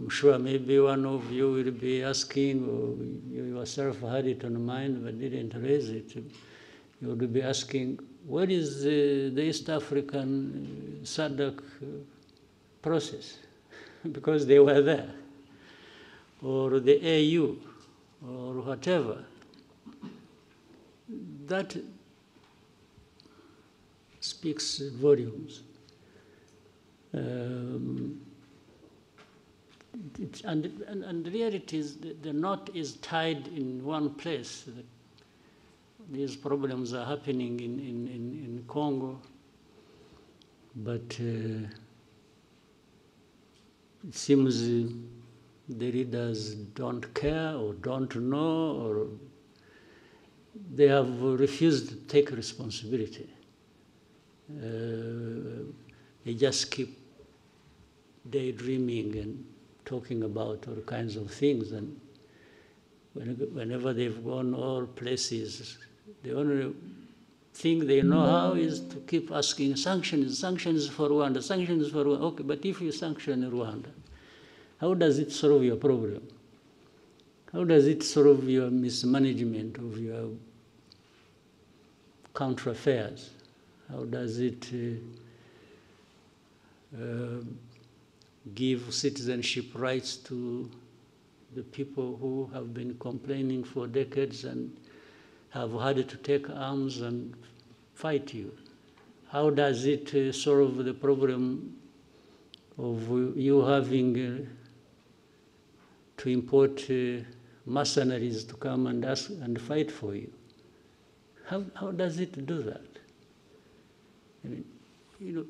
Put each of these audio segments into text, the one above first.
I'm sure maybe one of you will be asking, or you yourself had it on mind but didn't raise it. You would be asking, what is the East African SADC process? Because they were there, or the AU, or whatever. That speaks volumes. And the reality is the knot is tied in one place. These problems are happening in Congo, but it seems the leaders don't care or don't know, or they have refused to take responsibility. They just keep daydreaming and talking about all kinds of things, and whenever they've gone all places, the only thing they know how is to keep asking sanctions for Rwanda, sanctions for Rwanda. Okay, but if you sanction Rwanda, how does it solve your problem? How does it solve your mismanagement of your country affairs? How does it give citizenship rights to the people who have been complaining for decades and have had to take arms and fight you? How does it solve the problem of you having to import mercenaries to come and ask and fight for you? How does it do that? I mean,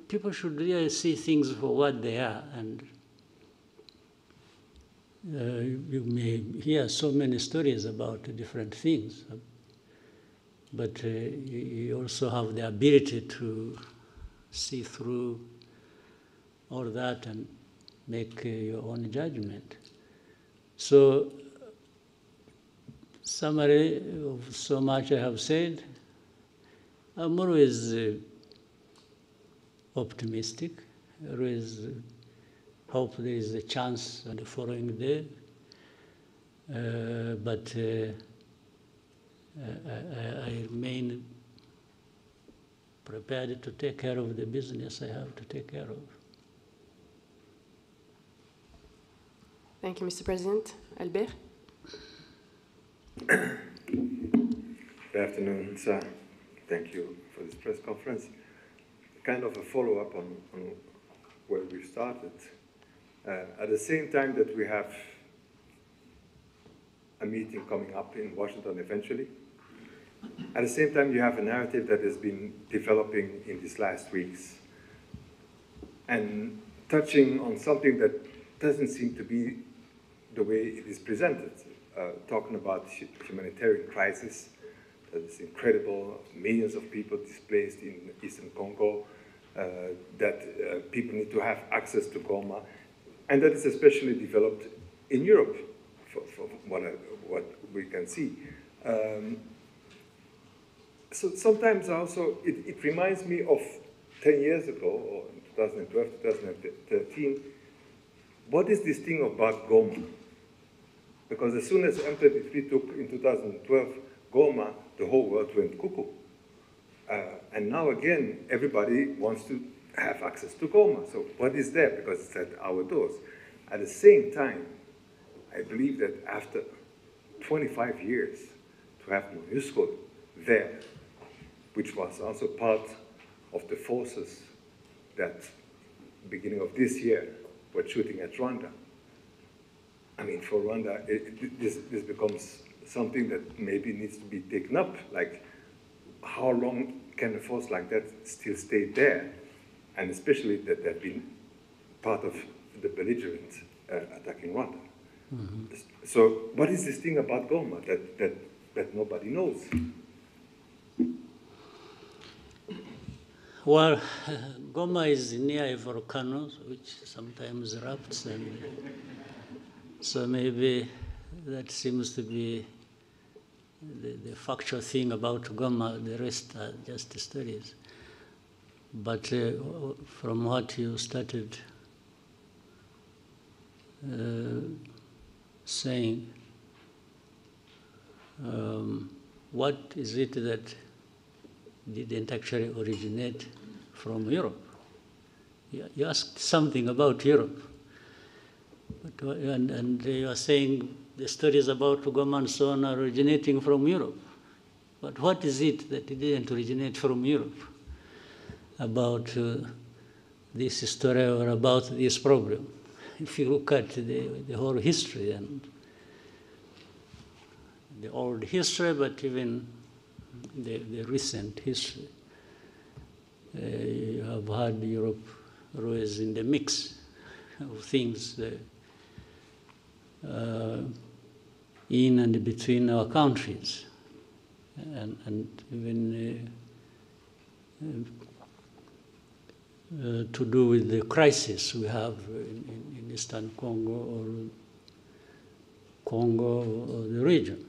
people should really see things for what they are, and you may hear so many stories about different things, but you also have the ability to see through all that and make your own judgment. So, summary of so much I have said, I'm always optimistic. I always hope there is a chance on the following day, but I remain prepared to take care of the business I have to take care of. Thank you, Mr. President. Albert? Good afternoon, sir. Thank you for this press conference. Kind of a follow-up on where we started. At the same time that we have a meeting coming up in Washington eventually, at the same time you have a narrative that has been developing in these last weeks and touching on something that doesn't seem to be the way it is presented, talking about humanitarian crisis that is incredible, millions of people displaced in Eastern Congo, that people need to have access to Goma, and that is especially developed in Europe, for what we can see. So sometimes also it reminds me of 10 years ago, or in 2012, 2013, what is this thing about Goma? Because as soon as M23 took in 2012 Goma, the whole world went cuckoo. And now again, everybody wants to have access to Goma. So what is there? Because it's at our doors. At the same time, I believe that after 25 years, to have MONUSCO there, which was also part of the forces that, beginning of this year, were shooting at Rwanda. I mean, for Rwanda, this becomes something that maybe needs to be taken up. Like, how long can a force like that still stay there? And especially that they've been part of the belligerent attacking Rwanda. Mm-hmm. So what is this thing about Goma that nobody knows? Well, Goma is near a volcano, which sometimes erupts, and so maybe that seems to be the factual thing about Goma. The rest are just stories. But from what you started saying, what is it that didn't actually originate from Europe? You asked something about Europe, and you are saying the stories about Kagame and so on are originating from Europe. But what is it that didn't originate from Europe about this story or about this problem? If you look at the whole history and the old history, but even the recent history, you have had Europe always in the mix of things in and between our countries, and even to do with the crisis we have in Eastern Congo or the region.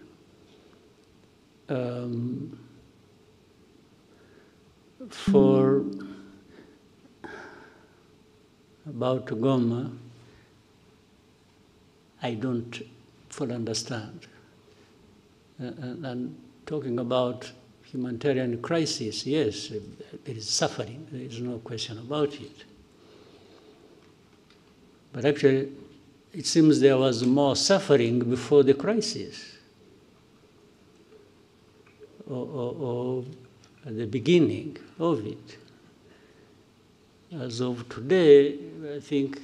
For about Goma, I don't fully understand. And talking about humanitarian crisis, yes, there is suffering. There is no question about it. But actually, it seems there was more suffering before the crisis, or at the beginning of it. As of today, I think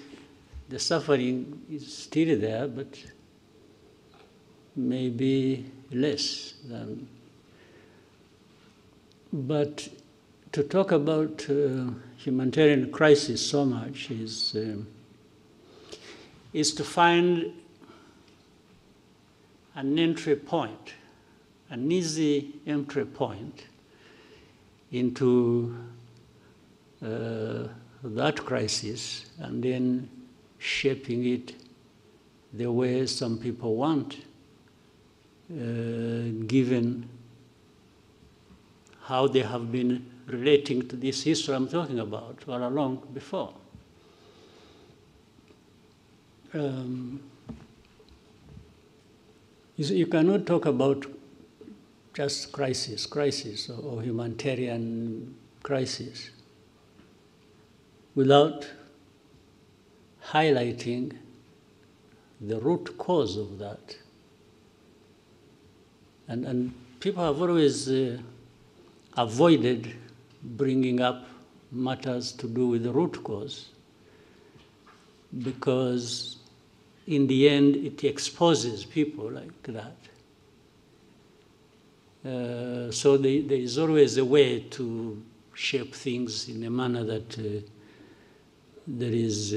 the suffering is still there, but maybe less than. But to talk about humanitarian crisis so much is to find an entry point, an easy entry point into that crisis, and then shaping it the way some people want, given how they have been relating to this history I'm talking about all along before. You cannot talk about just crisis or humanitarian crisis without highlighting the root cause of that. And people have always avoided bringing up matters to do with the root cause, because in the end it exposes people like that. So there is always a way to shape things in a manner that there is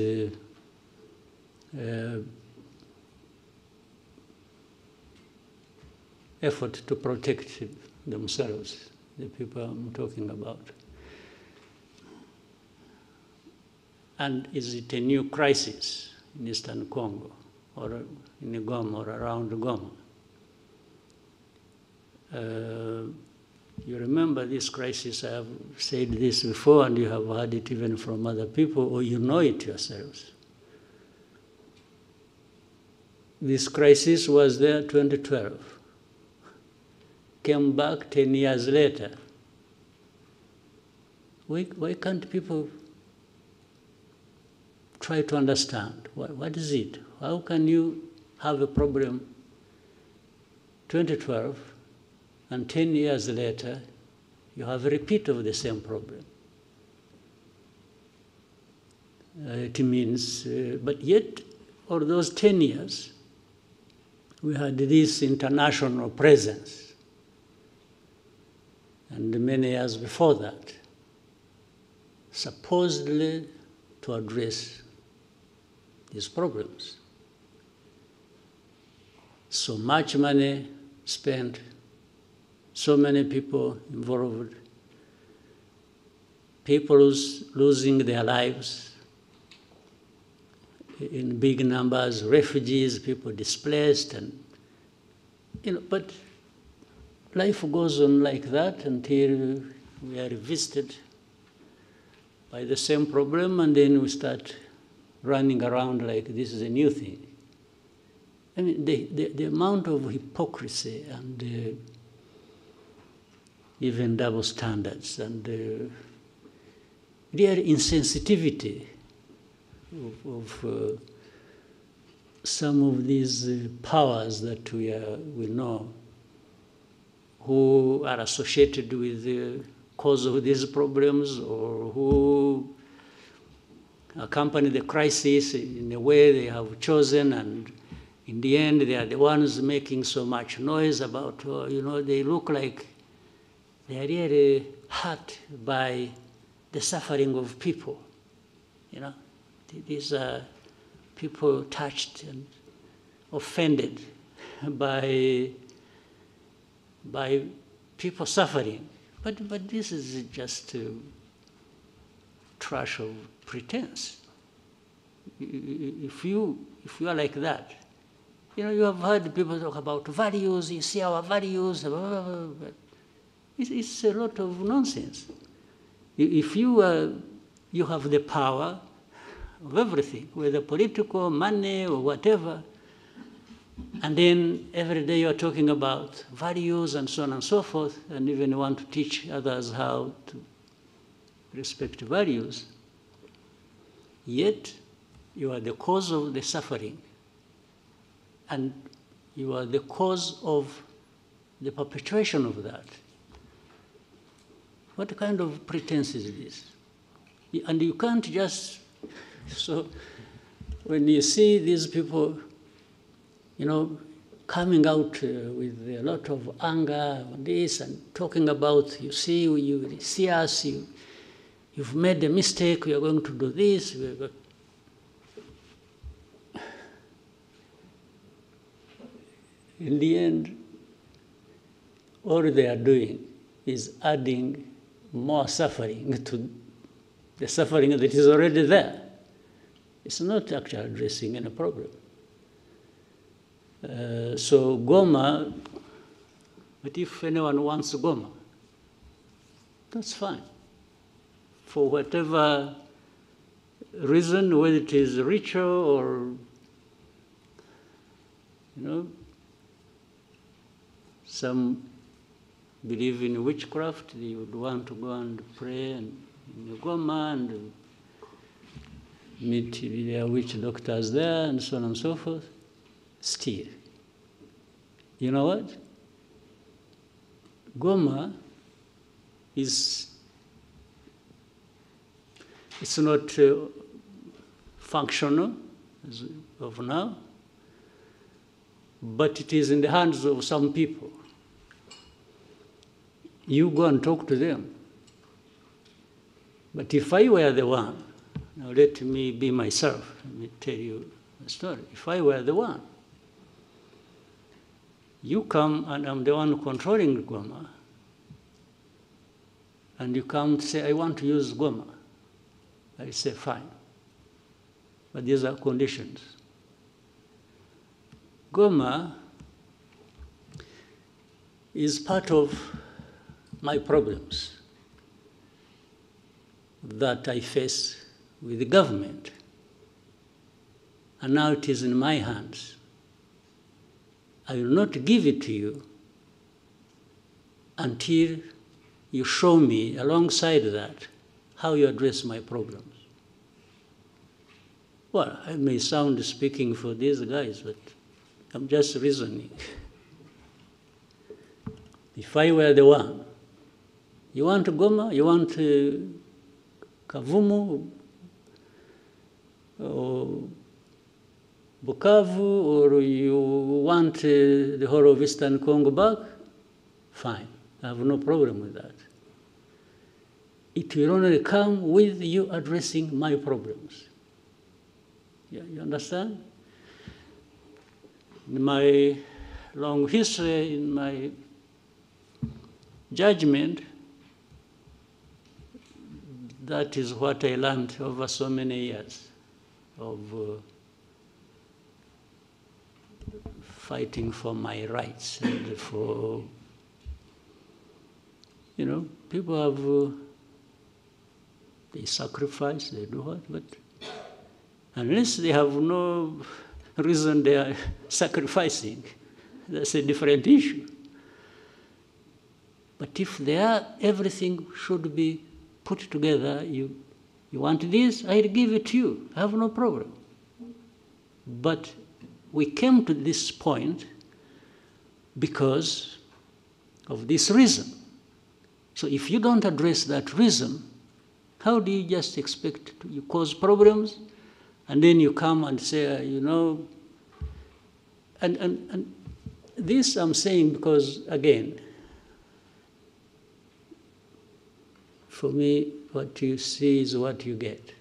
effort to protect themselves, the people I'm talking about. And is it a new crisis in Eastern Congo or in Goma or around Goma? You remember this crisis, I have said this before, and you have heard it even from other people, or you know it yourselves. This crisis was there 2012. Came back 10 years later. Why can't people try to understand? What is it? How can you have a problem 2012 and 10 years later you have a repeat of the same problem? It means, but yet, for those 10 years, we had this international presence. And many years before that, supposedly to address these problems. So much money spent, so many people involved, people losing their lives in big numbers, refugees, people displaced, and but life goes on like that until we are visited by the same problem, and then we start running around like this is a new thing. I mean, the amount of hypocrisy and even double standards and real insensitivity of some of these powers that we know, who are associated with the cause of these problems or who accompany the crisis in a way they have chosen, and in the end they are the ones making so much noise about, they look like they are really hurt by the suffering of people. These are people touched and offended by people suffering. But this is just trash of pretense. If you are like that, you have heard people talk about values, you see our values, blah, blah, blah, but it's a lot of nonsense. If you have the power of everything, whether political, money, or whatever, and then every day you're talking about values and so on and so forth, and even want to teach others how to respect values, yet you are the cause of the suffering, and you are the cause of the perpetuation of that. What kind of pretense is this? And you can't just... So when you see these people, coming out with a lot of anger on this and talking about, you see us, you've made a mistake, we are going to do this. In the end, all they are doing is adding more suffering to the suffering that is already there. It's not actually addressing any problem. So Goma, but if anyone wants Goma, that's fine. For whatever reason, whether it is ritual or, some believe in witchcraft, they would want to go and pray in Goma and meet their witch doctors there and so on and so forth. Still, you know what? Goma it's not functional as of now, but it is in the hands of some people. You go and talk to them. But if I were the one, now let me be myself, let me tell you the story. If I were the one, you come and I'm the one controlling Goma, and you come to say, I want to use Goma. I say, fine. But these are conditions. Goma is part of my problems that I face with the government. And now it is in my hands. I will not give it to you until you show me, alongside that, how you address my problems. Well, I may sound speaking for these guys, but I'm just reasoning. If I were the one, you want Goma, you want Kavumu, or Bukavu, or you want the whole of Eastern Congo back, fine. I have no problem with that. It will only come with you addressing my problems. Yeah, you understand? In my long history, in my judgment, that is what I learned over so many years of fighting for my rights and for, people have, they sacrifice, they do what, but unless they have no, reason they are sacrificing. That's a different issue. But if everything should be put together, you want this, I'll give it to you. I have no problem. But we came to this point because of this reason. So if you don't address that reason, how do you just expect you cause problems, and then you come and say, and this I'm saying because, again, for me, what you see is what you get.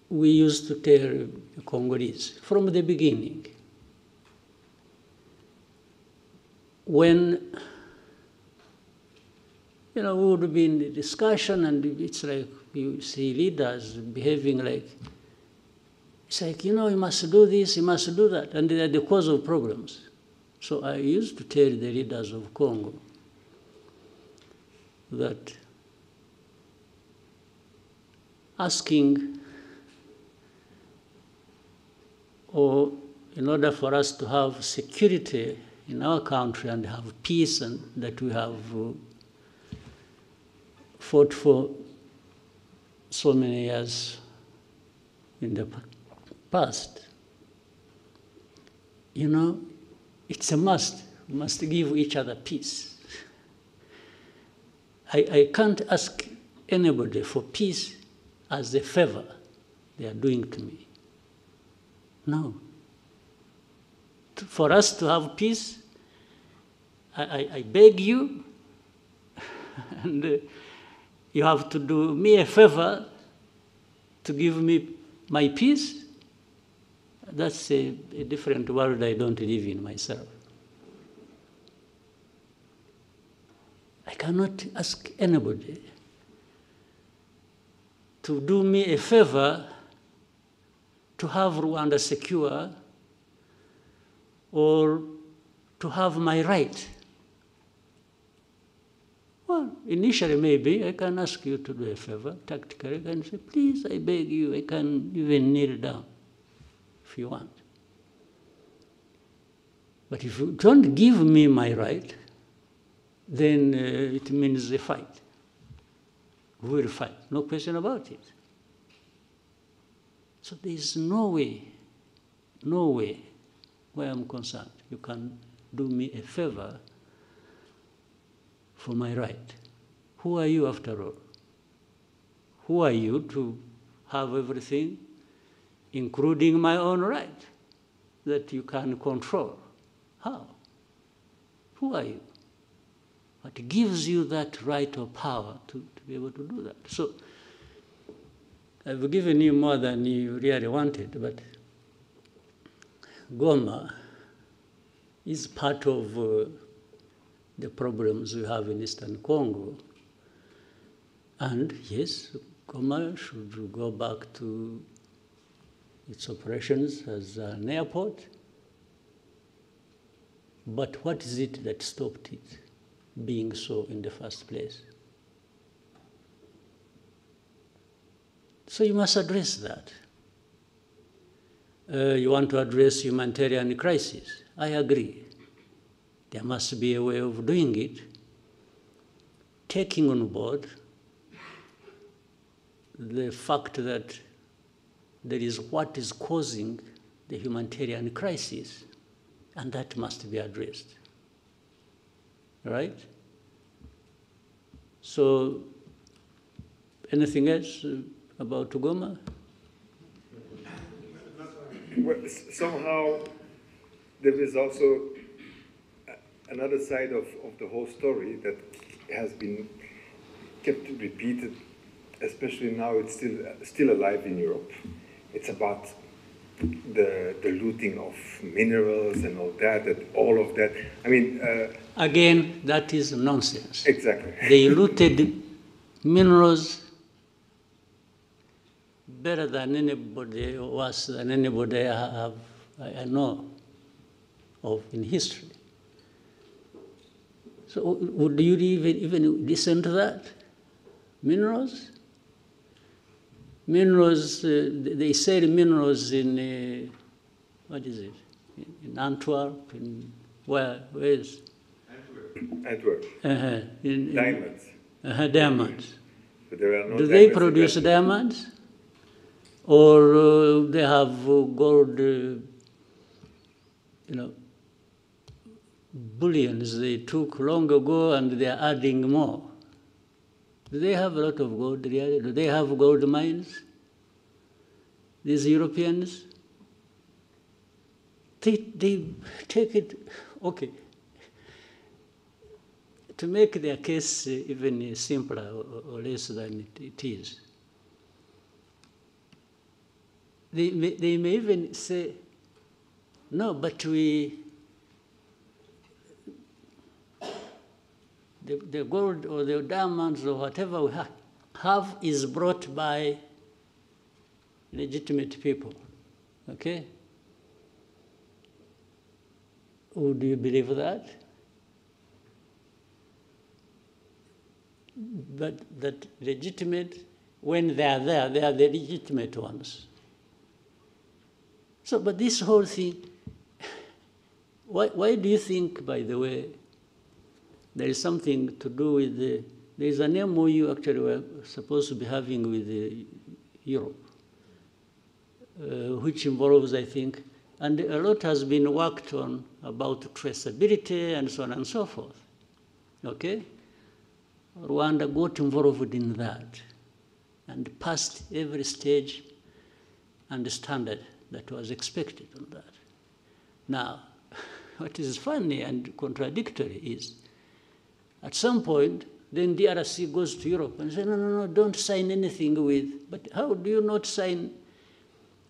We used to tell the Congolese from the beginning, when we would be in the discussion, and it's like you see leaders behaving like, it's like, you must do this, you must do that, and they are the cause of problems. So I used to tell the leaders of Congo that asking, or in order for us to have security in our country and have peace, and that we have fought for so many years in the past, it's a must. We must give each other peace. I can't ask anybody for peace as a favor they are doing to me. No. For us to have peace, I beg you, and you have to do me a favor to give me my peace. That's a different world I don't live in myself. I cannot ask anybody to do me a favor to have Rwanda secure or to have my right. Well, initially maybe I can ask you to do a favor, tactically. I can say, please, I beg you, I can even kneel down if you want. But if you don't give me my right, then it means a fight. We will fight, no question about it. So there is no way, where I'm concerned, you can do me a favor for my right. Who are you after all? Who are you to have everything, including my own right, that you can control? How? Who are you? What gives you that right or power to be able to do that? So I've given you more than you really wanted, but Goma is part of the problems we have in Eastern Congo. And yes, Goma should go back to its operations as an airport. But what is it that stopped it being so in the first place? So you must address that. You want to address humanitarian crisis. I agree. There must be a way of doing it, taking on board the fact that there is what is causing the humanitarian crisis, and that must be addressed. Right? So, anything else about Goma? Well, somehow there is also another side of the whole story that has been kept repeated, especially now it's still alive in Europe. It's about the looting of minerals and all of that. I mean... Again, that is nonsense. Exactly. They looted minerals better than anybody, worse than anybody I know of in history. So would you even listen to that? Minerals? minerals, they sell minerals in, what is it, in Antwerp, in where is? Antwerp. Diamonds. Diamonds. But there are no Do they diamonds in produce that. diamonds? Or they have gold, bullions they took long ago and they are adding more? Do they have a lot of gold really? Do they have gold mines? These Europeans? They take it, okay. To make their case even simpler or less than it is, they may even say, no, but the gold or the diamonds or whatever we have is brought by legitimate people, okay? Would you believe that? But that legitimate, when they are there, they are the legitimate ones. So, but this whole thing, why do you think, by the way, there is something to do with there is an MOU actually we're supposed to be having with Europe, which involves, I think, and a lot has been worked on about traceability and so on and so forth, okay? Rwanda got involved in that and passed every stage and standard that was expected on that. Now, what is funny and contradictory is, at some point, then DRC goes to Europe and says, no, don't sign anything with, but how do you not sign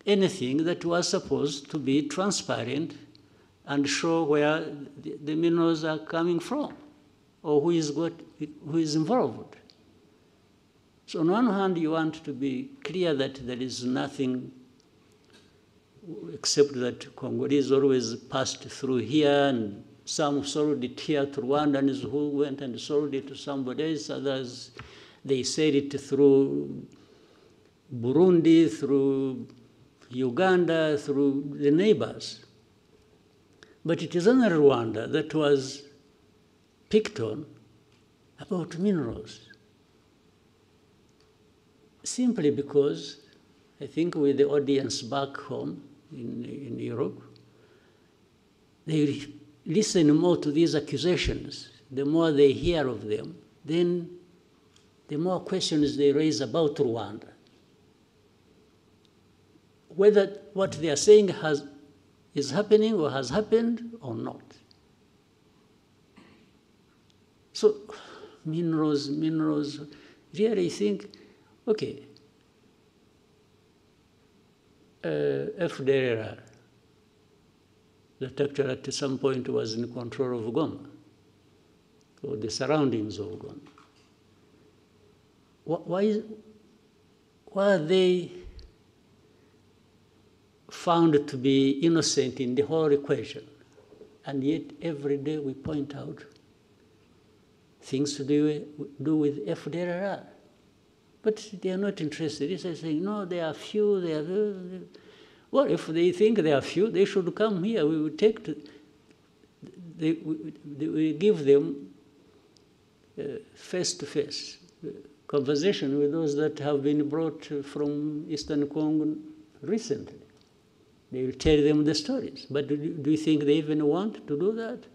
anything that was supposed to be transparent and show where the minerals are coming from, or who is involved? So on one hand, you want to be clear that there is nothing except that Congolese always passed through here, and some sold it here to Rwandans who went and sold it to somebody else. Others, they said it through Burundi, through Uganda, through the neighbors. But it is only Rwanda that was picked on about minerals. Simply because, I think with the audience back home in Europe, they listen more to these accusations. The more they hear of them, then the more questions they raise about Rwanda. Whether what they are saying is happening or has happened or not. So minerals, really think, okay, FDLR, that actually at some point was in control of Goma, or the surroundings of Goma. Why are they found to be innocent in the whole equation? And yet every day we point out things to do with FDLR. But they are not interested. They are saying, no, they are few, well, if they think they are few, they should come here. We will we give them face-to-face conversation with those that have been brought from Eastern Congo recently. They will tell them the stories. But do you think they even want to do that?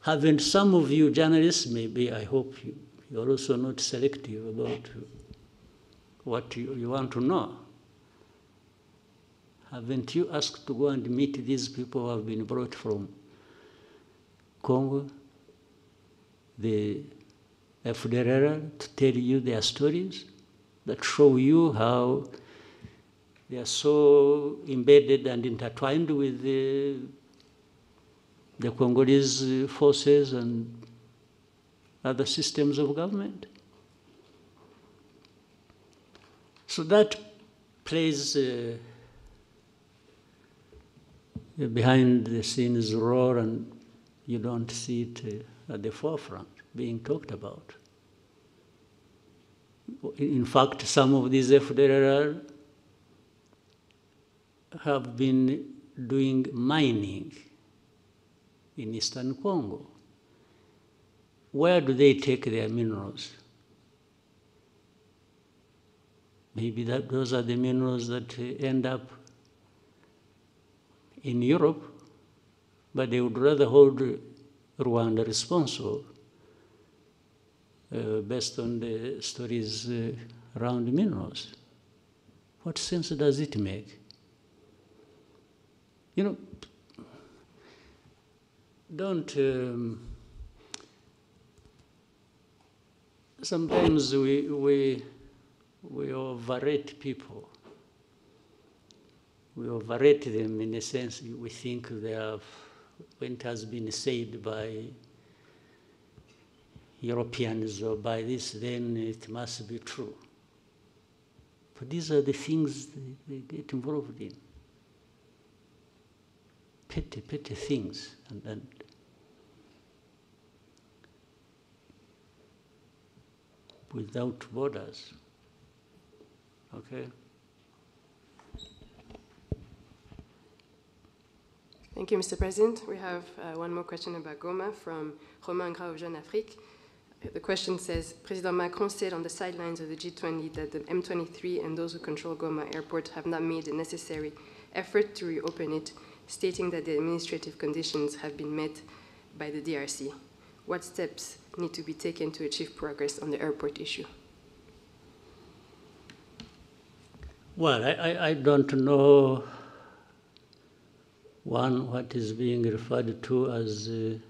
Haven't some of you journalists, maybe, I hope you're also not selective about what you want to know. Haven't you asked to go and meet these people who have been brought from Congo, the FDLR, to tell you their stories that show you how they are so embedded and intertwined with the Congolese forces and other systems of government? So that plays behind the scenes role, and you don't see it at the forefront being talked about. In fact, some of these FDLR have been doing mining in Eastern Congo. Where do they take their minerals? Maybe those are the minerals that end up in Europe, but they would rather hold Rwanda responsible based on the stories around minerals. What sense does it make? You know, don't. Sometimes we overrate people. We overrate them in a sense. We think they have, when it has been said by Europeans or by this, then it must be true. But these are the things they get involved in. Petty things. And without borders. Okay? Thank you, Mr. President. We have one more question about Goma from Romain Gras of Jeune Afrique. The question says, President Macron said on the sidelines of the G20 that the M23 and those who control Goma airport have not made the necessary effort to reopen it, stating that the administrative conditions have been met by the DRC. What steps need to be taken to achieve progress on the airport issue? Well, I don't know, what is being referred to as the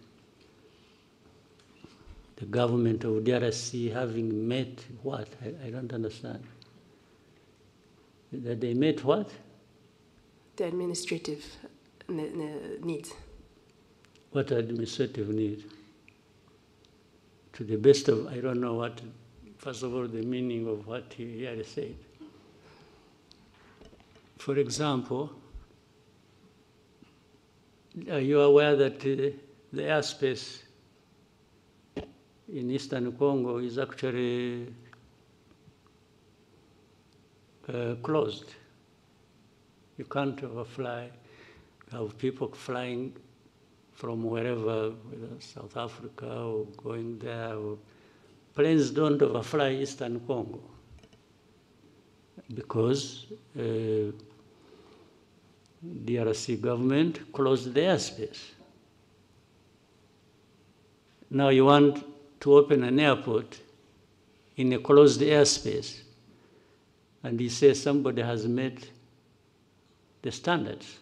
government of DRC having met what? I don't understand. That they met what? The administrative needs. What administrative need? To the best of, I don't know what, first of all, the meaning of what he had said. For example, are you aware that the airspace in Eastern Congo is actually closed? You can't overfly. You have people flying from wherever, whether South Africa or going there. Planes don't overfly Eastern Congo because DRC government closed the airspace. Now you want to open an airport in a closed airspace, and he says somebody has met the standards,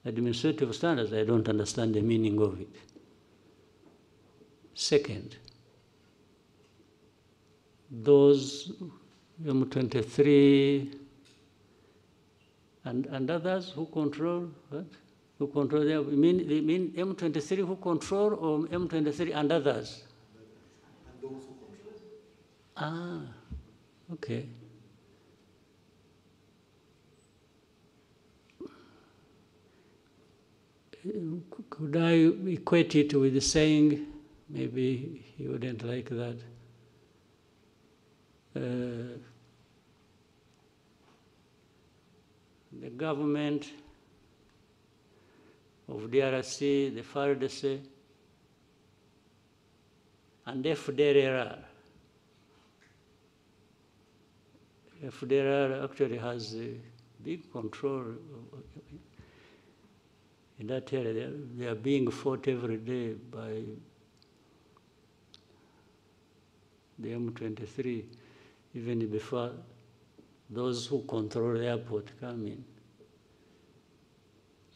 administrative standards. I don't understand the meaning of it. Second, those M23 and others who control what? Who control them? You mean M23 who control or M23 and others? And those who control. Ah, okay. Could I equate it with saying, maybe he wouldn't like that, the government of DRC, the FARDC, and FDLR. FDLR actually has a big control in that area. They are being fought every day by the M23, even before those who control the airport come in.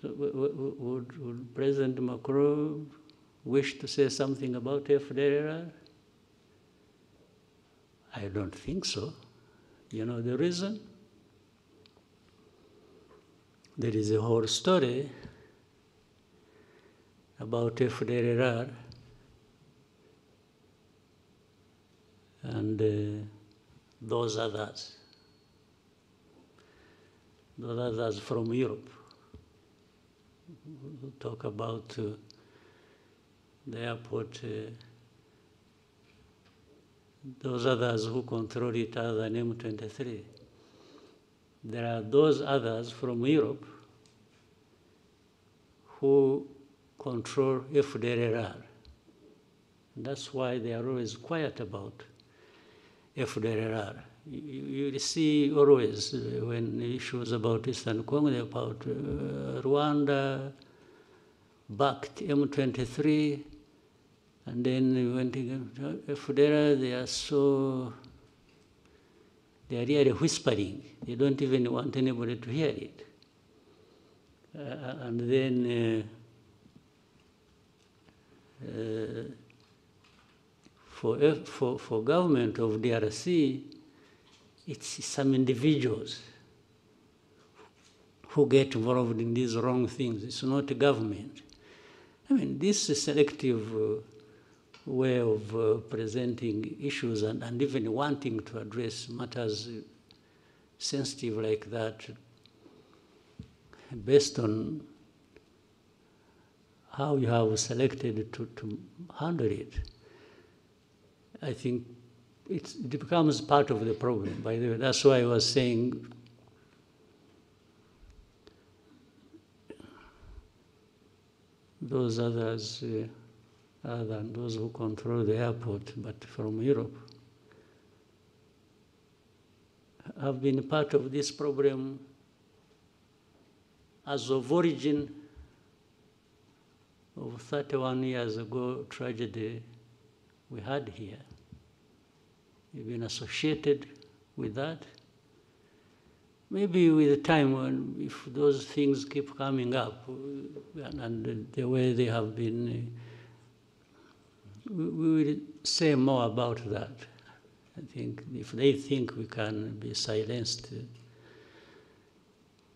So would President Macron wish to say something about FDLR? I don't think so. You know the reason? There is a whole story about FDLR and those others from Europe who talk about the airport those others who control it other than M23. There are those others from Europe who control FDLR. That's why they are always quiet about FDLR. You see always when issues about Eastern Congo, about Rwanda, backed M23, and then when FDLR, they are really whispering. They don't even want anybody to hear it. And then for government of DRC, it's some individuals who get involved in these wrong things. It's not the government. I mean, this is selective way of presenting issues and even wanting to address matters sensitive like that based on how you have selected to handle it. I think it becomes part of the problem, by the way. That's why I was saying those others, other than those who control the airport, but from Europe, have been part of this problem as of origin of 31 years ago tragedy we had here. We've been associated with that. Maybe with time, when if those things keep coming up, and the way they have been, we will say more about that. I think if they think we can be silenced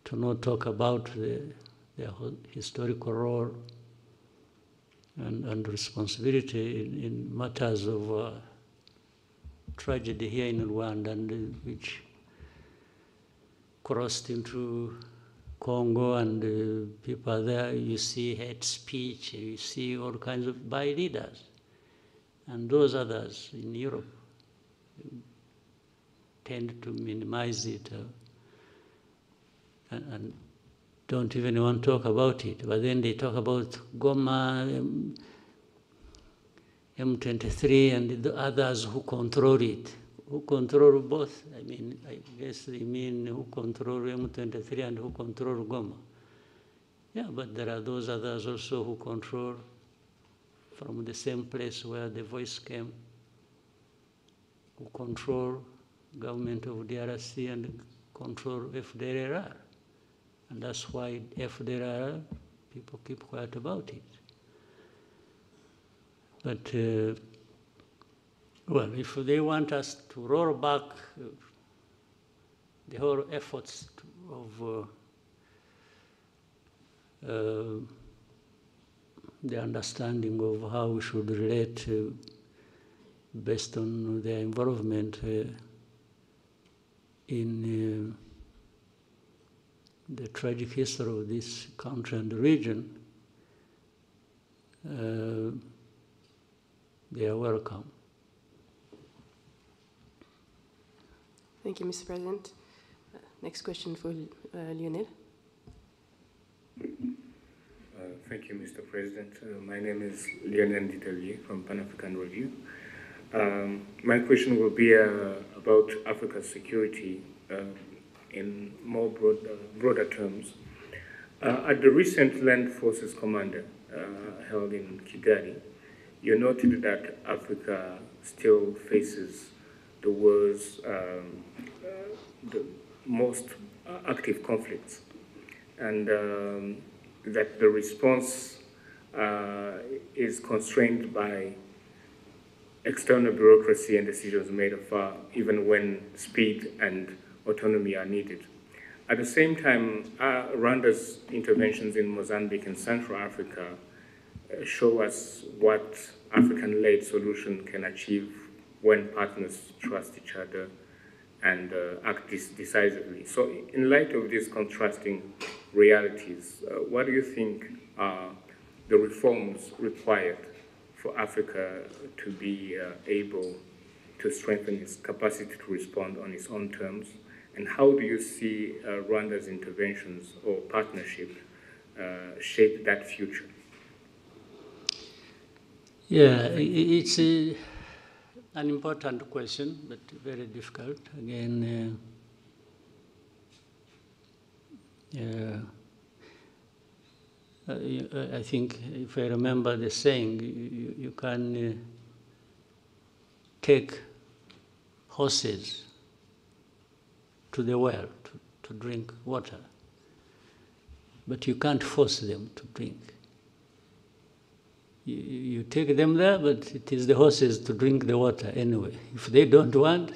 to not talk about their historical role and responsibility in matters of tragedy here in Rwanda, and which crossed into Congo, and people are there, you see hate speech, you see all kinds of by leaders. And those others in Europe tend to minimize it and don't even want to talk about it. But then they talk about Goma, M23, and the others who control it. Who control both? I mean, I guess they mean who control M23 and who control Goma. Yeah, but there are those others also who control from the same place where the voice came, who control government of DRC and control FDLR. And that's why FDLR, people keep quiet about it. But, well, if they want us to roll back the whole efforts of the understanding of how we should relate based on their involvement in the tragic history of this country and the region, they are welcome. Thank you, Mr. President. Next question for Lionel. Thank you, Mr. President. My name is Lionel Nditelier from Pan-African Review. My question will be about Africa's security in more broader terms. At the recent Land Forces Commander held in Kigali, you noted that Africa still faces the world's the most active conflicts, and that the response is constrained by external bureaucracy and decisions made afar, even when speed and autonomy are needed. At the same time, Rwanda's interventions in Mozambique and Central Africa show us what African-led solution can achieve when partners trust each other and act decisively. So in light of these contrasting realities, what do you think are the reforms required for Africa to be able to strengthen its capacity to respond on its own terms? And how do you see Rwanda's interventions or partnership shape that future? Yeah, it's an important question, but very difficult. Again, I think, if I remember the saying, you can take horses to the well to drink water, but you can't force them to drink. You take them there, but it is the horses to drink the water anyway. If they don't want,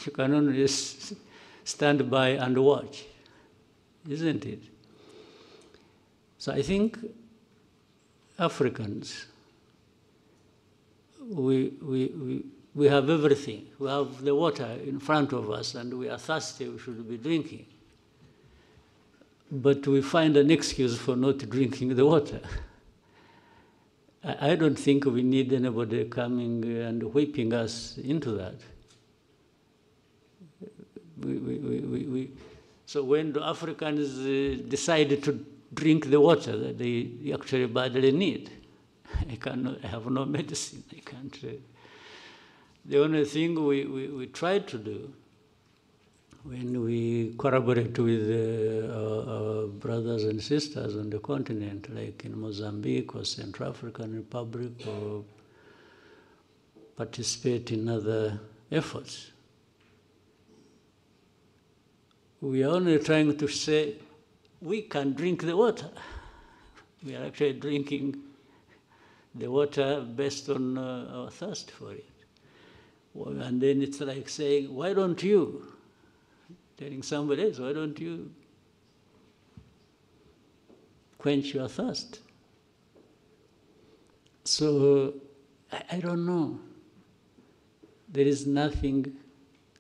you can only stand by and watch, isn't it? So I think Africans, we have everything. We have the water in front of us, and we are thirsty, we should be drinking. But we find an excuse for not drinking the water. I don't think we need anybody coming and whipping us into that. So when the Africans decide to drink the water that they actually badly need, I have no medicine. I can't. The only thing we try to do when we collaborate with our brothers and sisters on the continent, like in Mozambique or Central African Republic, or participate in other efforts, we are only trying to say, we can drink the water. We are actually drinking the water based on our thirst for it. And then it's like saying, why don't you? Telling somebody else, why don't you quench your thirst? So, I don't know. There is nothing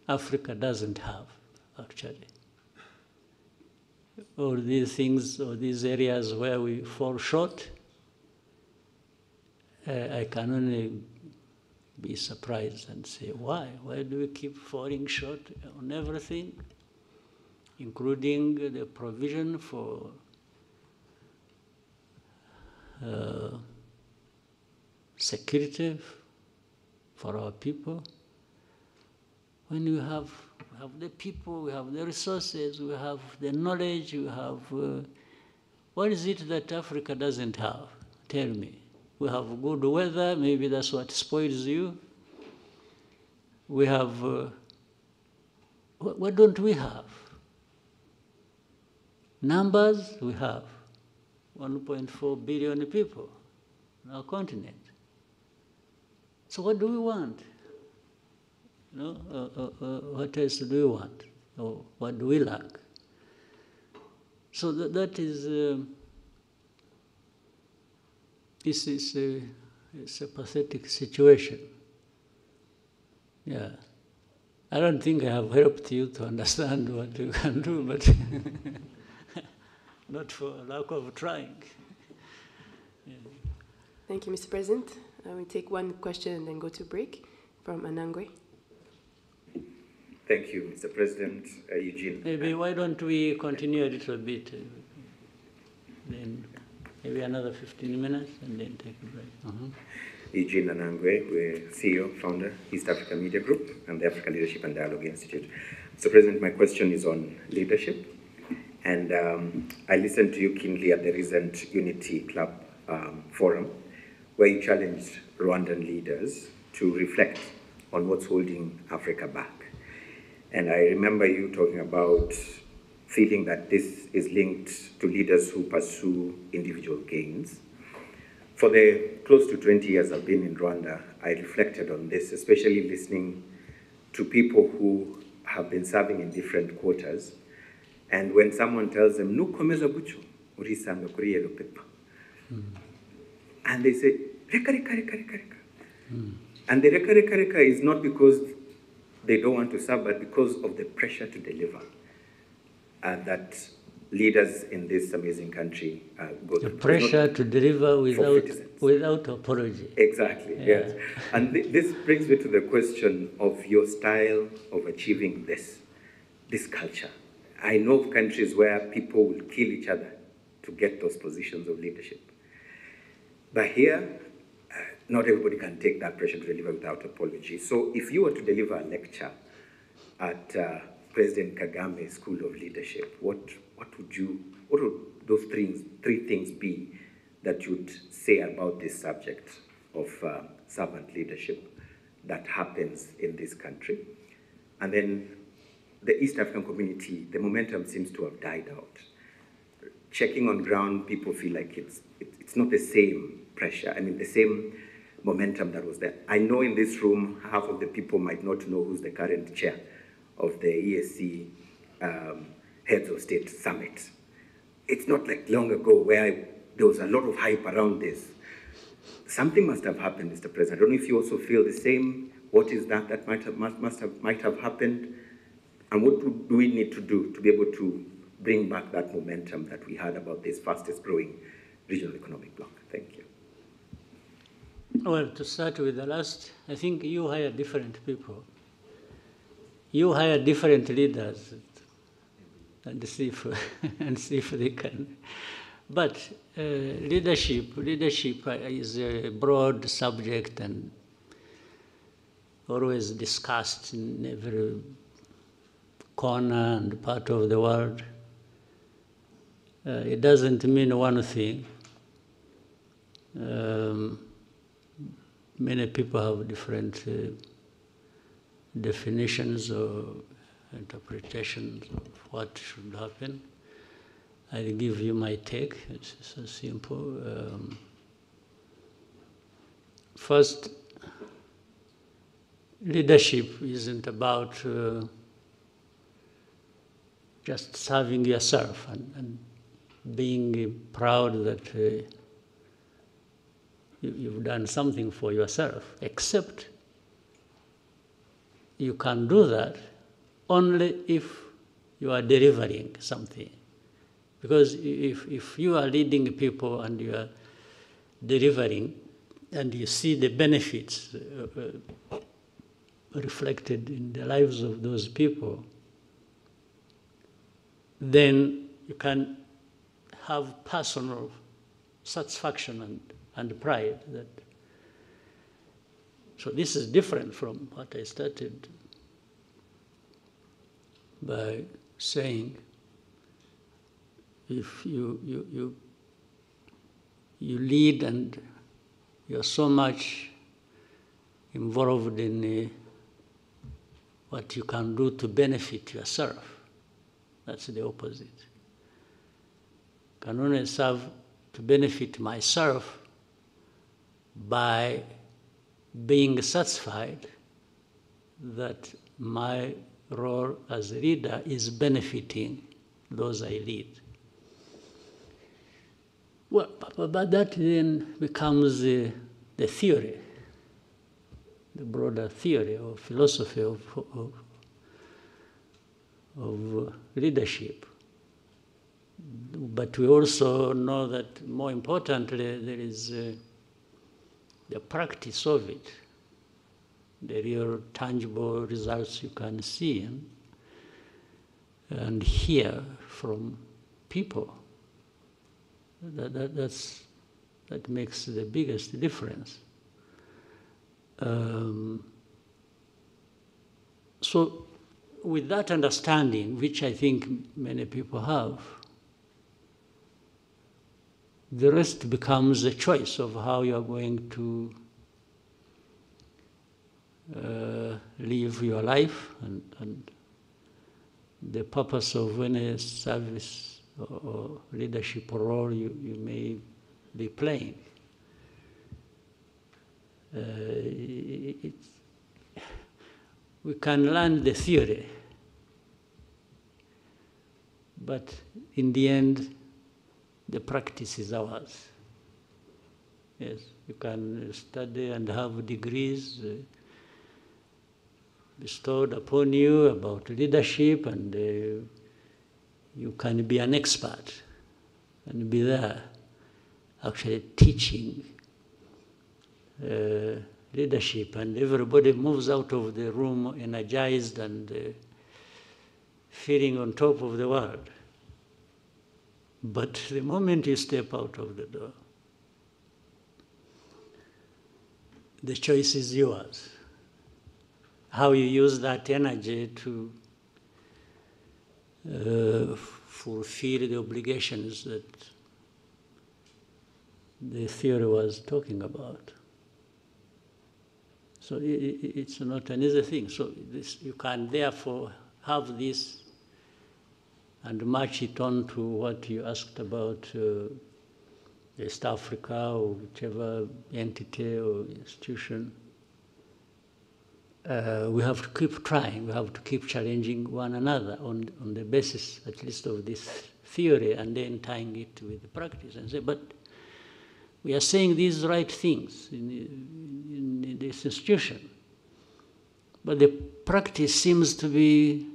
Africa doesn't have, actually. All these things, or these areas where we fall short, I can only be surprised and say, why? Why do we keep falling short on everything, including the provision for security for our people? When we have the people, we have the resources, we have the knowledge, we have... what is it that Africa doesn't have? Tell me. We have good weather, maybe that's what spoils you. We have... what don't we have? Numbers, we have 1.4 billion people on our continent. So what do we want? What else do we want? Or what do we lack? So that is... this is it's a pathetic situation. Yeah. I don't think I have helped you to understand what you can do, but not for lack of trying. Yeah. Thank you, Mr. President. We take one question and then go to break from Anangwe. Thank you, Mr. President. Eugene. Maybe why don't we continue a little bit, then maybe another 15 minutes, and then take a break. Eugene Anangwe, we're CEO, founder, East Africa Media Group, and the Africa Leadership and Dialogue Institute. Mr. President, my question is on leadership. And I listened to you keenly at the recent Unity Club forum, where you challenged Rwandan leaders to reflect on what's holding Africa back. And I remember you talking about feeling that this is linked to leaders who pursue individual gains. For the close to 20 years I've been in Rwanda, I reflected on this, especially listening to people who have been serving in different quarters. And when someone tells them, "Nukomeza bucho, urisanga kuri yellow paper," and they say, "Reka, reka, reka, reka, reka." And the reka, reka, reka is not because they don't want to serve, but because of the pressure to deliver. And that leaders in this amazing country go The through. pressure to deliver citizens. without apology. Exactly, Yeah. yes. And this brings me to the question of your style of achieving this culture. I know of countries where people will kill each other to get those positions of leadership. But here, not everybody can take that pressure to deliver without apology. So if you were to deliver a lecture at President Kagame's School of Leadership, what would those three things be that you'd say about this subject of servant leadership that happens in this country? And then the East African community, the momentum seems to have died out. Checking on ground, people feel like it's not the same pressure, the same momentum that was there. I know in this room, half of the people might not know who's the current chair of the ESC Heads of State Summit. It's not like long ago where there was a lot of hype around this. Something must have happened, Mr. President. I don't know if you also feel the same. What is that might have happened? And what do we need to do to be able to bring back that momentum that we had about this fastest growing regional economic bloc? Thank you. Well, to start with the last, I think you hire different people. You hire different leaders and see if they can. But leadership is a broad subject and always discussed in every corner and part of the world. It doesn't mean one thing. Many people have different definitions or interpretations of what should happen. I'll give you my take. It's so simple. First, leadership isn't about just serving yourself and being proud that you've done something for yourself, except you can do that only if you are delivering something. Because if you are leading people and you are delivering and you see the benefits reflected in the lives of those people, then you can have personal satisfaction and pride. So this is different from what I started by saying. If you lead and you're so much involved in what you can do to benefit yourself, that's the opposite. I can only serve to benefit myself by being satisfied that my role as a leader is benefiting those I lead. Well, but that then becomes the theory, the broader theory or philosophy of leadership. But we also know that more importantly, there is the practice of it, the real tangible results you can see and hear from people. That makes the biggest difference. So with that understanding, which I think many people have, the rest becomes a choice of how you are going to live your life and the purpose of any service or leadership role you may be playing. We can learn the theory, but in the end, the practice is ours. Yes, you can study and have degrees bestowed upon you about leadership, and you can be an expert and be there actually teaching leadership, and everybody moves out of the room energized and feeling on top of the world. But the moment you step out of the door, the choice is yours. How you use that energy to fulfill the obligations that the theory was talking about. So it's not an easy thing. So you can therefore have this and match it on to what you asked about East Africa or whichever entity or institution. We have to keep trying, we have to keep challenging one another on the basis, at least, of this theory, and then tying it with the practice and say, but we are saying these right things in this institution, but the practice seems to be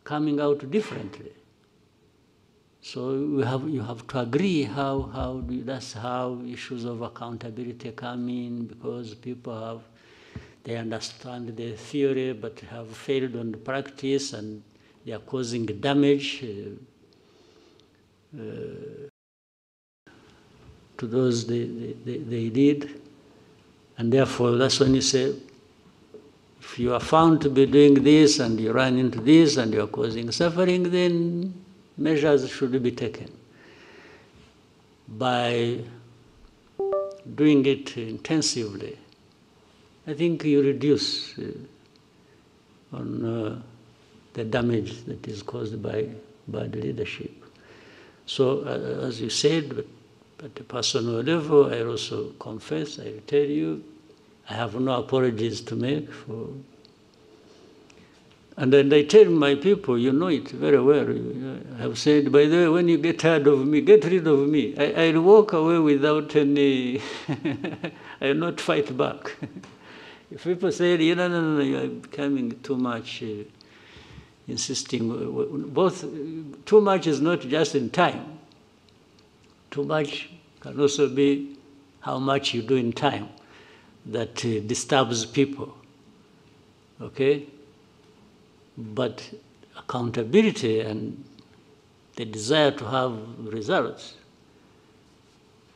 coming out differently. So you have to agree that's how issues of accountability come in, because people they understand the theory but have failed on the practice, and they are causing damage to those they lead. And therefore, that's when you say, if you are found to be doing this and you run into this and you are causing suffering, then measures should be taken. By doing it intensively, I think you reduce on the damage that is caused by bad leadership. So, as you said, at a personal level, I also confess, I will tell you, I have no apologies to make for. And then I tell my people, you know it very well. I have said, by the way, when you get tired of me, get rid of me. I'll walk away without any, I will not fight back. If people say, no, you are becoming too much, insisting, too much is not just in time. Too much can also be how much you do in time that disturbs people, okay? But accountability and the desire to have results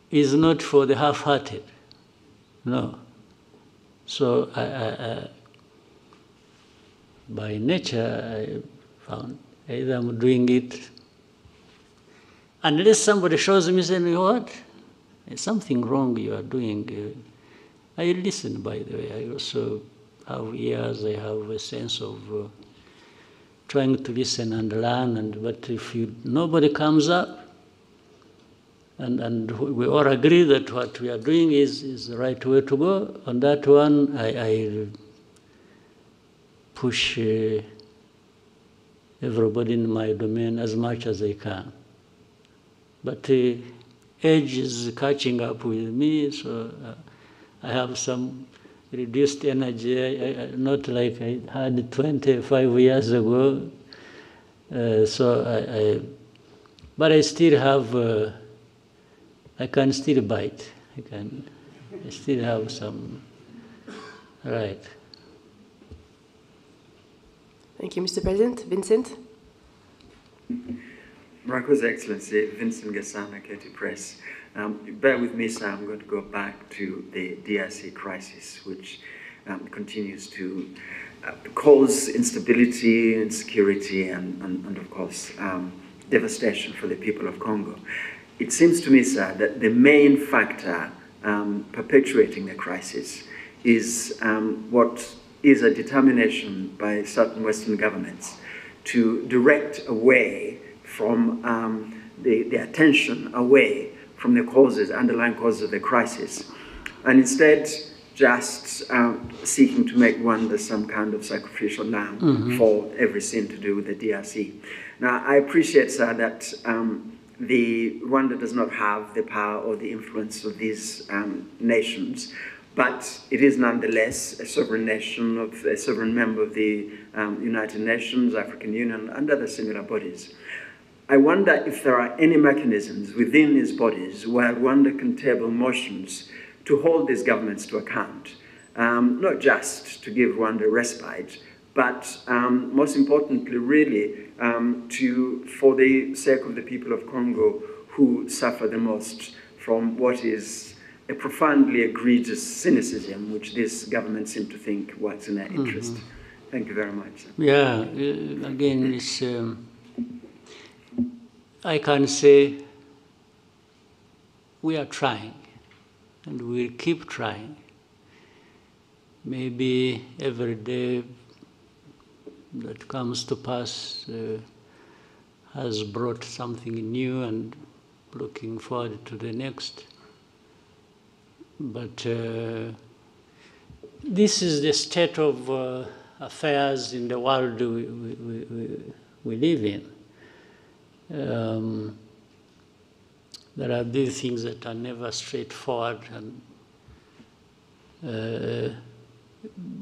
is not for the half-hearted, no. So by nature, I found either I'm doing it, unless somebody shows me saying, what? There's something wrong you are doing. I listen, by the way. I also have ears, I have a sense of trying to listen and learn. But if nobody comes up, and we all agree that what we are doing is the right way to go, on that one, I push everybody in my domain as much as I can. But age is catching up with me, so I have some reduced energy, not like I had 25 years ago. But I still have, I can still bite. I still have some, right. Thank you, Mr. President. Vincent? Marco's Excellency, Vincent Gasana, Katie Press. Bear with me, sir, I'm going to go back to the DRC crisis, which continues to cause instability, insecurity, and of course, devastation for the people of Congo. It seems to me, sir, that the main factor perpetuating the crisis is what is a determination by certain Western governments to direct away from the attention away from the causes, underlying causes of the crisis, and instead just seeking to make Rwanda some kind of sacrificial lamb for every sin to do with the DRC. Now, I appreciate, sir, that Rwanda does not have the power or the influence of these nations, but it is nonetheless a sovereign nation, a sovereign member of the United Nations, African Union, and other similar bodies. I wonder if there are any mechanisms within these bodies where Rwanda can table motions to hold these governments to account, not just to give Rwanda respite, but most importantly, really, for the sake of the people of Congo who suffer the most from what is a profoundly egregious cynicism, which this government seem to think works in their interest. Thank you very much. Yeah, again, it's, I can say we are trying, and we'll keep trying. Maybe every day that comes to pass has brought something new, and looking forward to the next. But this is the state of affairs in the world we live in. There are these things that are never straightforward, and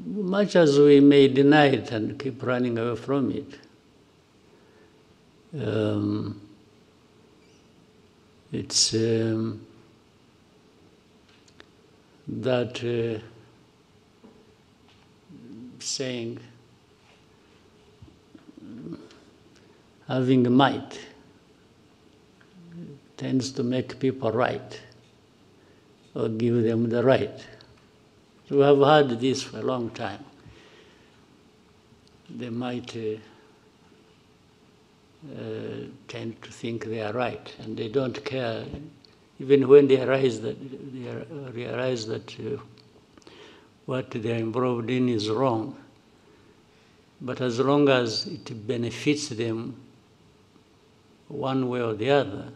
much as we may deny it and keep running away from it, it's that saying, having might tends to make people right, or give them the right. So we have had this for a long time. They might tend to think they are right, and they don't care, even when they realize that what they are involved in is wrong. But as long as it benefits them one way or the other,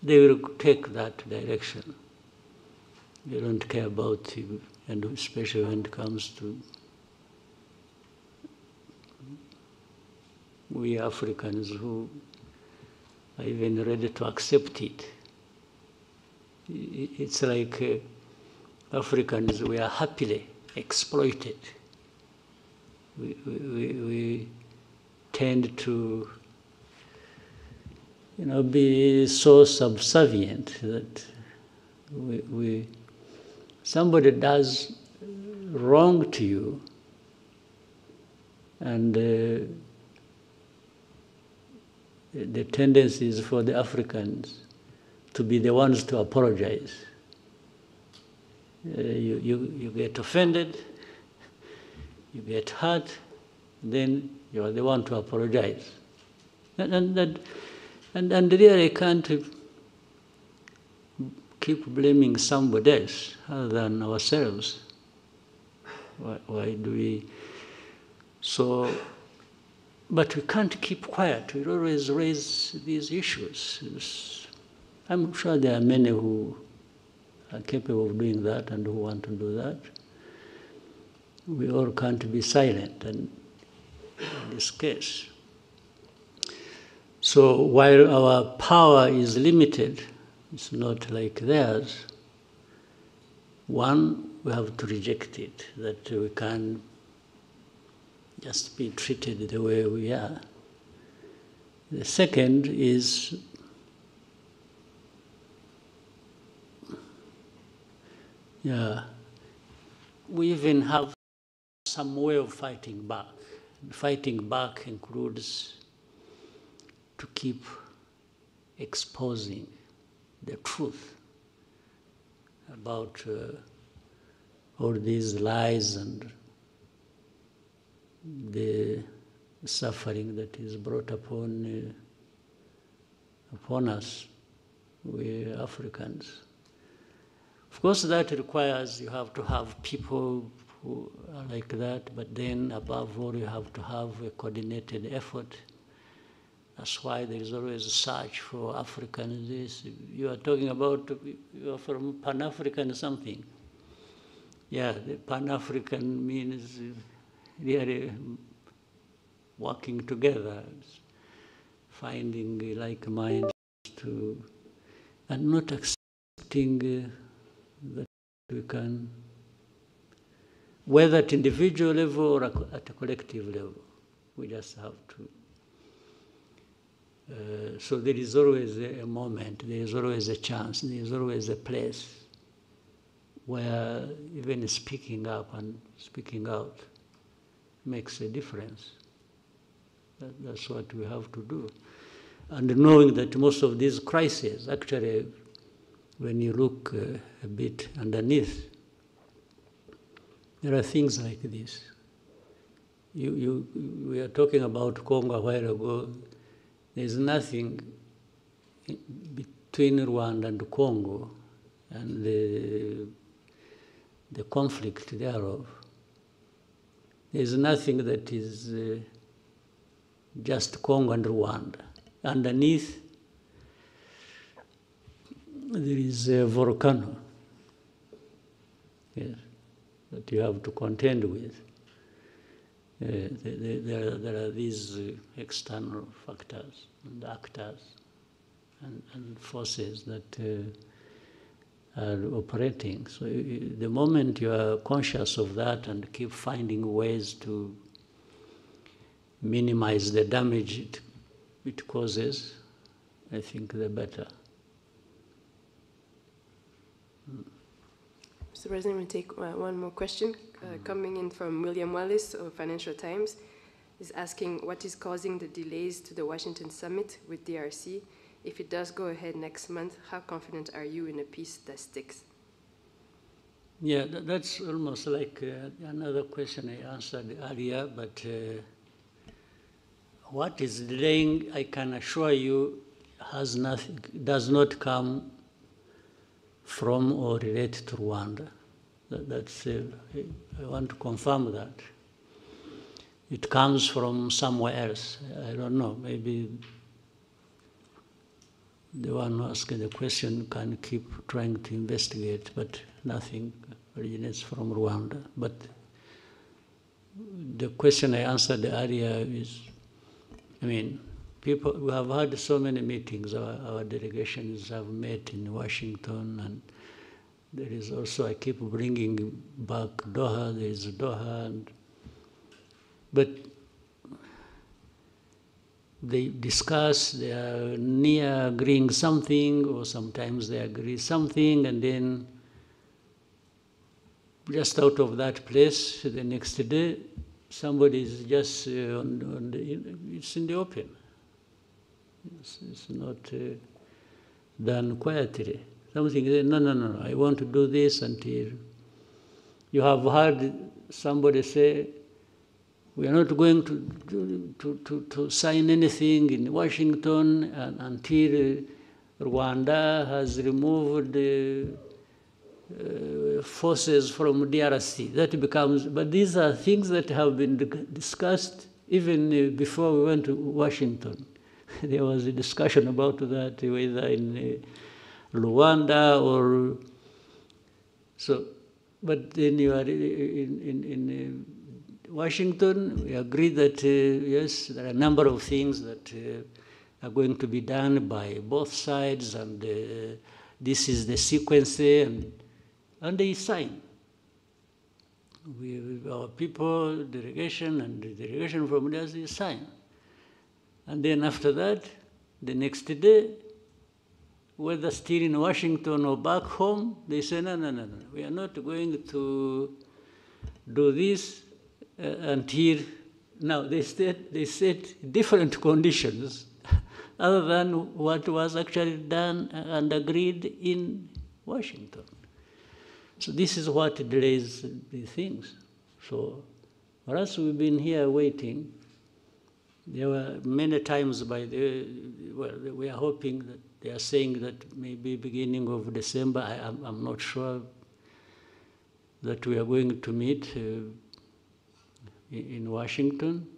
they will take that direction. They don't care about it, and especially when it comes to we Africans who are even ready to accept it. It's like Africans, we are happily exploited. We tend to, be so subservient that somebody does wrong to you, and the tendency is for the Africans to be the ones to apologize. You get offended, you get hurt, then you are the one to apologize. And really I can't keep blaming somebody else other than ourselves. Why do we? So, but we can't keep quiet. We always raise these issues. I'm sure there are many who are capable of doing that and who want to do that. We all can't be silent in this case. So while our power is limited, it's not like theirs. One, we have to reject it, that we can't just be treated the way we are. The second is we even have some way of fighting back. Fighting back includes to keep exposing the truth about all these lies and the suffering that is brought upon us, we Africans. Of course, that requires you have to have people who are like that, but then above all, you have to have a coordinated effort. That's why there is always a search for Africans. You are talking about, you are from Pan-African something. Yeah, the Pan-African means really working together, finding like minds to, and not accepting that we can, whether at individual level or at a collective level, we just have to. So there is always a moment, there is always a chance, there is always a place where even speaking up and speaking out makes a difference. That's what we have to do. And knowing that most of these crises, actually, when you look a bit underneath, there are things like this. We are talking about Congo a while ago. There's nothing between Rwanda and Congo and the conflict thereof. There's nothing that is just Congo and Rwanda. Underneath, there is a volcano, yes, that you have to contend with. There are these external factors and actors and forces that are operating. So the moment you are conscious of that and keep finding ways to minimize the damage it causes, I think the better. Mr. President, we'll take one more question coming in from William Wallace of Financial Times. He's asking what is causing the delays to the Washington summit with DRC. If it does go ahead next month, how confident are you in a peace that sticks? Yeah, that's almost like another question I answered earlier, but what is delaying, I can assure you, has nothing, does not come from or relate to Rwanda. That's I want to confirm that. It comes from somewhere else. I don't know, maybe the one who asking the question can keep trying to investigate, but nothing originates from Rwanda. But the question I answered earlier is, I mean, people, we have had so many meetings, our delegations have met in Washington, and there is also, I keep bringing back Doha, there is Doha, but they discuss, they are near agreeing something, or sometimes they agree something, and then just out of that place, the next day, somebody is just it's in the open. It's not done quietly. Something, no, I want to do this until you have heard somebody say, we are not going to sign anything in Washington until Rwanda has removed forces from DRC. That becomes, but these are things that have been discussed even before we went to Washington. There was a discussion about that, whether in Rwanda or so. But then you are in Washington, we agree that, yes, there are a number of things that are going to be done by both sides, and this is the sequence, and they sign. Our people, delegation, and the delegation from there, they sign. And then after that, the next day, whether still in Washington or back home, they say, no, we are not going to do this until, now they set different conditions other than what was actually done and agreed in Washington. So this is what delays the things. So for us, we've been here waiting. There were many times we are hoping that they are saying that maybe beginning of December, I'm not sure that we are going to meet in Washington.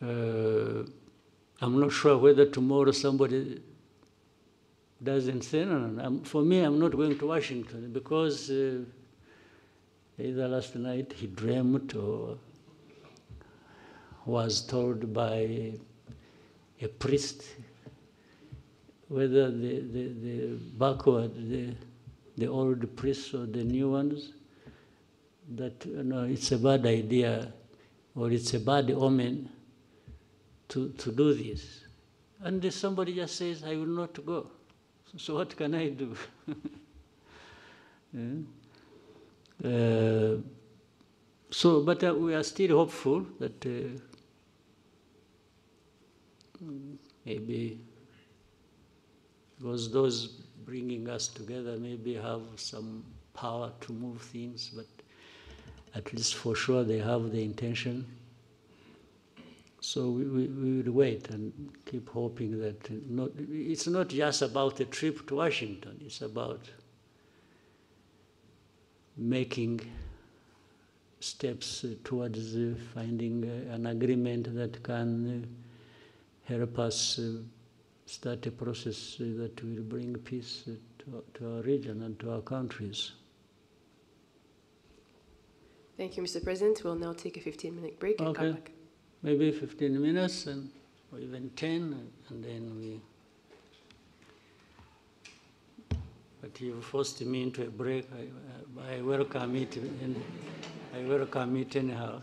I'm not sure whether tomorrow somebody doesn't say, no. For me, I'm not going to Washington because either last night he dreamt or was told by a priest whether the backward, the old priests or the new ones, that it's a bad idea or it's a bad omen to do this. And somebody just says, I will not go. So what can I do? But we are still hopeful that maybe, because those bringing us together maybe have some power to move things, but at least for sure they have the intention. So we will wait and keep hoping that it's not just about a trip to Washington, it's about making steps towards finding an agreement that can help us start a process that will bring peace to our region and to our countries. Thank you, Mr. President. We'll now take a 15-minute break and come back. Maybe 15 minutes or even 10, and then we... But you forced me into a break. I welcome it, and I welcome it anyhow.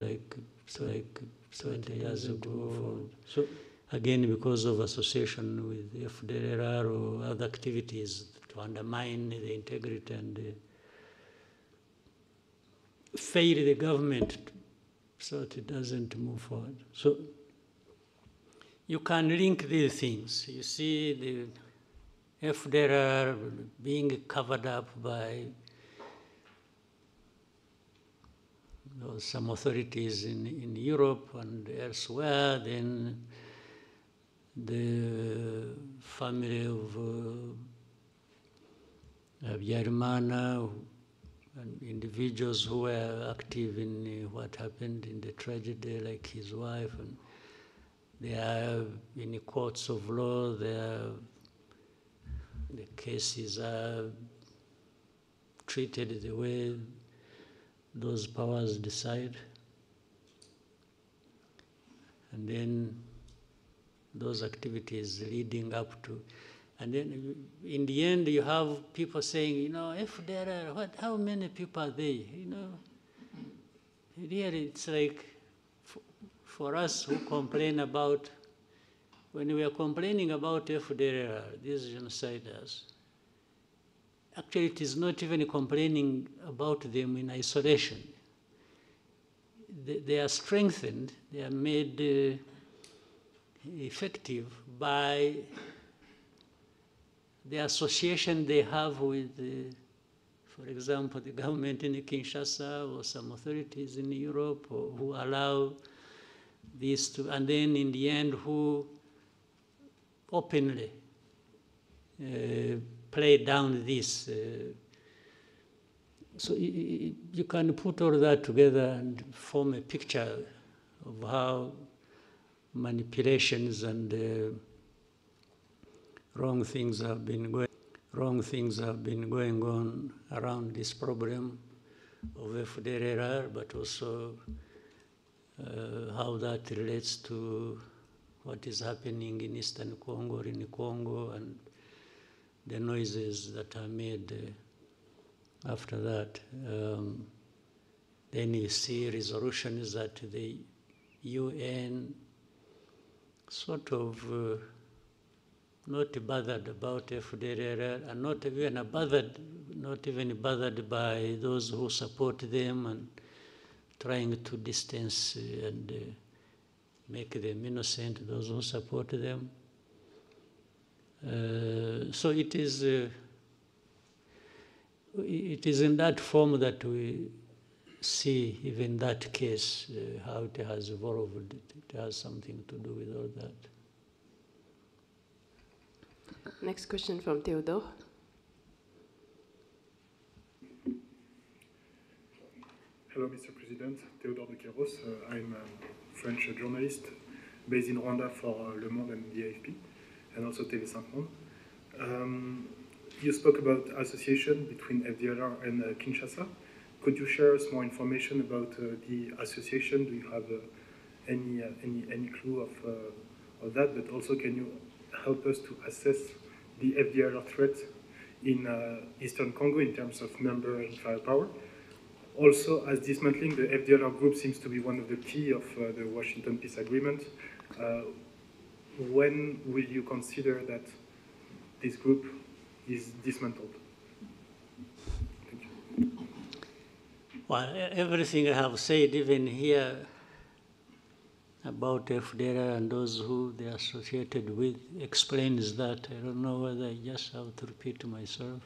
like 20 years ago. So again, because of association with FDLR or other activities to undermine the integrity and fail the government so that it doesn't move forward. So you can link these things. You see the FDLR being covered up by some authorities in Europe and elsewhere, then the family of Agirana and individuals who were active in what happened in the tragedy, like his wife, and they are in courts of law, the cases are treated the way those powers decide. And then those activities leading up to, and then in the end you have people saying, you know, if there are, how many people are they? You know, really it's like, for us who complain about, when we are complaining about if there are these genociders, actually it is not even complaining about them in isolation. They are strengthened, they are made effective by the association they have with, for example, the government in Kinshasa or some authorities in Europe, or who allow this to, and then in the end who openly play down this. So you can put all that together and form a picture of how manipulations and wrong things have been going on around this problem of FDLR, but also how that relates to what is happening in Eastern Congo or in Congo, and the noises that are made after that. Then you see resolutions that the UN sort of not bothered about FDLR, and not even bothered by those who support them, and trying to distance and make them innocent, those who support them. So it is in that form that we see even that case, how it has evolved. It has something to do with all that. Next question from Theodore. Hello, Mr. President. Theodore de Queiroz. I'm a French journalist based in Rwanda for Le Monde and the AFP, and also TV5 Monde. You spoke about association between FDLR and Kinshasa. Could you share us more information about the association? Do you have any clue of that? But also, can you help us to assess the FDLR threat in Eastern Congo in terms of number and firepower? Also, as dismantling the FDLR group seems to be one of the key of the Washington Peace Agreement, when will you consider that this group is dismantled? Thank you. Well, everything I have said, even here, about FDLR and those who they are associated with, explains that. I don't know whether I just have to repeat myself.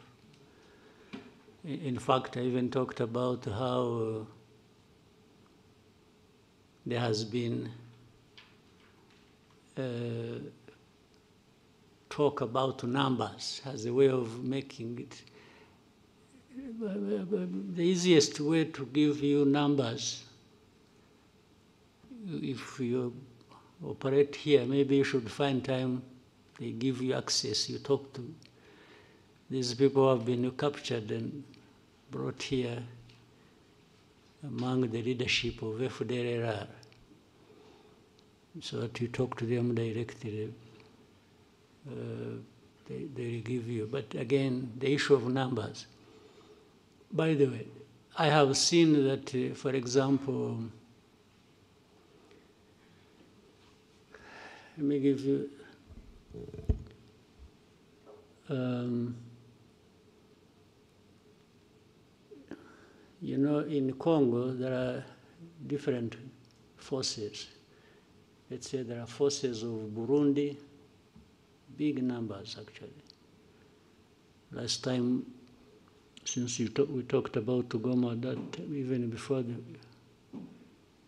In fact, I even talked about how there has been talk about numbers as a way of making it. The easiest way to give you numbers, if you operate here, maybe you should find time, they give you access, you talk to these people who have been captured and brought here among the leadership of FDLR, so that you talk to them directly. They give you. But again, the issue of numbers. By the way, I have seen that, for example, let me give you you know, in Congo, there are different forces. Let's say there are forces of Burundi, big numbers actually. Last time, since we talked about Goma, that even before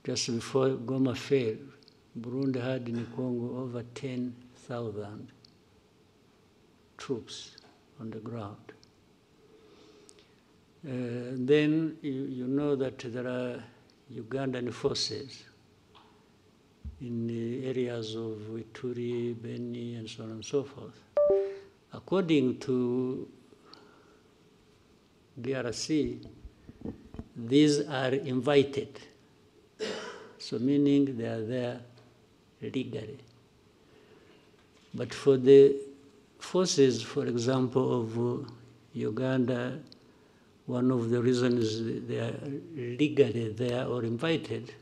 just before Goma fell, Burundi had in Congo over 10,000 troops on the ground. Then you know that there are Ugandan forces in the areas of Ituri, Beni, and so on and so forth. According to DRC, these are invited, so meaning they are there legally. But for the forces, for example, of Uganda, one of the reasons they are legally there or invited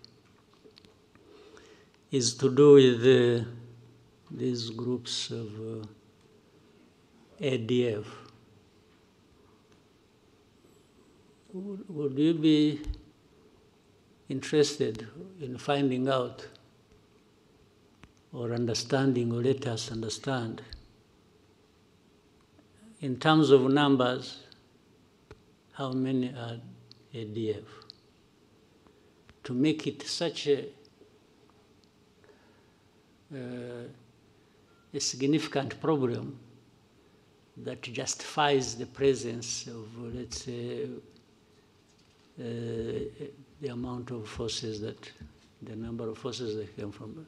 is to do with these groups of ADF. Would you be interested in finding out or understanding, or let us understand, in terms of numbers, how many are ADF? To make it such a significant problem that justifies the presence of, let's say, the amount of forces that, the number of forces that came from.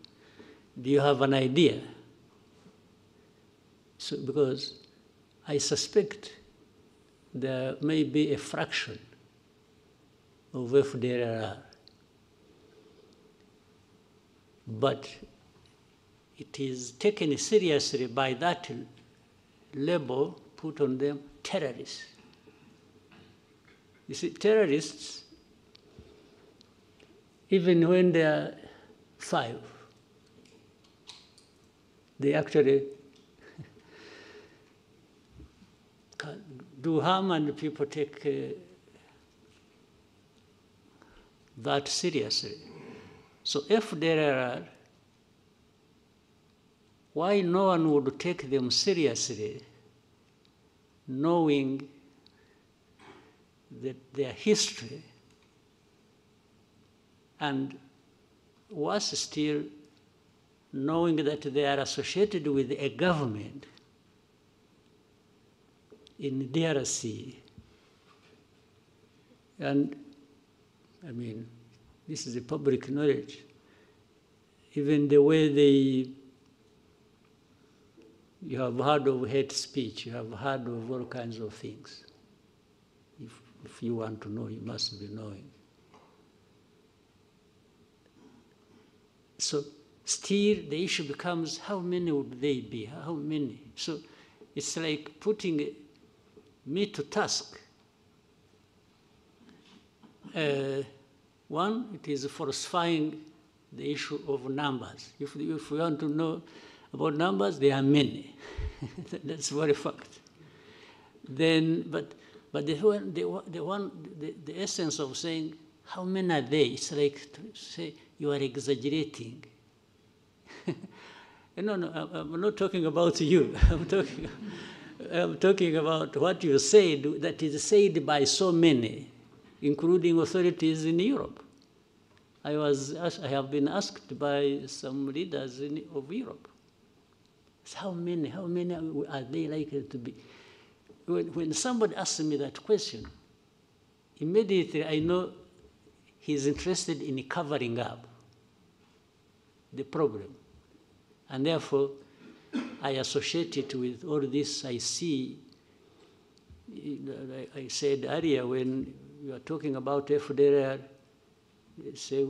Do you have an idea? So, because I suspect there may be a fraction of FDLR, but it is taken seriously by that label put on them, terrorists. You see, terrorists, even when they are 5, they actually do harm, and people take that seriously. So if there are, why no one would take them seriously, knowing that their history, and worse still, knowing that they are associated with a government in DRC. And I mean, this is a public knowledge. Even the way you have heard of hate speech, you have heard of all kinds of things. If you want to know, you must be knowing. So still the issue becomes, how many would they be? How many? So it's like putting me to task. One, it is falsifying the issue of numbers. If we want to know about numbers, there are many. That's very fact. Then, but the essence of saying, how many are they? It's like to say, you are exaggerating. No, I'm not talking about you. I'm talking about what you said that is said by so many, including authorities in Europe. I have been asked by some leaders of Europe, how many are they likely to be? When somebody asks me that question, immediately I know he's interested in covering up the problem. And therefore, I associate it with all this I see. I said earlier, when you are talking about FDLR, say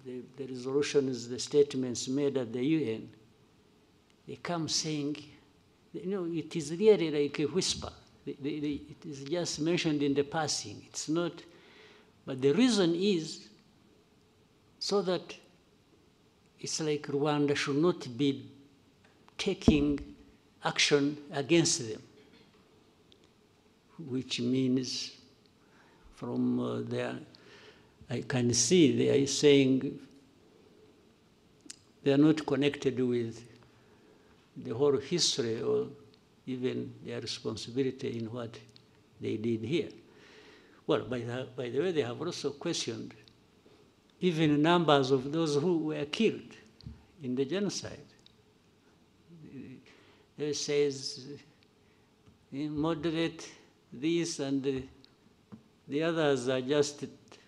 the resolutions, the statements made at the UN, they come saying, it is really like a whisper. It is just mentioned in the passing. It's not, but the reason is so that it's like Rwanda should not be taking action against them, which means from there, I can see they are saying they are not connected with the whole history or even their responsibility in what they did here. Well, by the way, they have also questioned even numbers of those who were killed in the genocide. It says moderate this and the others are just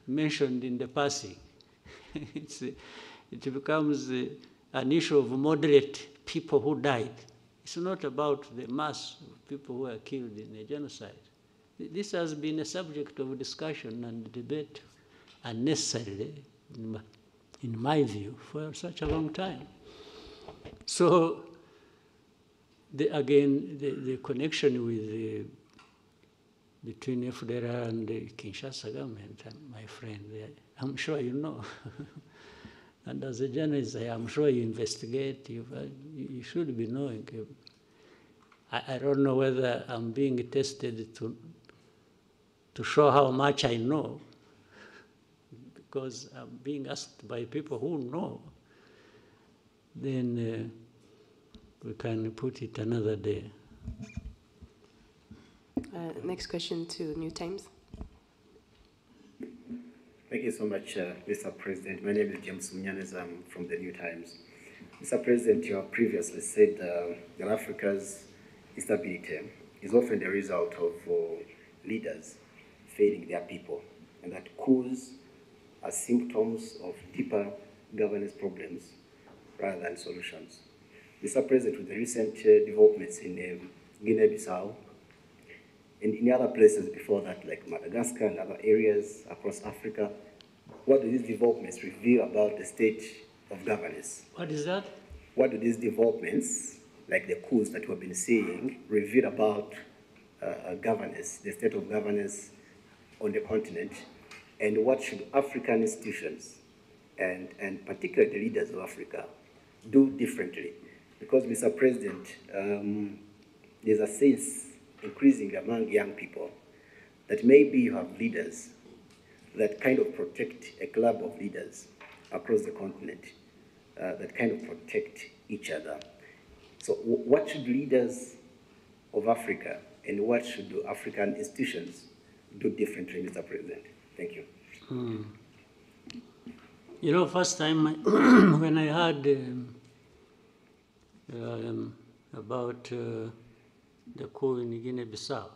mentioned in the passing. It becomes an issue of moderate people who died. It's not about the mass of people who were killed in the genocide. This has been a subject of discussion and debate unnecessarily, in my view, for such a long time. So, the connection with between FDR and the Kinshasa government, my friend, I'm sure you know. And as a journalist, I'm sure you investigate, you should be knowing. I don't know whether I'm being tested to show how much I know, because I'm being asked by people who know. Then we can put it another day. Next question to New Times. Thank you so much, Mr. President. My name is James Munyanez. I'm from the New Times. Mr. President, you have previously said that Africa's instability is often the result of leaders failing their people, and that coups are symptoms of deeper governance problems rather than solutions. Mr. President, with the recent developments in Guinea-Bissau and in other places before that, like Madagascar and other areas across Africa, what do these developments reveal about the state of governance? What is that? What do these developments, like the coups that we've been seeing, reveal about governance, the state of governance on the continent, and what should African institutions, and particularly the leaders of Africa, do differently? Because, Mr. President, there's a sense increasing among young people that maybe you have leaders that kind of protect a club of leaders across the continent, that kind of protect each other. So what should leaders of Africa and what should African institutions do differently, Mr. President? Thank you. You know, first time when I heard about the coup in Guinea-Bissau,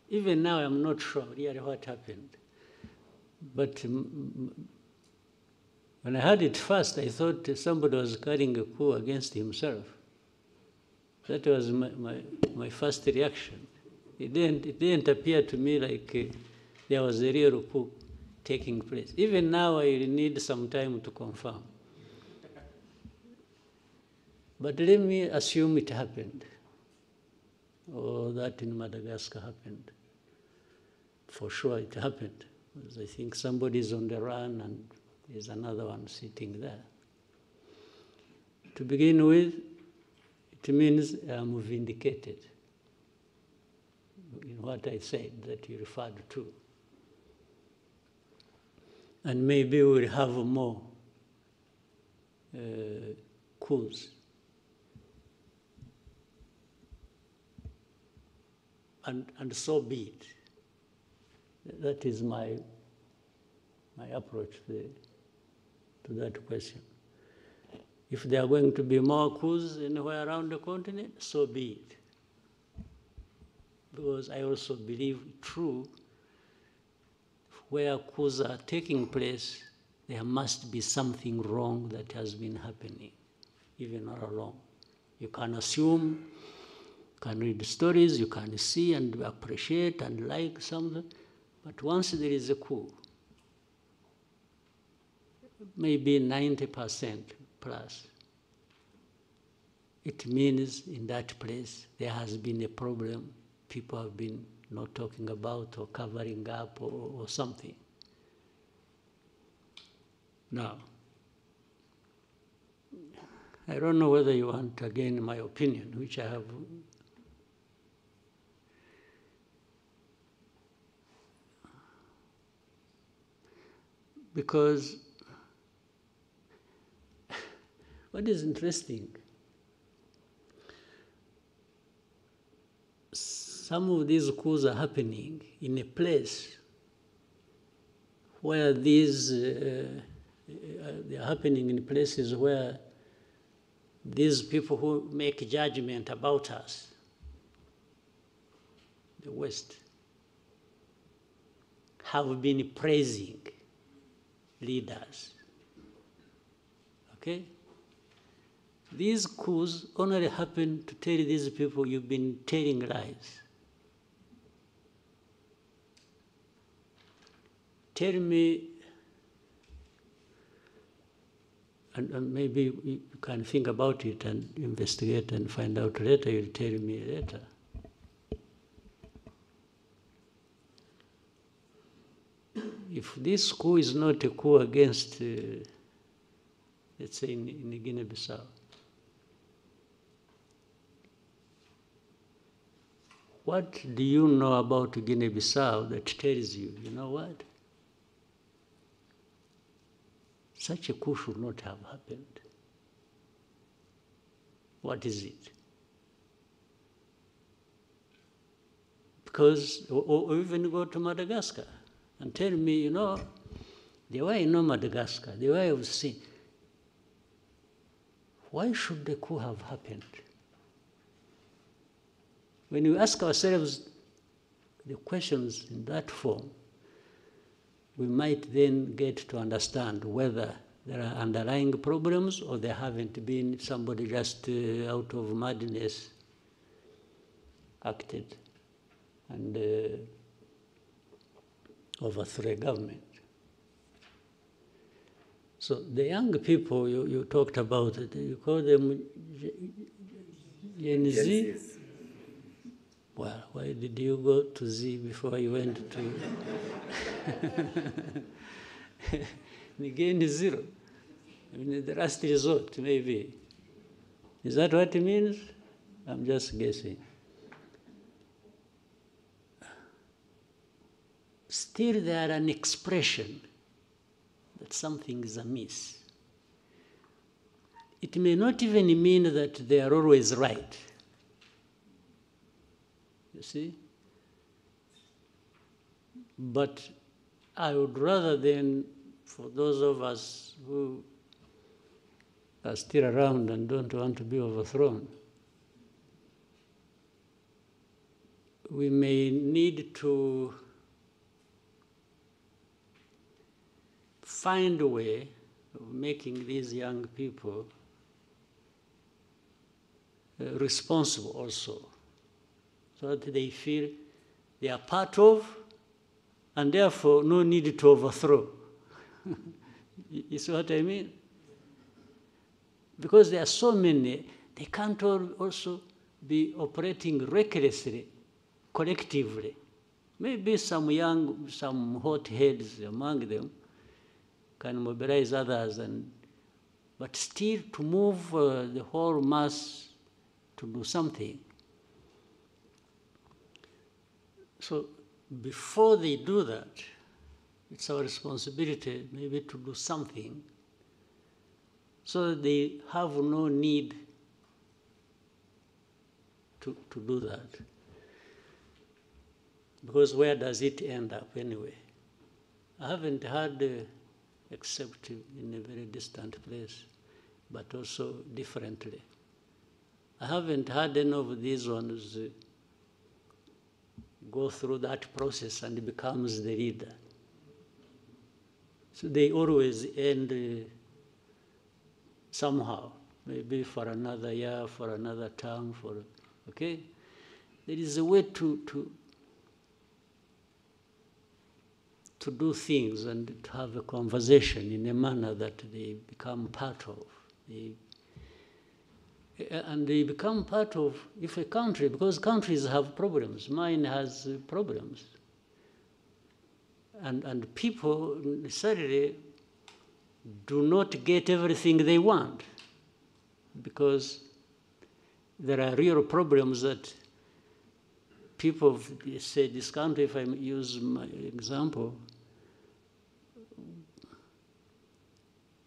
even now I'm not sure really what happened. But when I heard it first, I thought somebody was carrying a coup against himself. That was my first reaction. It didn't appear to me like there was a real coup taking place. Even now, I need some time to confirm. But let me assume it happened, or that in Madagascar happened. For sure it happened, because I think somebody's on the run and there's another one sitting there. To begin with, it means I'm vindicated in what I said that you referred to. And maybe we'll have more coups. And so be it. That is my approach to that question. If there are going to be more coups anywhere around the continent, so be it. Because I also believe true, where coups are taking place, there must be something wrong that has been happening, even all along. You can assume, you can read stories, you can see and appreciate and like something, but once there is a coup, maybe 90% plus, it means in that place there has been a problem people have been not talking about or covering up or something. Now, I don't know whether you want, again, my opinion, which I have. Because what is interesting, some of these coups are happening in a place where these, they are happening in places where these people who make judgment about us, the West, have been praising leaders. Okay? These coups only happen to tell these people you've been telling lies. Tell me, and maybe you can think about it and investigate and find out later, you'll tell me later. If this coup is not a coup against, let's say, in Guinea-Bissau, what do you know about Guinea-Bissau that tells you, you know what? Such a coup should not have happened. What is it? Because, or even go to Madagascar and tell me, you know, the way I know Madagascar, the way I've seen, why should the coup have happened? When we ask ourselves the questions in that form, we might then get to understand whether there are underlying problems or there haven't been, somebody just out of madness acted and overthrew a government. So the young people you talked about, you call them Gen Z? Well, why did you go to Z before you went to Gen Zero? I mean, the last resort, maybe. Is that what it means? I'm just guessing. Still, they are an expression that something is amiss. It may not even mean that they are always right. You see? But I would rather than, for those of us who are still around and don't want to be overthrown, we may need to find a way of making these young people responsible also, so that they feel they are part of, and therefore no need to overthrow. You see what I mean? Because there are so many, they can't all also be operating recklessly, collectively. Maybe some young, some hot heads among them can mobilize others, but still to move the whole mass to do something. So before they do that, it's our responsibility maybe to do something so that they have no need to do that. Because where does it end up anyway? I haven't heard, except in a very distant place, but also differently. I haven't had any of these ones go through that process and becomes the leader. So they always end somehow, maybe for another year, for another term, okay? There is a way to do things and to have a conversation in a manner that they become part of. And they become part of, if a country, because countries have problems, mine has problems. And people necessarily do not get everything they want. because there are real problems that people of, say, this country, if I use my example,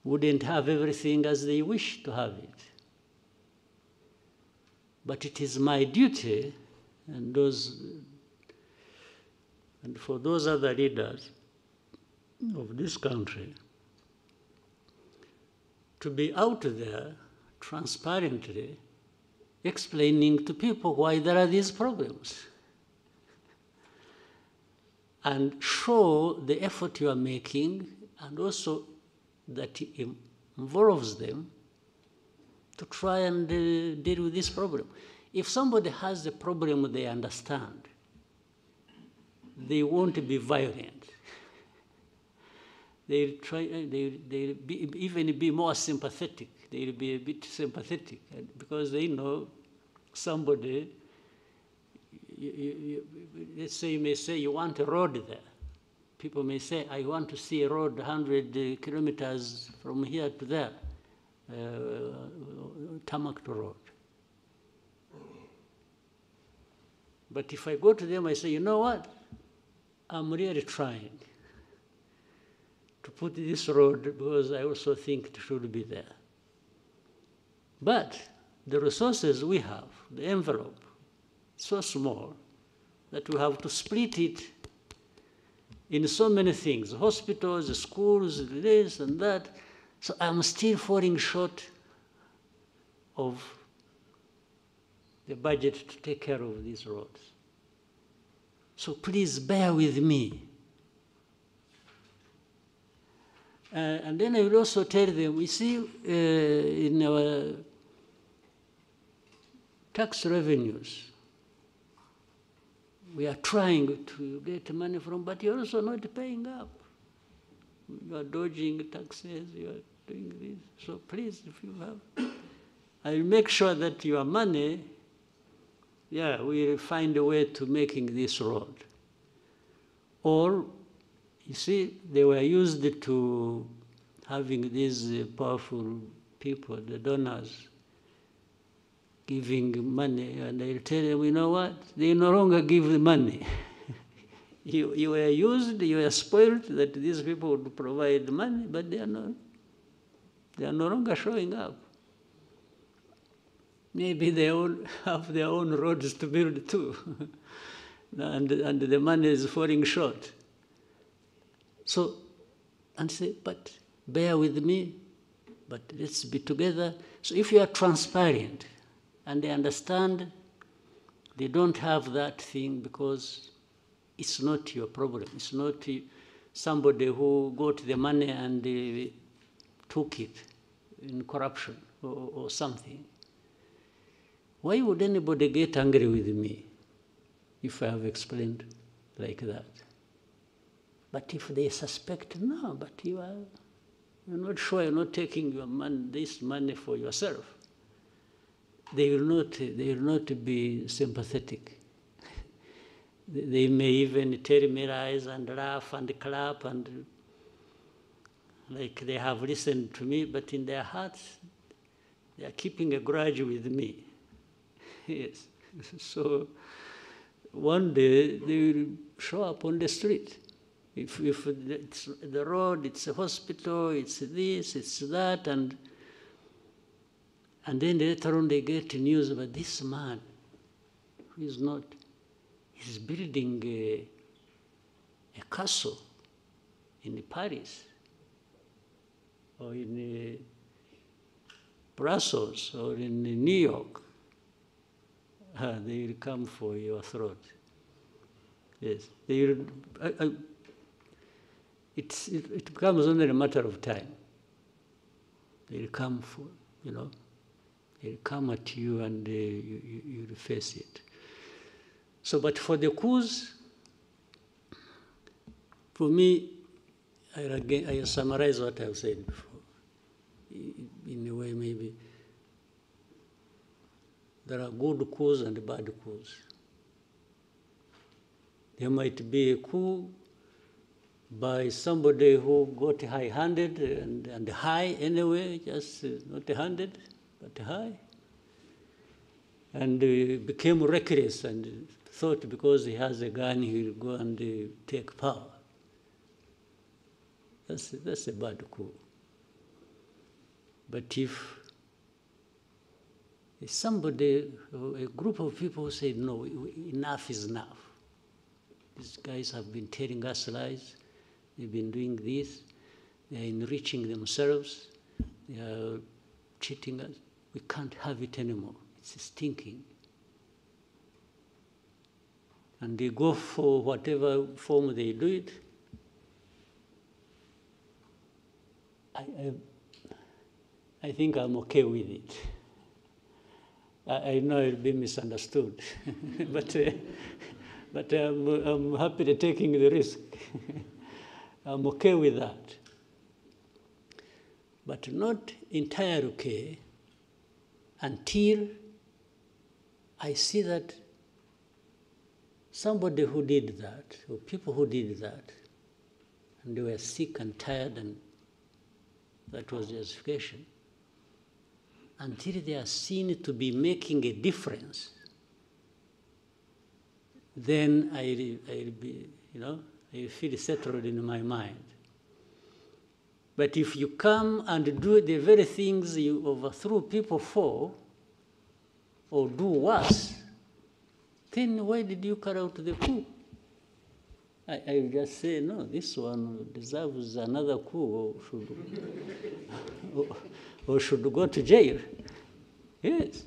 wouldn't have everything as they wish to have it. But it is my duty, and for those other leaders of this country, to be out there transparently explaining to people why there are these problems and show the effort you are making, and also that it involves them to try and deal with this problem. If somebody has a problem they understand, they won't be violent. They'll even be more sympathetic. They'll be a bit sympathetic because they know somebody, let's say you may say you want a road there. People may say, I want to see a road 100 kilometers from here to there, tarmac road. But if I go to them, I say, you know what? I'm really trying to put this road because I also think it should be there. But the resources we have, the envelope, so small that we have to split it in so many things, hospitals, schools, this and that. So I'm still falling short of the budget to take care of these roads. So please bear with me. And then I will also tell them, we see in our tax revenues, we are trying to get money from, but you're also not paying up. You are dodging taxes, you are doing this. So please, if you have, I'll make sure that your money, we'll find a way to making this road. Or, you see, they were used to having these powerful people, the donors, giving money, and they'll tell them, you know what? They no longer give the money. you were used, you were spoiled that these people would provide money, but they are no longer showing up. Maybe they all have their own roads to build too, and the money is falling short. So, and say, but bear with me, but let's be together. So if you are transparent and they understand, they don't have that thing because it's not your problem. It's not somebody who got the money and took it in corruption or something. Why would anybody get angry with me if I have explained like that? But if they suspect, no, but you're not sure, you're not taking your money, this money for yourself, they will not be sympathetic. They may even terrorize and laugh and clap and like they have listened to me, but in their hearts, they are keeping a grudge with me. Yes. So one day they will show up on the street. If it's the road, it's a hospital, it's this, it's that, and then later on they get news about this man who is not, he's building a castle in Paris or in Brussels or in New York. They will come for your throat. Yes, they will. It becomes only a matter of time. They'll come for, they'll come at you and you'll face it. So, but for the coups, for me, I summarize what I've said before. In a way, maybe, there are good coups and bad coups. There might be a coup by somebody who got high-handed and high anyway, just not 100, got high, and became reckless and thought because he has a gun he will go and take power. That's a bad coup. But if somebody, a group of people say, no, enough is enough. These guys have been telling us lies. They've been doing this. They're enriching themselves. They are cheating us. We can't have it anymore. It's stinking. And they go for whatever form they do it. I think I'm okay with it. I know it'll be misunderstood, but I'm happy to taking the risk. I'm okay with that, but not entirely okay until I see that somebody who did that, or people who did that, and they were sick and tired, and that was justification, until they are seen to be making a difference, then I'll be, I feel settled in my mind. But if you come and do the very things you overthrew people for, or do worse, then why did you carry out the coup? I just say, no, this one deserves another coup, or should go to jail. Yes.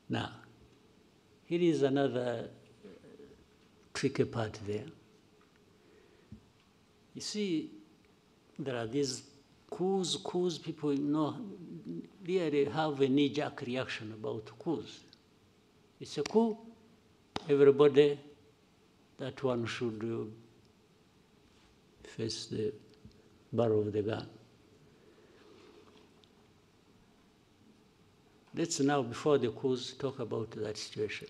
Now, here is another tricky part there. You see, there are these coups, people really have a knee-jerk reaction about coups. It's a coup, everybody, that one should face the barrel of the gun. Let's now, before the coups, talk about that situation.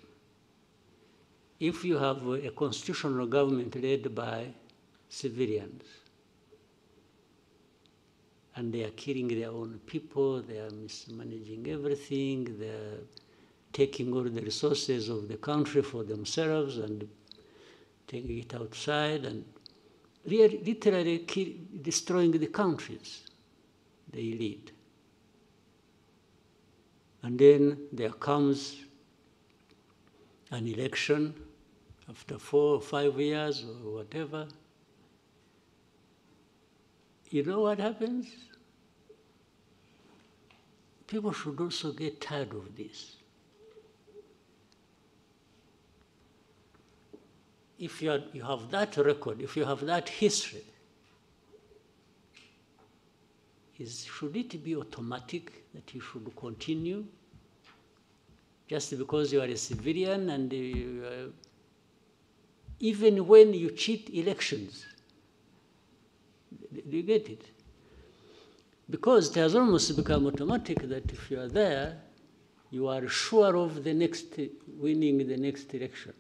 If you have a constitutional government led by civilians, and they are killing their own people, they are mismanaging everything, they are taking all the resources of the country for themselves and taking it outside and literally destroying the countries they lead. And then there comes an election after 4 or 5 years or whatever. You know what happens? People should also get tired of this. If you have that record, if you have that history, should it be automatic that you should continue just because you are a civilian and even when you cheat elections? Do you get it? Because it has almost become automatic that if you are there, you are sure of winning the next election.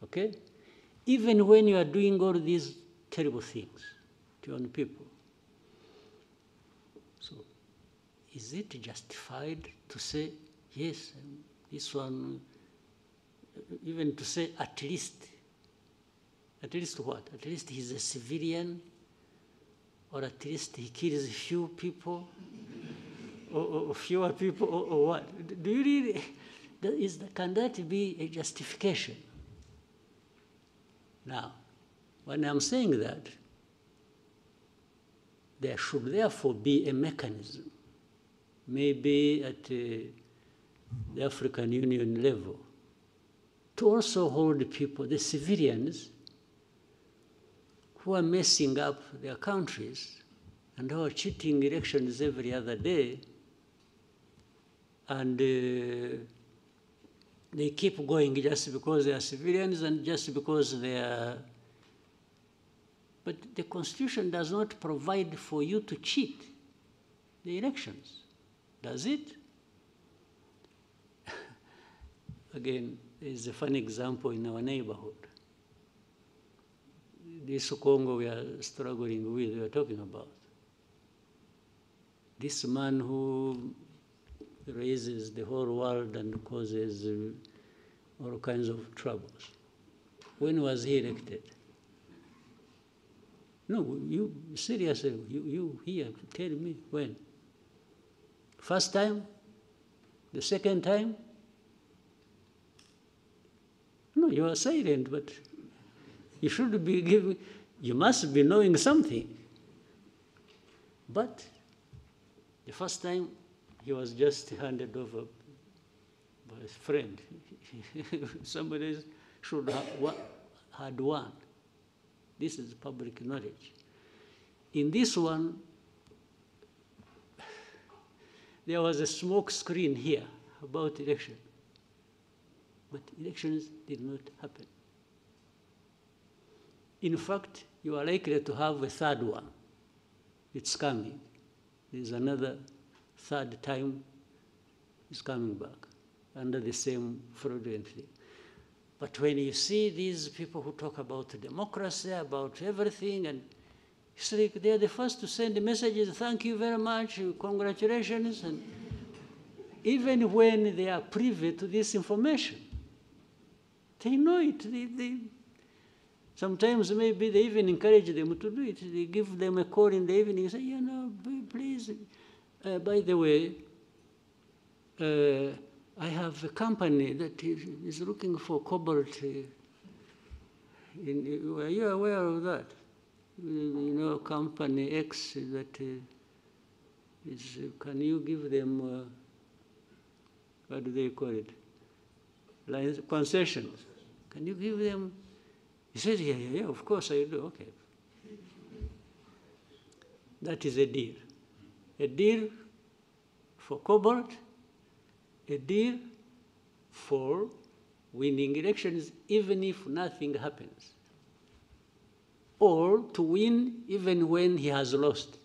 Okay? Even when you are doing all these terrible things to your own people. So, is it justified to say, yes, this one, even to say at least what? At least he's a civilian, or at least he kills few people, or fewer people, or what? Do you really, can that be a justification? Now, when I'm saying that, there should therefore be a mechanism, maybe at the African Union level, to also hold the people, the civilians, who are messing up their countries and who are cheating elections every other day, and they keep going just because they are civilians and just because they are. But the Constitution does not provide for you to cheat the elections, does it? Again, there's a funny example in our neighborhood. This Congo we are struggling with, we are talking about. this man who raises the whole world and causes all kinds of troubles. When was he elected? No, you seriously, you here, tell me when. First time? The second time? No, you are silent, but you should be giving, you must be knowing something. But the first time, he was just handed over by his friend. Somebody should have had won. This is public knowledge. In this one, there was a smoke screen here about election, but elections did not happen. In fact, you are likely to have a third one. It's coming. There's another third time it's coming back under the same fraudulent thing. But when you see these people who talk about democracy, about everything, and it's like they're the first to send messages, thank you very much, congratulations, and even when they are privy to this information, they know it. Sometimes maybe they even encourage them to do it. They give them a call in the evening and say, you know, please, by the way, I have a company that is looking for cobalt. Are you aware of that? You know, company X that is, can you give them, what do they call it? Concessions. Can you give them? He says, yeah, of course I do, okay. That is a deal. A deal for cobalt, a deal for winning elections even if nothing happens, or to win even when he has lost.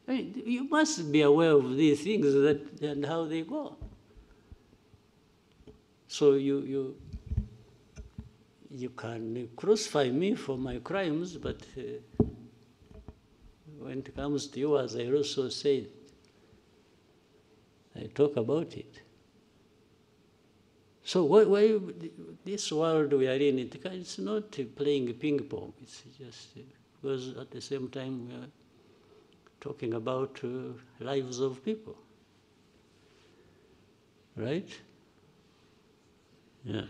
I mean, you must be aware of these things and how they go. So you can crucify me for my crimes, but when it comes to you, as I also said, I talk about it. So why this world we are in, it's not playing ping pong. It's just because at the same time we are talking about lives of people, right? Yeah.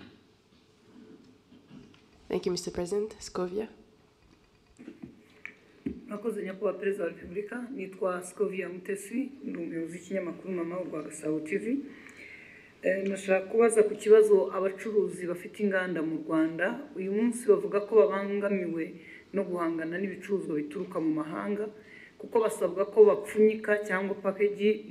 Thank you, Mr. President. Scovia. Mwakoze nyakubahwa Perezida wa Repubulika, nitwa Scovia Mutesi, ndi umuyobozi w'ikinyamakuru Mama wa Gasabo TV. Nashaka kubaza ku kibazo abacuruzi bafite inganda mu Rwanda uyu munsi bavuga ko babangamiwe no guhangana n'ibicuruzwa bituruka mu mahanga kuko basabwa ko bapfunyika cyangwa package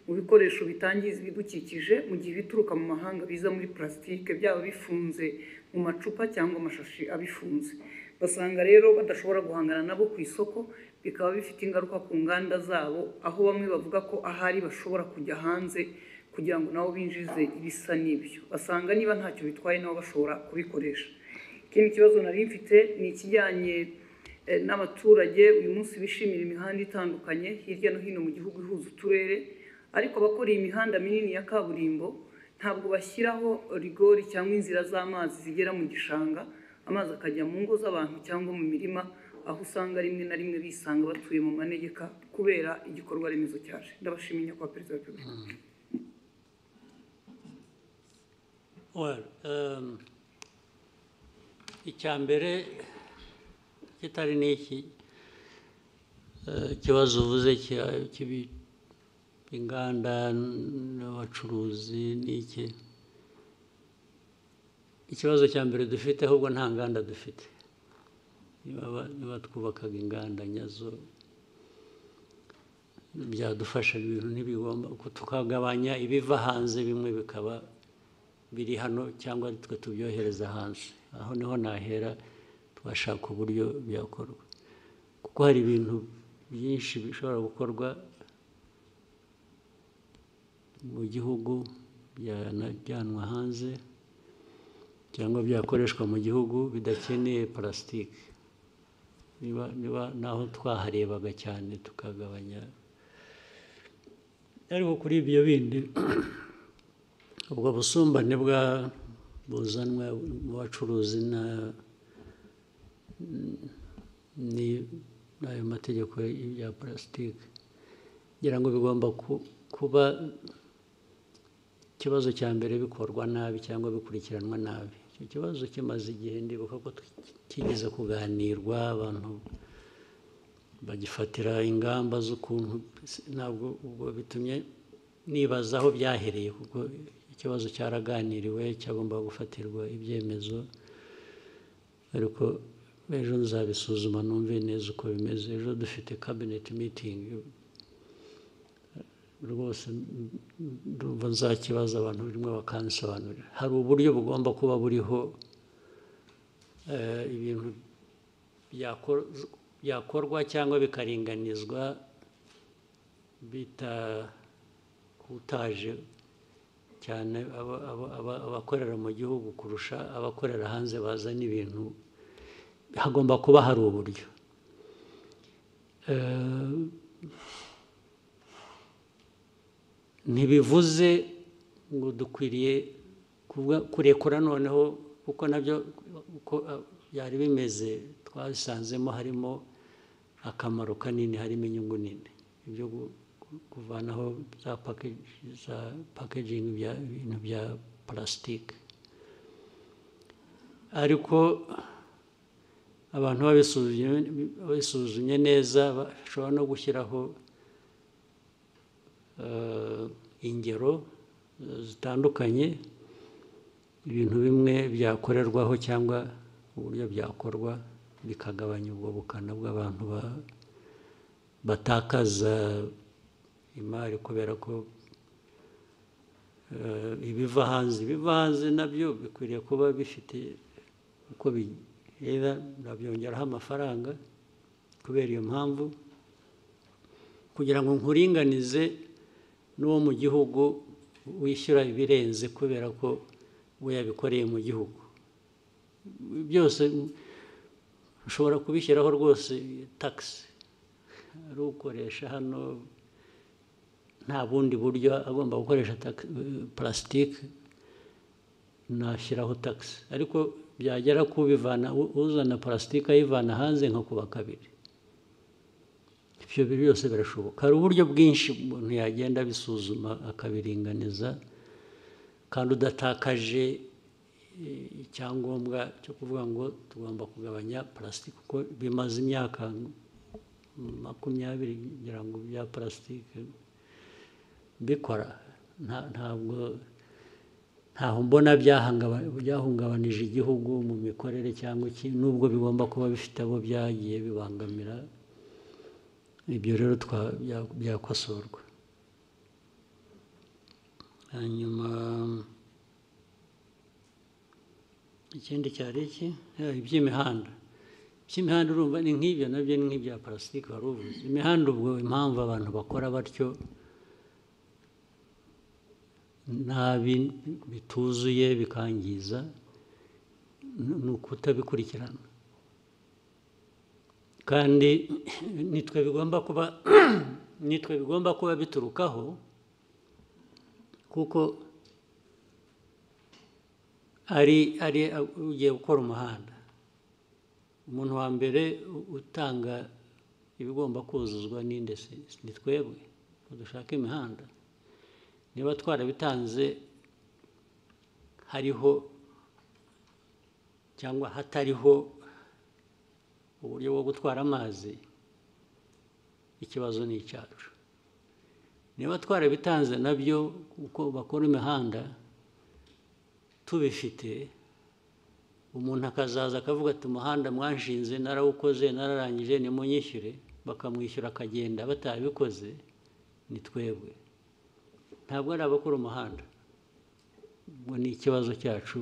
mu bikoresho bitangiza ibidukikije mu gihe bituruka mu mahanga biza muri plastique byaba bifunze mu macupa cyangwa amashashi abifunze. Basanga rero badashobora guhangana nabo ku isoko bikaba bifite ingaruka ku nganda zabo aho bamwe bavuga ko ahari bashobora kujya hanze kugira ngo nabo binjize ibisa n'ibyo. Basanga niba ntacyo bitwaye nabo bashobora kubikoresha. Ikindi kibazo nari mfite ni ikijyanye n'abaturage uyu munsi bishimira imihanda itandukanye hirya no hino mu gihugu ihuza uturere, ariko abakora iyi mihanda minini ya kaburimbo ntabwo bashyiraho rigori cyangwa inzira z'amazi zigera mu gishanga, amazi akajya mu ngo z'abantu cyangwa mu mirima, aho usanga rimwe na rimwe bisanga batuye mu manegeka kubera igikorwa remezo cyaje. Ndabashimiye kwa Perezida wa Repubulika. Well, icyambere kitari n'iki kibazo uvuze inganda n'abacuruzi n'iki. Ikibazo cya mbere dufite ahubwo nta nganda dufite. Niba twubakaga inganda nyazo byadufasha ibintu ntibigomba tukagabanya ibiva hanze bimwe bikaba biri hano cyangwa twe tubyohereza hanze. Aho niho nahera twashaka uburyo byakorwa kuko hari ibintu byinshi bishobora gukorwa mu gihugu byanajyanwa hanze cyangwa byakoreshwa mu gihugu bidakeneye plastique. niba naho twaharebaga cyane tukagabanya ariko kuri ibyo bindi ubwo busumbane buzanwa mu bacuruzi n'ayo mategeko ya plastique ngira ngo bigomba kuba ikibazo cya mbere bikorwa nabi cyangwa bikurikiranwa nabi. Icyo kibazo kimaze igihe ndibuka ko kigeze kuganirwa abantu bagifatira ingamba z'ukuntu ntabwo ubwo bitumye nibaza aho byahereye kuko ikibazo cyaraganiriwe cyagomba gufatirwa ibyemezo ariko ejo nzabisuzuma numve neza uko bimeze. Ejo dufite cabinet meeting rwose ndumva nzakibaza abantu birimo bakansobanurira. Hari uburyo bugomba kuba buriho ibintu byakorwa cyangwa bikaringanizwa bitakutaje cyane abakorera mu gihugu kurusha abakorera hanze bazana ibintu. Hagomba kuba hari uburyo ntibivuze ngo dukwiriye kurekura noneho kuko nabyo uko byari bimeze twasanzemo harimo akamaro kanini, harimo inyungu nini ibyo kuvanaho za packaging ibintu bya plastique ariko abantu babisuzumye neza bashobora no gushyiraho ingero zitandukanye ibintu bimwe byakorerwaho cyangwa uburyo byakorwa bikagabanya ubwo bukana bw'abantu batakaza imari kubera ko ibiva hanze nabyo bikwiriye kuba bifite uko bihera nabyongeraho amafaranga kubera iyo mpamvu kugira ngo nkuringanize n'uwo mu gihugu wishyura ibirenze kubera ko we yabikoreye mu gihugu. Byose ushobora kubishyiraho rwose taxi ari ukoresha hano nta bundi buryo agomba gukoresha plastique nashyiraho taxi ariko byagera kubivana uzana plastique ayivana hanze nko kuba kabiri. Ibyo byose birashoboka. Hari uburyo bwinshi umuntu yagenda bisuzuma akabiringaniza kandi udatakaje icyangombwa cyo kuvuga ngo tugomba kugabanya plastique kuko bimaze imyaka 20 ngira ngo bya plastique bikora ntaho mbona byahungabanije igihugu mu mikorere cyangwa nubwo bigomba kuba bifite abo byagiye bibangamira. Ibyo rero byakosorwa. Hanyuma ikindi cyari iki iby'imihanda urumva ni nk'ibyo nabyo ni nk'ibya plastique wari uvuze. Imihanda ubwo impamvu abantu bakora batyo nabi bituzuye bikangiza ni ukutabikurikirana kandi nitwe bigomba kuba biturukaho kuko ari ugiye gukora umuhanda umuntu wa mbere utanga ibigomba kuzuzwa n'inde ni twebwe dushaka imihanda. Niba twarabitanze hariho cyangwa hatariho uburyo bwo gutwara amazi ikibazo ni icyacu. Niba twarabitanze nabyo uko bakora imihanda tubifite umuntu akazaza akavuga ati umuhanda mwanshinze narawukoze nararangije nimunyishyure bakamwishyura akagenda batabikoze ni twebwe ntabwo ari abakora umuhanda. Ngo ni ikibazo cyacu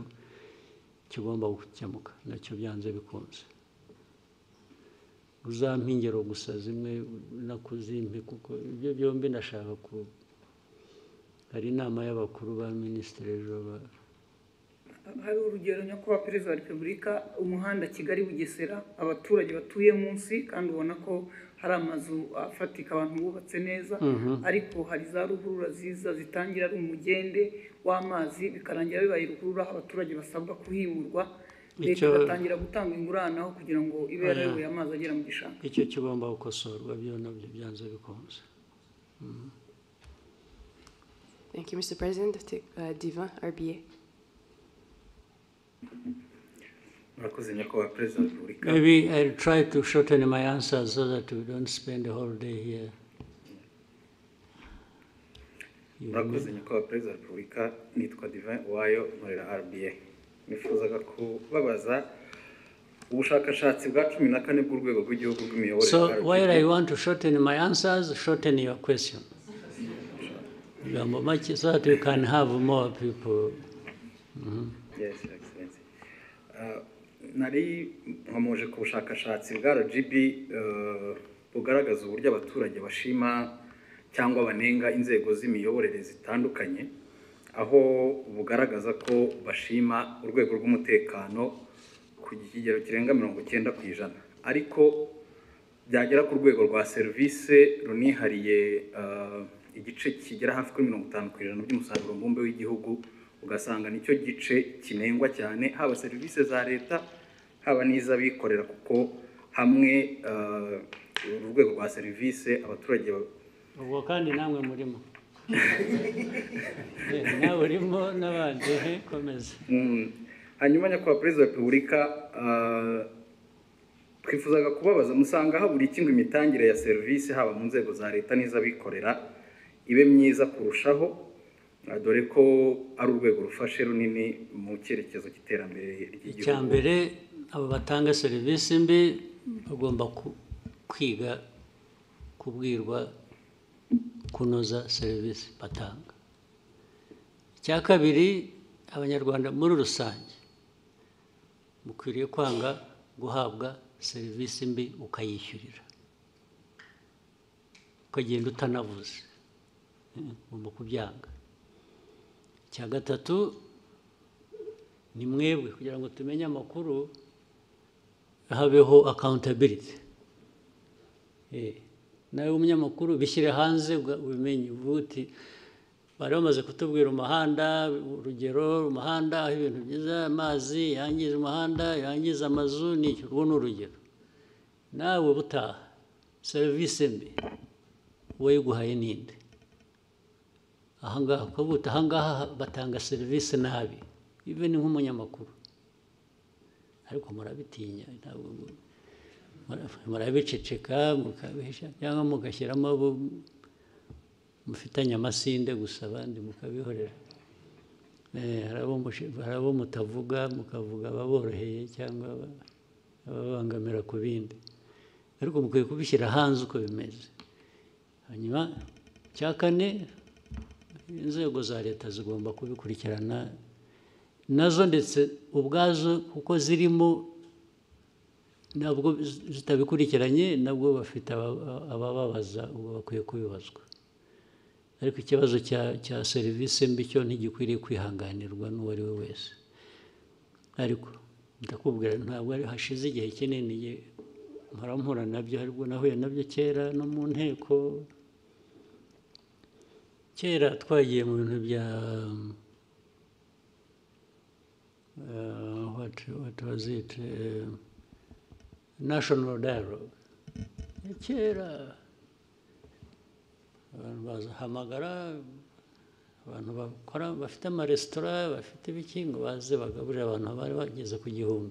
kigomba gukemuka nacyo byanze bikunze. Uzampa ingero gusa zimwe nakuzimpe kuko ibyo byombi ndashaka hari inama y'abakuru ba minisitiri ejo hari urugero nyakubahwa perezida wa repubulika umuhanda Kigali Bugesera abaturage batuye munsi kandi ubona ko hari amazu afatika abantu bubatse neza ariko hari za ruhurura ziza zitangira ari umugende w'amazi bikarangira bibaye ruhurura abaturage basabwa kuhimurwa leta batangira gutanga ingurane aho kugira ngo ibe yarayoboye amazi agera mu gishanga icyo kigomba gukosorwa byo nabyo byanze bikunze. Thank you, Mr. President. Divan, RBA. Maybe I'll try to shorten my answers so that we don't spend the whole day here. Murakoze nyakubahwa Perezida wa Repubulika, nitwa Divin Uwayo nkorera RBA. Nifuzaga kubabaza ubushakashatsi bwa 14 bw'urwego rw'igihugu rw'imiyoborere. So while I want to shorten my answers, shorten your question. So that we can have more people. Yes, Excellency. Nari nkomoje ku bushakashatsi bwa RGB bugaragaza uburyo abaturage bashima cyangwa banenga inzego z'imiyoborere zitandukanye, aho bugaragaza ko bashima urwego rw'umutekano ku kigero kirenga 90%, ariko byagera ku rwego rwa service runihariye igice kigera hafi kuri 50% by'umusaruro mbumbe w'igihugu ugasanga nicyo gice kinengwa cyane, haba service za leta haba n'iz'abikorera, kuko hamwe urwego rwa service abaturage ubwo kandi namwe murimo nawe urimo n'abandi komeza. Hanyuma nyakubahwa Perezida wa Repubulika, twifuzaga kubabaza musanga habura iki ngo imitangire ya service haba mu nzego za leta n'iz'abikorera ibe myiza kurushaho, dore ko ari urwego rufashe runini mu cyerekezo cy'iterambere ry'igihugu. Cyambere abo batanga service mbi bagomba kwiga kubwirwa kunoza service batanga. Cya kabiri, abanyarwanda muri rusange mukwiriye kwanga guhabwa service mbi ukayishyurira ukagenda utanavuze, ugomba kubyanga. Cya gatatu, ni mwebwe kugira ngo tumenye amakuru habeho accountability. Nawe umunyamakuru bishyire hanze ubimenye, uvuti bari bamaze kutubwira umuhanda, urugero umuhanda aho ibintu byiza, amazi yangiza umuhanda, yangiza amazu, n'icyo urwo ni urugero. Nawe butaha service mbi wayiguhaye ninde? Ahangaha ukavuta ahangaha batanga service nabi, even nk'umunyamakuru, ariko murabitinya, murabiceceka mukabihisha cyangwa mugashyiramo abo mufitanye amasinde gusa abandi mukabihorera. Hari abo mutavuga mukavuga ababoroheye cyangwa ababangamira ku bindi, ariko mukwiye kubishyira hanze uko bimeze. Hanyuma cya kane, inzego za leta zigomba kubikurikirana nazo ndetse ubwazo, kuko zirimo nabwo zitabikurikiranye nabwo bafite abababaza, ubwo bakwiye kubibazwa. Ariko ikibazo cya service mbi cyo ntigikwiriye kwihanganirwa n'uwo ari we wese. Ariko ndakubwira ntabwo ari hashize igihe kinini mpora nabyo, ariko nahuye nabyo kera no mu nteko. Kera twagiye mu bintu bya what was it, national dialogue. Kera abantu bazahamagara abantu bakora bafite amaresitora bafite ibiki ngo baze bagaburira abantu bari bageze ku 1000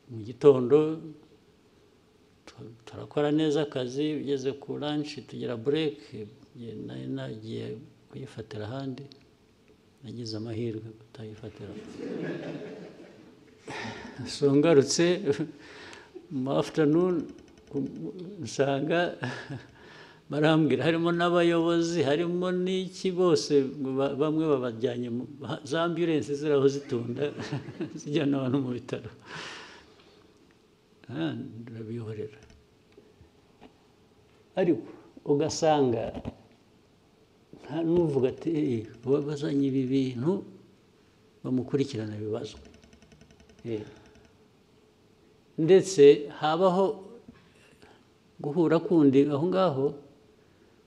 mu gitondo. Turakora neza akazi, ugeze ku lunch tugira break, nagiye kuyifatira ahandi, nagize amahirwe kutayifatira. So ngarutse mu afternoon nsanga barambwira harimo n'abayobozi, harimo n'iki, bose bamwe babajyanye za ambulance ziraho zitunda zijyana abantu mu bitaro. Ndabihorera, ariko ugasanga nta n'uvuga ati bazanye ibi bintu bamukurikirana ibibazwa. Ndetse habaho guhura kundi aho ngaho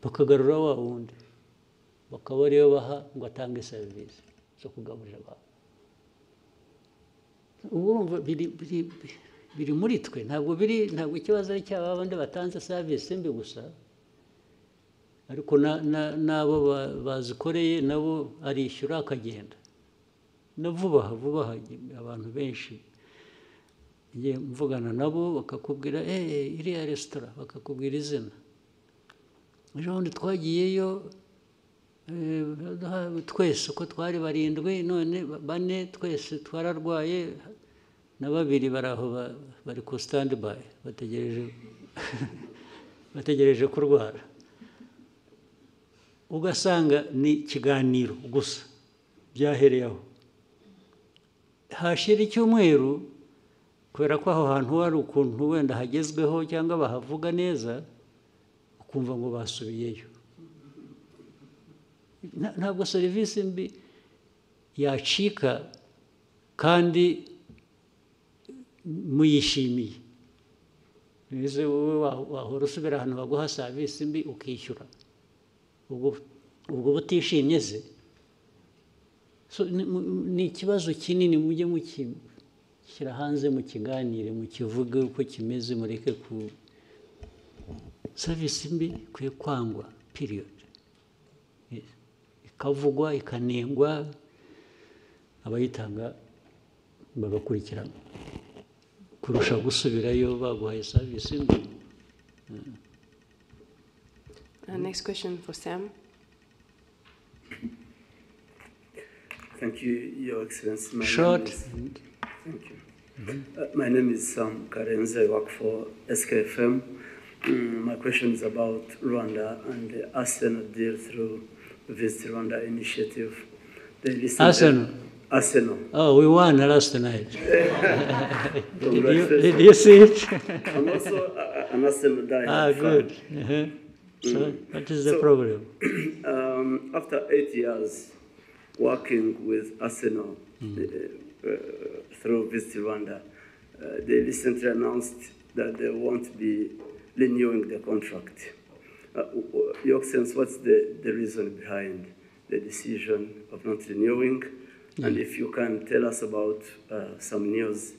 bakagarura wa wundi bakaba ariyo baha ngo atange serivisi zo kugaburira abantu. Ubu urumva biri muri twe, ntabwo ikibazo ari cy'aba bandi batanze serivisi mbi gusa, ariko n'abo bazikoreye nabo arishyura akagenda na vuba aha abantu benshi ngiye mvugana nabo bakakubwira iriya resitora, bakakubwira izina. Ejo bundi twagiyeyo twese uko twari 7 none 4 twese twararwaye na 2 bari aho bari ku standby bategereje kurwara. Ugasanga ni ikiganiro gusa byahereyeho, hashira icyumweru kubera ko aho hantu hari ukuntu wenda hagezweho cyangwa bahavuga neza, ukumva ngo basubiyeyo. Ntabwo serivisi mbi yacika kandi muyishimiye. Nize wowe wahora usubira ahantu baguha serivisi mbi ukishyura, ubwo butishimye se. Ni ikibazo kinini, mujye mukishyira hanze, mukiganire, mukivuge uko kimeze, mureke ku serivisi mbi kwiye kwangwa period. Ikavugwa ikanengwa, abayitanga bagakurikirana kurusha gusubirayo baguhaye serivisi mbi. Next question for Sam. Thank you, Your Excellency. Short. Thank you. My name is Sam Karenze. I work for SKFM. My question is about Rwanda and the Arsenal deal through Visit Rwanda initiative. Arsenal. Oh, we won last night. Did you see it? I'm also an Arsenal diehard good. So, what is the problem? After 8 years working with Arsenal through Visit Rwanda, they recently announced that they won't be renewing the contract. Your Excellency, what's the reason behind the decision of not renewing? And if you can tell us about some news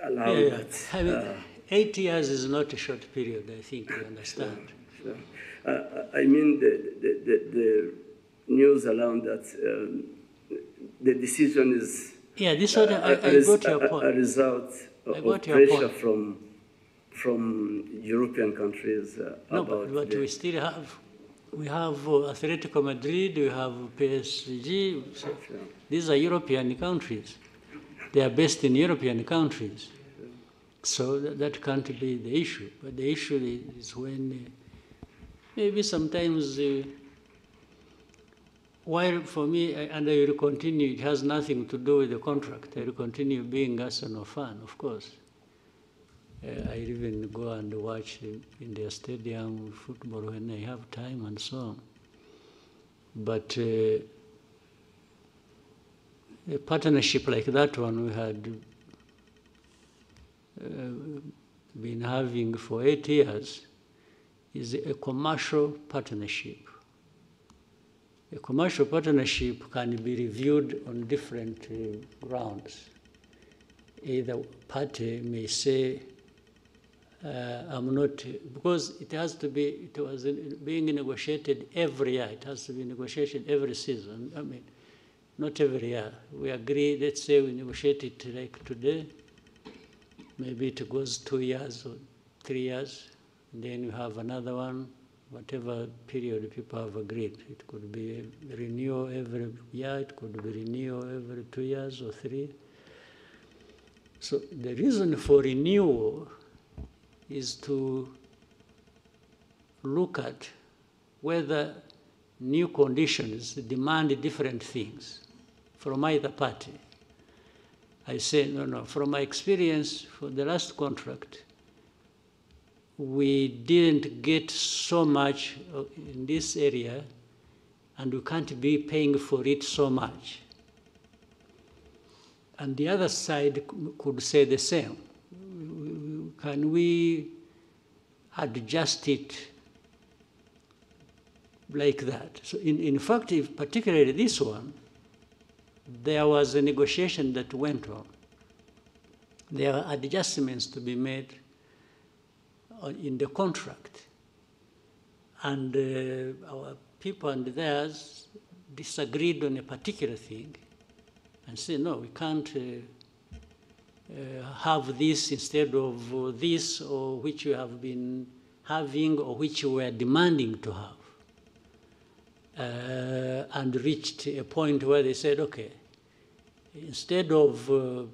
allowing that. 8 years is not a short period, I think you understand. Sure. I mean the news around that the decision is this one, I got your point. A result of pressure from European countries but we still have Atletico Madrid, we have PSG. These are European countries. They are based in European countries. So that can't be the issue. But the issue is when maybe sometimes, while for me, and I will continue, it has nothing to do with the contract. I will continue being Arsenal fan, of course. I even go and watch in their stadium football when I have time and so on. But a partnership like that one we had been having for 8 years is a commercial partnership. A commercial partnership can be reviewed on different grounds. Either party may say, I'm not, because it has to be, it was being negotiated every year. It has to be negotiated every season. I mean, not every year. We agree, let's say we negotiate it like today. Maybe it goes 2 years or 3 years. And then you have another one, whatever period people have agreed. It could be renewal every year. It could be renewal every 2 years or 3. So the reason for renewal is to look at whether new conditions demand different things from either party. I say, no, from my experience for the last contract, we didn't get so much in this area, and we can't be paying for it so much. And the other side could say the same. Can we adjust it like that? So in fact, particularly this one, there was a negotiation that went on. There are adjustments to be made in the contract. And our people and theirs disagreed on a particular thing and said, no, we can't have this instead of this, or which you have been having, or which you were demanding to have. And reached a point where they said, okay, instead of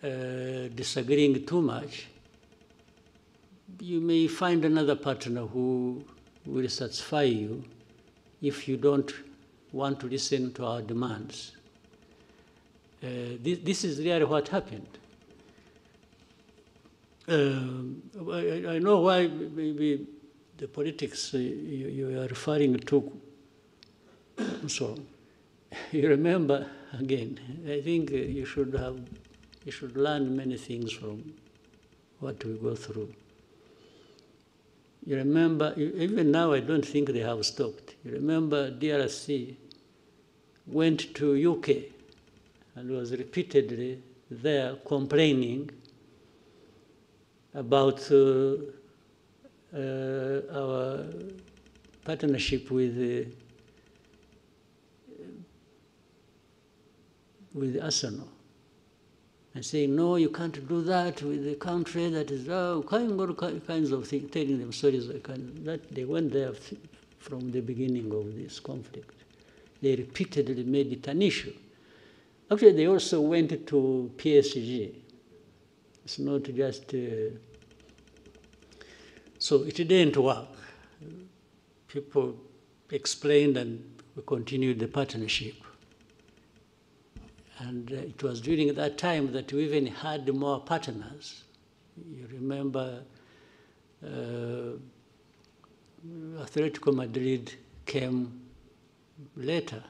disagreeing too much, you may find another partner who will satisfy you if you don't want to listen to our demands. This is really what happened. I know why maybe the politics you are referring to. So you remember, again, I think you should learn many things from what we go through. You remember, even now I don't think they have stopped. You remember DRC went to UK and was repeatedly there complaining about our partnership with Arsenal, and saying, no, you can't do that with the country that is, kinds of things, telling them stories like that. They went there from the beginning of this conflict. They repeatedly made it an issue. Actually, they also went to PSG. It's not just... so it didn't work. People explained and we continued the partnership. And it was during that time that we even had more partners. You remember Atletico Madrid came later.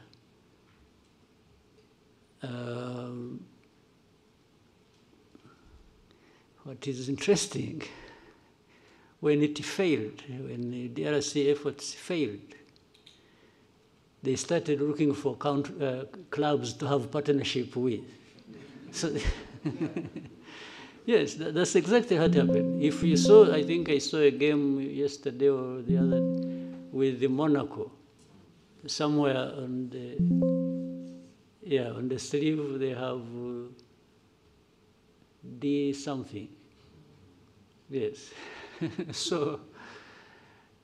What is interesting, when it failed, when the DRC efforts failed, they started looking for clubs to have partnership with. So, yes, that's exactly what happened. If you saw, I think I saw a game yesterday or the other with the Monaco. Somewhere on the sleeve they have D something. Yes. So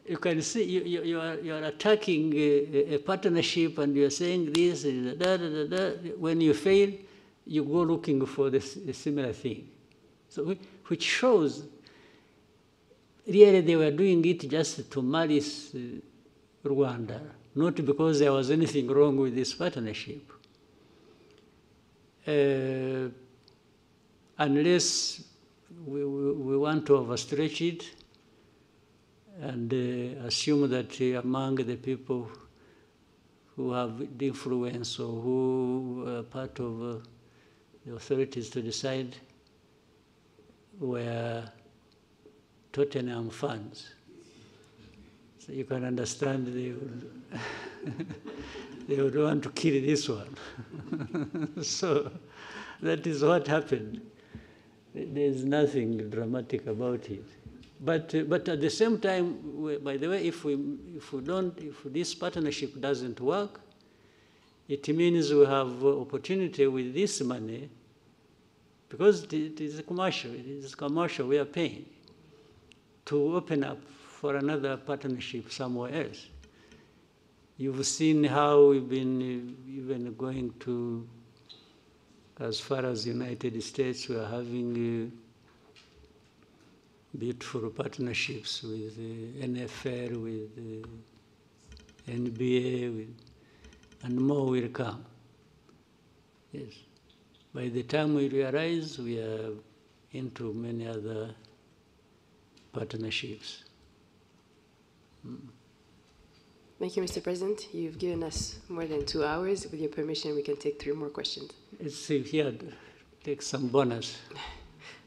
you can see you are attacking a partnership and you are saying this, when you fail, you go looking for a similar thing. So which shows really they were doing it just to malice Rwanda, not because there was anything wrong with this partnership. Unless we want to overstretch it and assume that among the people who have the influence or who are part of the authorities to decide were Tottenham fans. So you can understand they would want to kill this one. So that is what happened. There's nothing dramatic about it. But at the same time, by the way, if this partnership doesn't work, it means we have opportunity with this money, because it is commercial, we are paying, to open up for another partnership somewhere else. You've seen how we've been even going to, as far as the United States, we are having beautiful partnerships with NFL, with NBA, and more will come. Yes. By the time we realize, we are into many other partnerships. Thank you, Mr. President. You've given us more than 2 hours. With your permission, we can take 3 more questions. let's see here, take some bonus.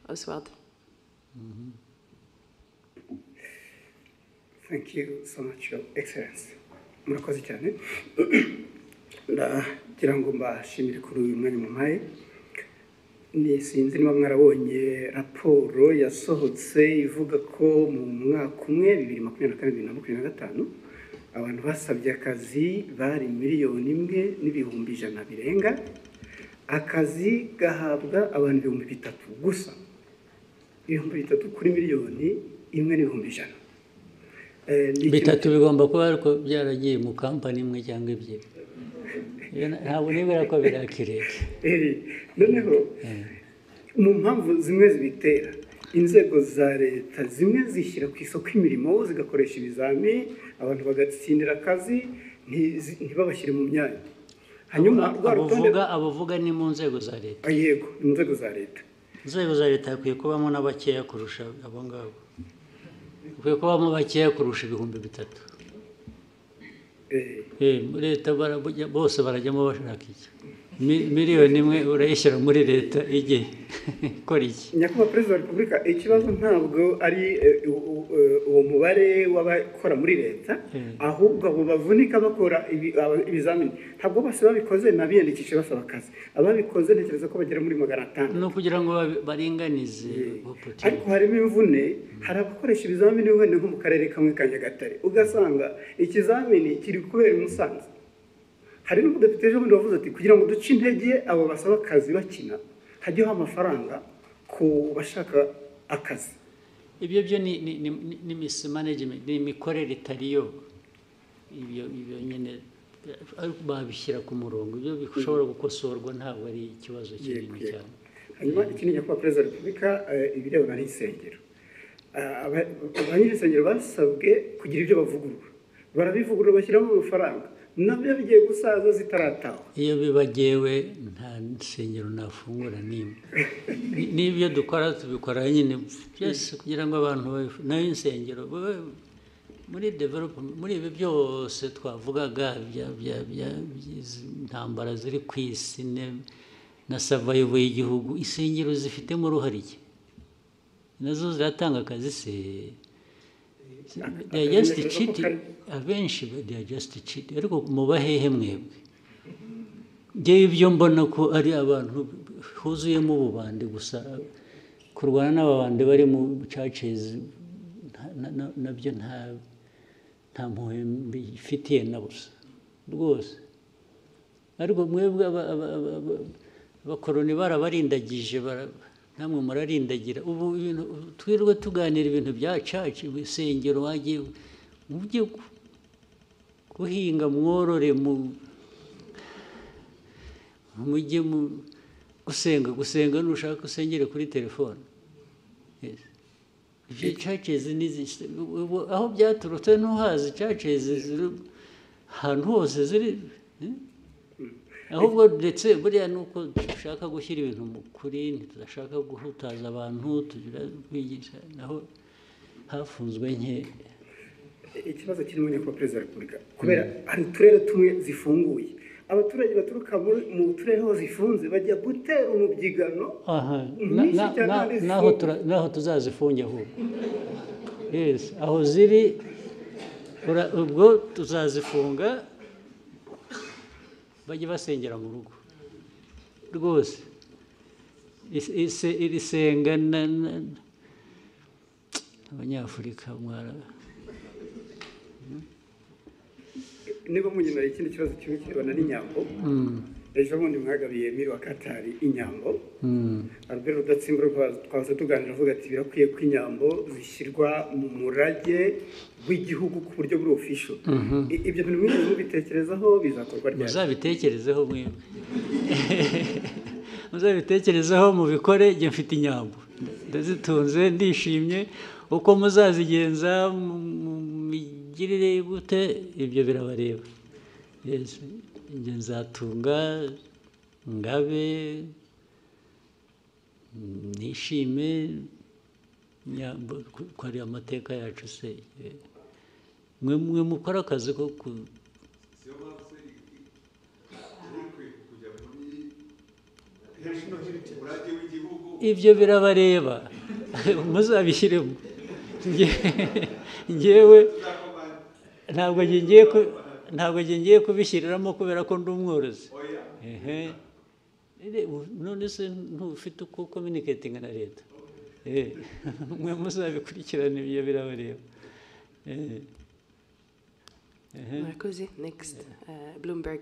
Oswald. Thank you so much, Your Excellency. Murakoze cyane. Ndagira ngo mbashimire kuri uyu mwanya mumpaye. Ni sinzi niba mwarabonye raporo yasohotse ivuga ko mu mwaka umwe 2024-2025 abantu basabye akazi bari 1,100,000 birenga. Akazi gahabwa abantu 3,000 gusa. 3,000 kuri 1,100,000. Bitatu bigomba kuba ariko byaragiye mu kampani imwe cyangwa ebyiri. Ntabwo nibera ko birakireke. Noneho mu mpamvu zimwe zibitera inzego za leta zimwe zishyira ku isoko imirimo zigakoresha ibizami abantu bagatsindira akazi ntibabashyire mu myanya. Hanyuma abavuga ni mu nzego za leta. Yego, mu nzego za leta. Inzego za leta hakwiye kubamo n'abakeya kurusha abo ngabo. Hakwiye kubamo bakeya kurusha 3,000. Leta bose barajyamo bashaka iki. 1,000,000 urayishyira muri leta igihe ikora iki? Nyakubahwa Perezida wa Repubulika, ikibazo ntabwo ari uwo mubare w'abakora muri leta, ahubwo abo bavunika bakora ibizamini ntabwo bose babikoze nabiyandikishe basaba akazi. Ababikoze ntekereza ko bagera muri 500. No kugira ngo baringanize. Ariko harimo imvune, hari abakoresha ibizamini wenda nko mu karere kamwe ka Nyagatare ugasanga ikizamini kiri kubera i Musanze. Hari n'umudepite ejo bundi wavuze ati kugira ngo duce intege abo basaba akazi bakina hajyeho amafaranga ku bashaka akazi. Ibyo byo ni mismanagement, ni imikorere itariyo. Ibyo nyine babishyira ku murongo. Ibyo bishobora gukosorwa ntabwo ari ikibazo kinini cyane. Hanyuma ikindi nyakubahwa Perezida wa Repubulika ibirebana n'insengero. Abanyirinsengero basabwe kugira ibyo bavugurura. Barabivugurura bashyiramo amafaranga. Nabyo bigiye gusaza zitarataha. Iyo bibagewe nta nsengero nafungura nimwe. N'ibyo dukora tubikora nyine byose kugira ngo abantu nayo insengero muri development muri ibi byose twavugaga intambara ziri ku isi na survival y'igihugu, insengero zifitemo uruhare iki? Nazo ziratanga akazi se. They are just cheating. Abenshi they are just cheating. Ariko mubahehe mwebwe. Ngewe ibyo mbona ko ari abantu huzuyemo ububande gusa, kurwana n'ababande bari mu churches nabyo nta mpuhwe bifitiye na busa rwose. Ariko mwebwe abakoroni barabarindagije namwe murarindagira. Ubu ibintu twirwe tuganira ibintu bya church, ibisengero wagiye mujye guhinga mworore mujye gusenga nushaka usengere kuri telefone. Churches aho byaturutse ntuhazi. Churches ziri ahantu hose ziri, ahubwo ndetse buriya nuko dushaka gushyira ibintu mu kuri, ntitudashaka guhutaza abantu, tugira kwigisha naho hafunzwe nke. Ikibazo kirimo nyakubahwa Perezida wa Repubulika kubera hari uturere tumwe zifunguye, abaturage baturuka mu turere aho zifunze bajya gutera umubyigano. Naho tuzazifunge ahubwo. Yes, aho ziri ubwo tuzazifunga bajye basengera mu rugo rwose. Iri senga abanyafurika niba munyemera ikindi kibazo kimwe kirebana n'inyambo. Ejo bundi mwagabiye Emile wa Katari inyambo. Albert Rudatsimburwa twaza tuganira avuga ati birakwiye ko inyambo zishyirwa mu murage w'igihugu ku buryo buri official. Ibyo bintu mwese mubitekerezaho bizakorwa ryari? Muzabitekerezeho mwebwe. Muzabitekerezeho mubikore. Njye mfite inyambo ndazitunze ndishimye. Uko muzazigenza migirire gute ibyo birabareba. Yes, njye nzatunga ngabe nishime nyambo ko ari amateka yacu se. Mwe mukora akazi ko ibyo birabareba muzabishyiremo njyewe ntabwo ngiye kubishyiriramo kubera ko ndi umworozi. None se ntufite uko communicating na leta? Mwe muzabikurikirana ibyo birabareba. Marcosi, next, Bloomberg.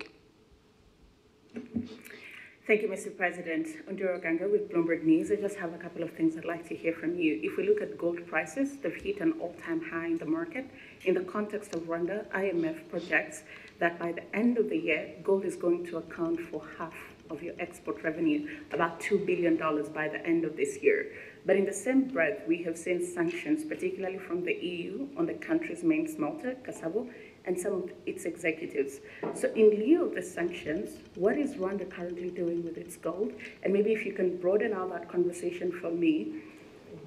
Thank you, Mr. President. Ondiro Ganga with Bloomberg News. I just have a couple of things I'd like to hear from you. If we look at gold prices, they've hit an all-time high in the market. In the context of Rwanda, IMF projects that by the end of the year, gold is going to account for half of your export revenue, about $2 billion by the end of this year. But in the same breath, we have seen sanctions, particularly from the EU, on the country's main smelter, Kasabo, and some of its executives. So in lieu of the sanctions, what is Rwanda currently doing with its gold? And maybe if you can broaden out that conversation for me,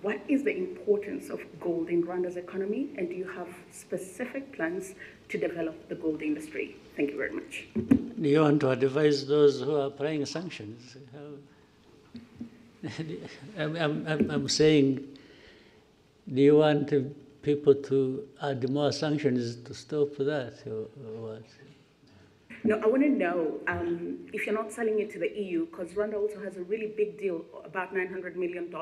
what is the importance of gold in Rwanda's economy? And do you have specific plans to develop the gold industry? Thank you very much. Do you want to advise those who are applying sanctions? I'm saying, do you want people to add more sanctions to stop that, or what? No, I want to know if you're not selling it to the EU, because Rwanda also has a really big deal, about $900 million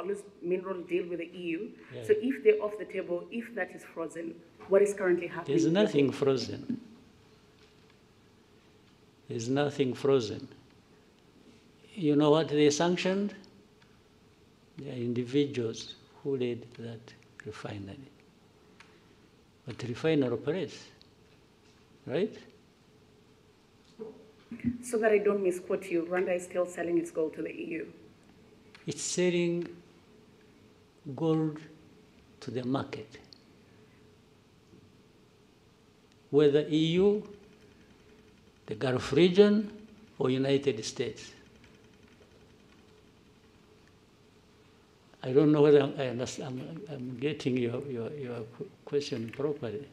mineral deal with the EU. Yeah. So if they're off the table, if that is frozen, what is currently happening? There's nothing frozen. There's nothing frozen. You know what they sanctioned? They are individuals who led that refinery. But the refiner operates, right? So that I don't misquote you, Rwanda is still selling its gold to the EU? It's selling gold to the market. Whether EU, the Gulf region, or United States. I don't know whether I'm getting your question properly.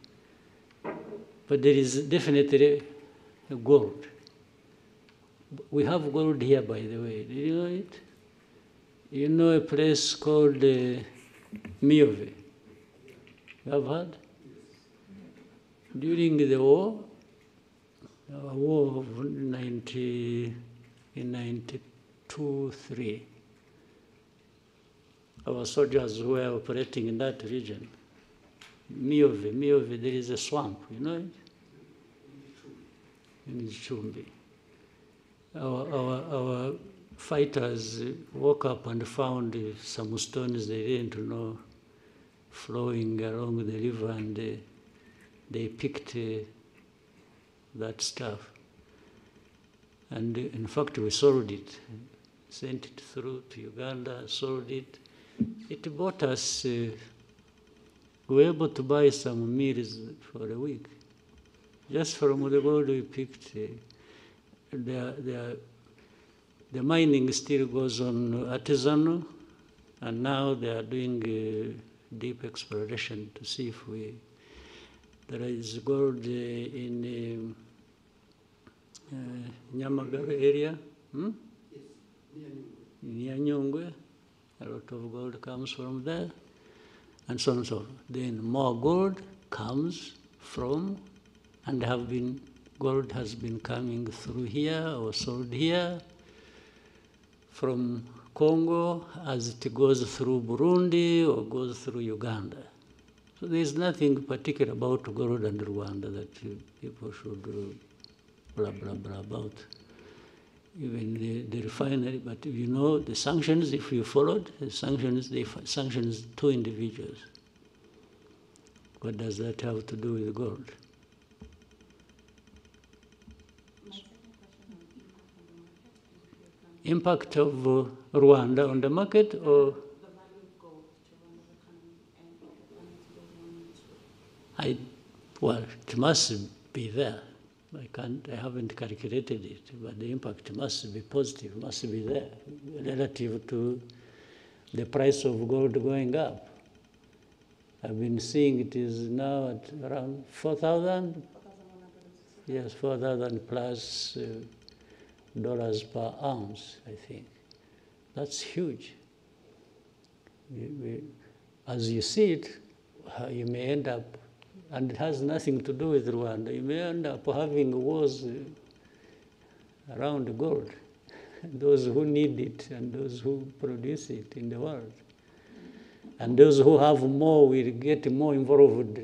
But there is definitely gold. We have gold here, by the way. Do you know it? You know a place called Miove? You have heard? During the war of 1992-3, our soldiers were operating in that region. Miove, there is a swamp, you know it? In Chumbi. Our fighters woke up and found some stones they didn't know flowing along the river, and they picked that stuff. And in fact, we sold it, sent it through to Uganda, sold it. It bought us, we were able to buy some meals for a week. Just from the gold we picked. The mining still goes on artisanal, and now they are doing deep exploration to see if there is gold in Nyamagabe area, near Nyungwe. A lot of gold comes from there, and so on and so forth. Then more gold comes from, and gold has been coming through here or sold here from Congo as it goes through Burundi or goes through Uganda. So there's nothing particular about gold and Rwanda that people should blah, blah, blah about. Even the refinery, but you know the sanctions, if you followed, the sanctions, they sanctions 2 individuals. What does that have to do with gold? Impact of Rwanda on the market, or? Well, it must be there. I haven't calculated it, but the impact must be positive, must be there, relative to the price of gold going up. I've been seeing it is now at around 4,000. Yes, 4,000 plus dollars per ounce, I think. That's huge. As you see it, you may end up, and it has nothing to do with Rwanda, you may end up having wars around the world. Those who need it and those who produce it in the world. And those who have more will get more involved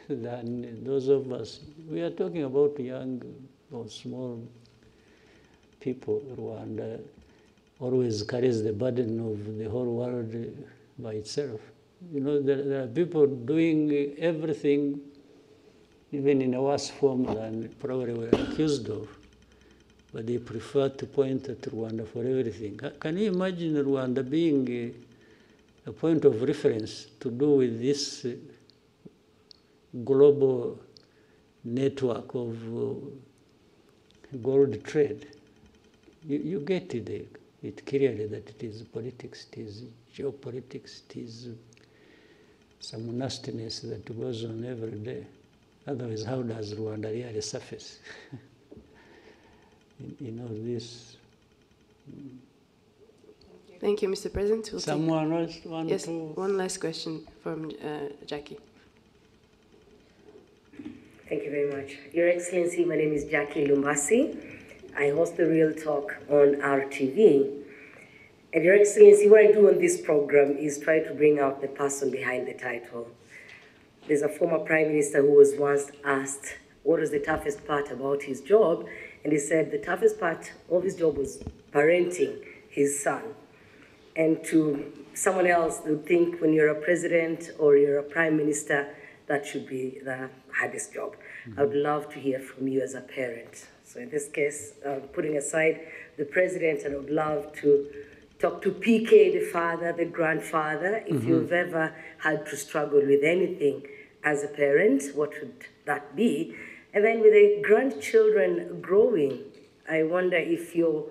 than those of us. We are talking about young or small people. Rwanda always carries the burden of the whole world by itself. You know, there are people doing everything, even in a worse form than probably we're accused of. But they prefer to point at Rwanda for everything. Can you imagine Rwanda being a point of reference to do with this global network of gold trade? You get it clearly that it is politics, it is geopolitics, it is some nastiness that goes on every day. Otherwise, how does Rwanda really surface in all this? Thank you, Mr. President. We'll Someone else want yes, to? one last question from Jackie. Thank you very much. Your Excellency, my name is Jackie Lumbasi. I host the Real Talk on RTV. And Your Excellency, what I do on this program is try to bring out the person behind the title. There's a former Prime Minister who was once asked what was the toughest part about his job, and he said the toughest part of his job was parenting his son. And to someone else, they would think when you're a president or you're a prime minister, that should be the hardest job. I would love to hear from you as a parent. So in this case, putting aside the president, I would love to talk to PK, the father, the grandfather. If you've ever had to struggle with anything as a parent, what would that be? And then with the grandchildren growing, I wonder if you're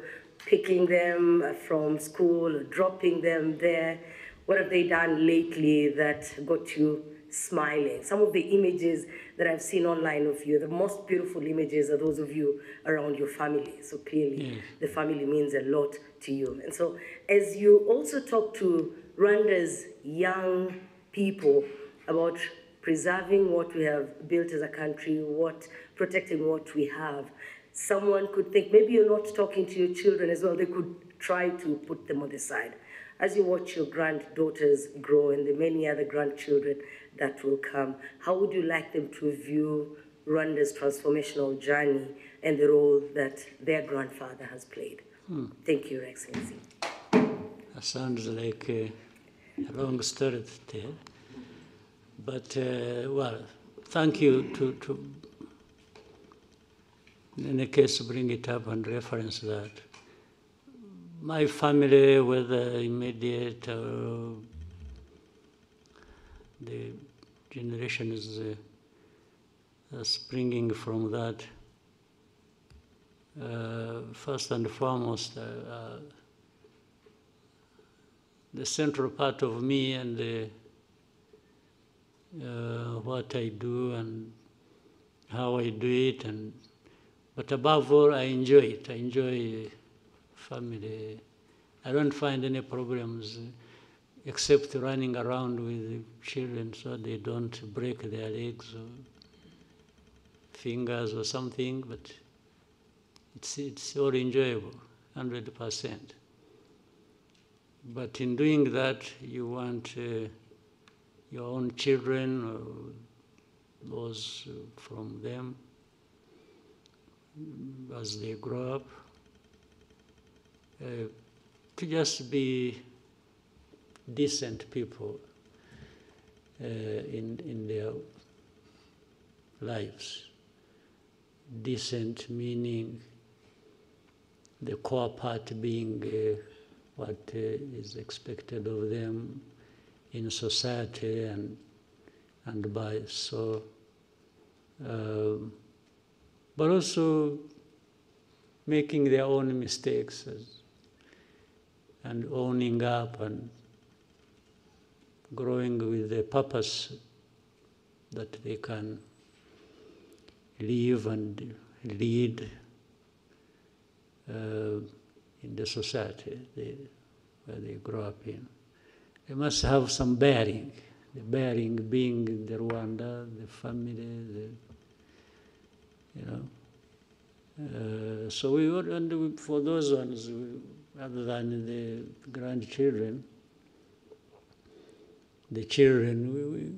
picking them from school or dropping them there. What have they done lately that got you smiling? Some of the images that I've seen online of you, the most beautiful images are those of you around your family. So clearly the family means a lot to you. And so as you also talk to Rwanda's young people about preserving what we have built as a country, protecting what we have, someone could think maybe you're not talking to your children as well. They could try to put them on the side. As you watch your granddaughters grow and the many other grandchildren that will come, how would you like them to view Rwanda's transformational journey and the role that their grandfather has played? Thank you, Your Excellency. That sounds like a long story to tell. But, well, thank you to in any case, bring it up and reference that. My family, whether immediate or the generations springing from that, first and foremost, the central part of me and what I do and how I do it, but above all, I enjoy it. I enjoy family. I don't find any problems except running around with children so they don't break their legs or fingers or something, but it's all enjoyable, 100%. But in doing that, you want your own children or those from them, as they grow up, to just be decent people in their lives. Decent meaning the core part being what is expected of them in society and by so. But also making their own mistakes and owning up and growing with a purpose that they can live and lead in the society where they grow up in. They must have some bearing, the bearing being the Rwanda, the family, so we would, and for those ones, other than the grandchildren, the children, we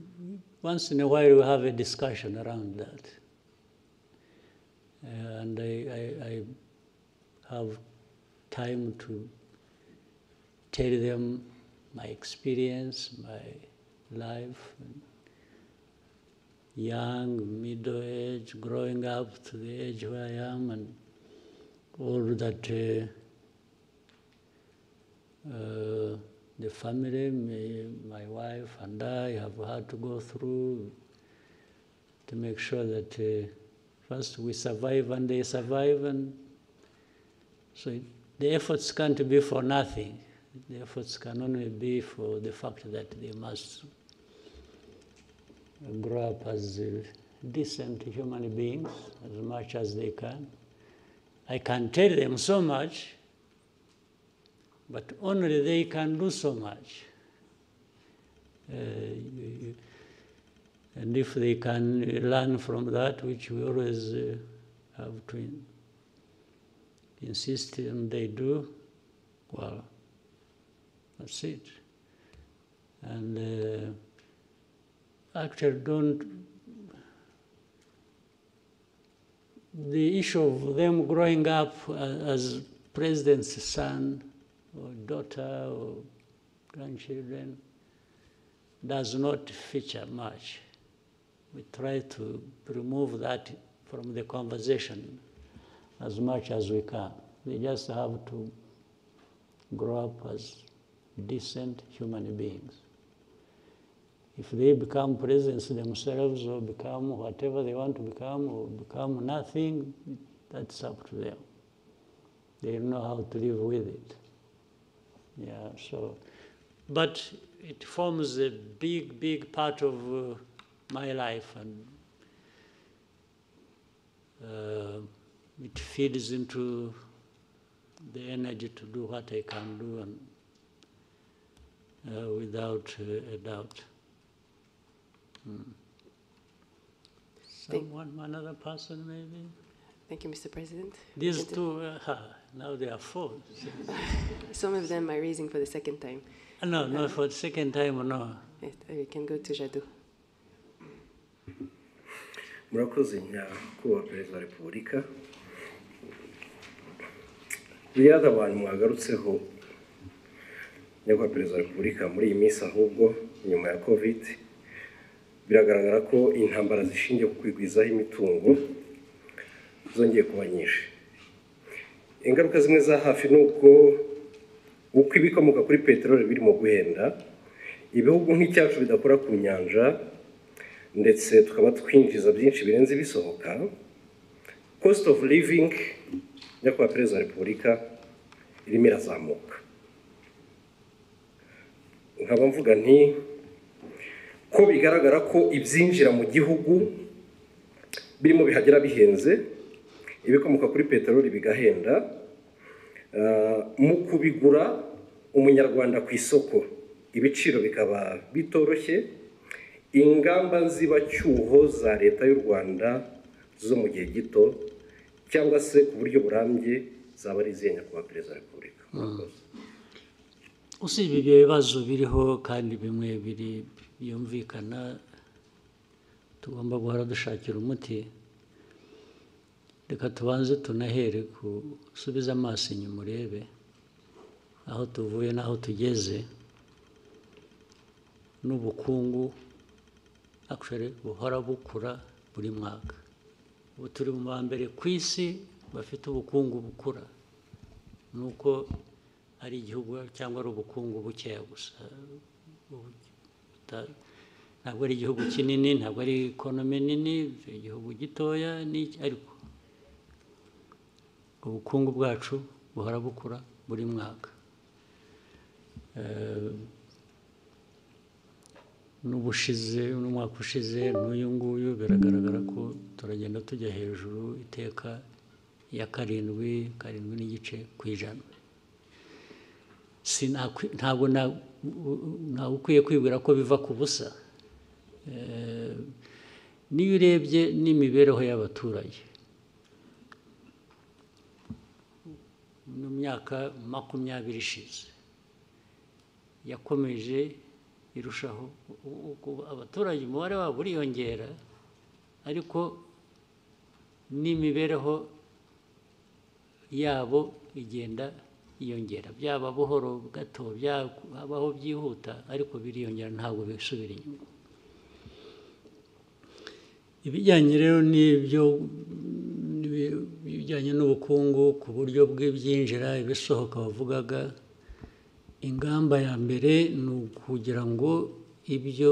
once in a while we have a discussion around that. And I have time to tell them my experience, my life, young, middle age, growing up to the age where I am, and all that the family, my wife and I have had to go through to make sure that first we survive and they survive, and so the efforts can't be for nothing. The efforts can only be for the fact that they must grow up as decent human beings as much as they can. I can tell them so much, but only they can do so much. And if they can learn from that, which we always have to insist and they do, well, that's it. And actually the issue of them growing up as president's son or daughter or grandchildren does not feature much. We try to remove that from the conversation as much as we can. They just have to grow up as decent human beings. If they become presidents themselves or become whatever they want to become or become nothing, that's up to them. They know how to live with it. Yeah, so, but it forms a big, big part of my life, and it feeds into the energy to do what I can do, and without a doubt. Another person maybe? Thank you, Mr. President. These two, now they are four. Some of them are raising for the second time. No, not for the second time, no. We can go to Jadot. Murakoze nyakubahwa Perezida wa Repubulika. Biriya abantu mwagarutseho nyakubahwa Perezida wa Repubulika muri iyi minsi, ahubwo nyuma ya COVID biragaragara ko intambara zishingiye ku kwigwizaho imitungo zongeye kuba nyinshi. Ingaruka zimwe za hafi ni uko ibikomoka kuri peteroli birimo guhenda, ibihugu nk'icyacu bidakora ku nyanja, ndetse tukaba twinjiza byinshi birenze bisohoka. Cost of living nyakubahwa Perezida wa Repubulika irimo irazamuka. Nkaba mvuga nti ko bigaragara ko ibyinjira mu gihugu birimo bihagera bihenze, ibikomoka kuri peteroli bigahenda, mu kubigura umunyarwanda ku isoko ibiciro bikaba bitoroshye, ingamba zibacyuho za leta y'u Rwanda zo mu gihe gito cyangwa se ku buryo burambye zaba ari izihe nyakubahwa Perezida wa Repubulika? Usibye ibyo bibazo biriho kandi bimwe byumvikana tugomba guhora dushakira umuti, reka tubanze tunahere gusubiza amaso inyuma urebe aho tuvuye n'aho tugeze, n'ubukungu actually buhora bukura buri mwaka. Ubu turi mu ba mbere ku isi bafite ubukungu bukura, nuko ari igihugu cyangwa ari ubukungu bukeya gusa. Ntabwo ari igihugu kinini, ntabwo ari ekonomi nini, igihugu gitoya, ariko ubukungu bwacu buhora bukura buri mwaka. N'umwaka ushize n'uyu nguyu biragaragara ko turagenda tujya hejuru iteka ya 7 n'igice ku ijana. ntabwo ntawe ukwiye kwibwira ko biva ku busa. Niyo urebye n'imibereho y'abaturage mu myaka 20 ishize yakomeje irushaho, abaturage umubare wabo uriyongera, ariko n'imibereho yabo igenda yiyongera, byaba buhoro gato, byabaho byihuta, ariko biriyongera, ntabwo bisubira inyuma. Ibijyanye rero n'ibyo bijyanye n'ubukungu ku buryo bw'ibyinjira ibisohoka bavugaga, ingamba ya mbere ni ukugira ngo ibyo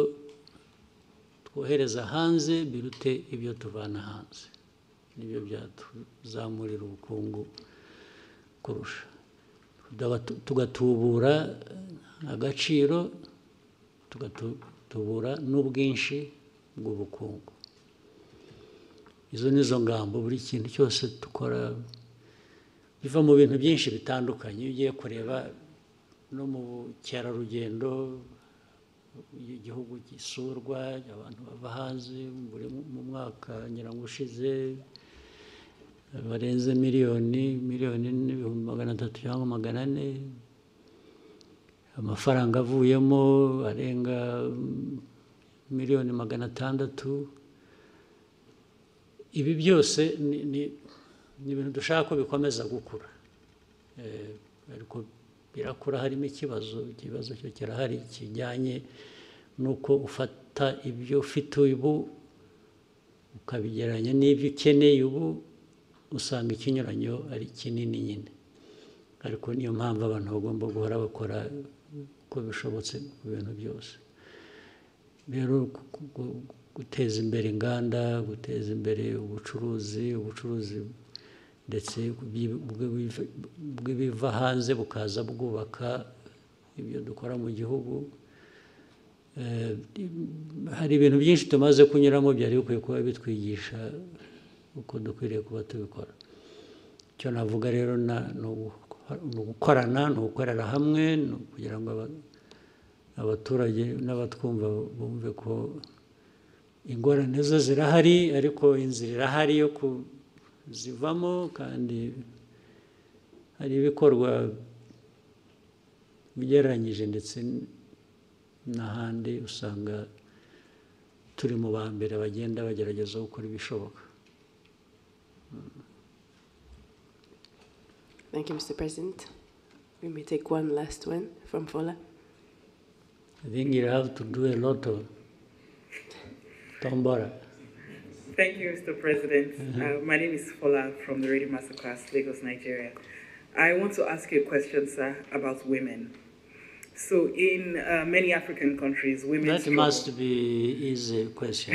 twohereza hanze birute ibyo tuvana hanze, nibyo byatuzamurira ubukungu kurusha, tugatubura agaciro, tugatubura n'ubwinshi bw'ubukungu. Izo nizo ngamba. Buri kintu cyose dukora biva mu bintu byinshi bitandukanye. Iyo ugiye kureba no mu bukerarugendo, igihugu gisurwa, abantu bava hanze mu mwaka nyirango ushize barenze miliyoni n'ibihumbi 300 cyangwa 400, amafaranga avuyemo arenga miliyoni 600. Ibi byose ni ibintu dushaka ko bikomeza gukura, ariko birakura harimo ikibazo cyo kirahari kijyanye n'uko ufata ibyo ufite ubu ukabigereranya n'ibyo ukeneye ubu, usanga ikinyuranyo ari kinini nyine. Ariko niyo mpamvu abantu bagomba guhora bakora uko bishobotse ku bintu byose. Rero guteza imbere inganda, guteza imbere ubucuruzi ndetse bw'ibiva hanze bukaza bwubaka ibyo dukora mu gihugu. Hari ibintu byinshi tumaze kunyuramo byari bikwiye kuba bitwigisha uko dukwiriye kuba tubikora. Icyo navuga rero ni ugukorana, ni ugukorera hamwe, kugira ngo abaturage n'abatwumva bumve ko ingorane zo zirahari, ariko inzira irahari yo kuzivamo, kandi hari ibikorwa bigereranyije, ndetse n'ahandi usanga turi mu ba mbere bagenda bagerageza gukora ibishoboka. Thank you, Mr. President. We may take one last one from Fola. I think you have to do a lot of Tombora. Thank you, Mr. President. My name is Fola from the Radio Masterclass, Lagos, Nigeria. I want to ask you a question, sir, about women. So in many African countries, women That struggle. must be easy question.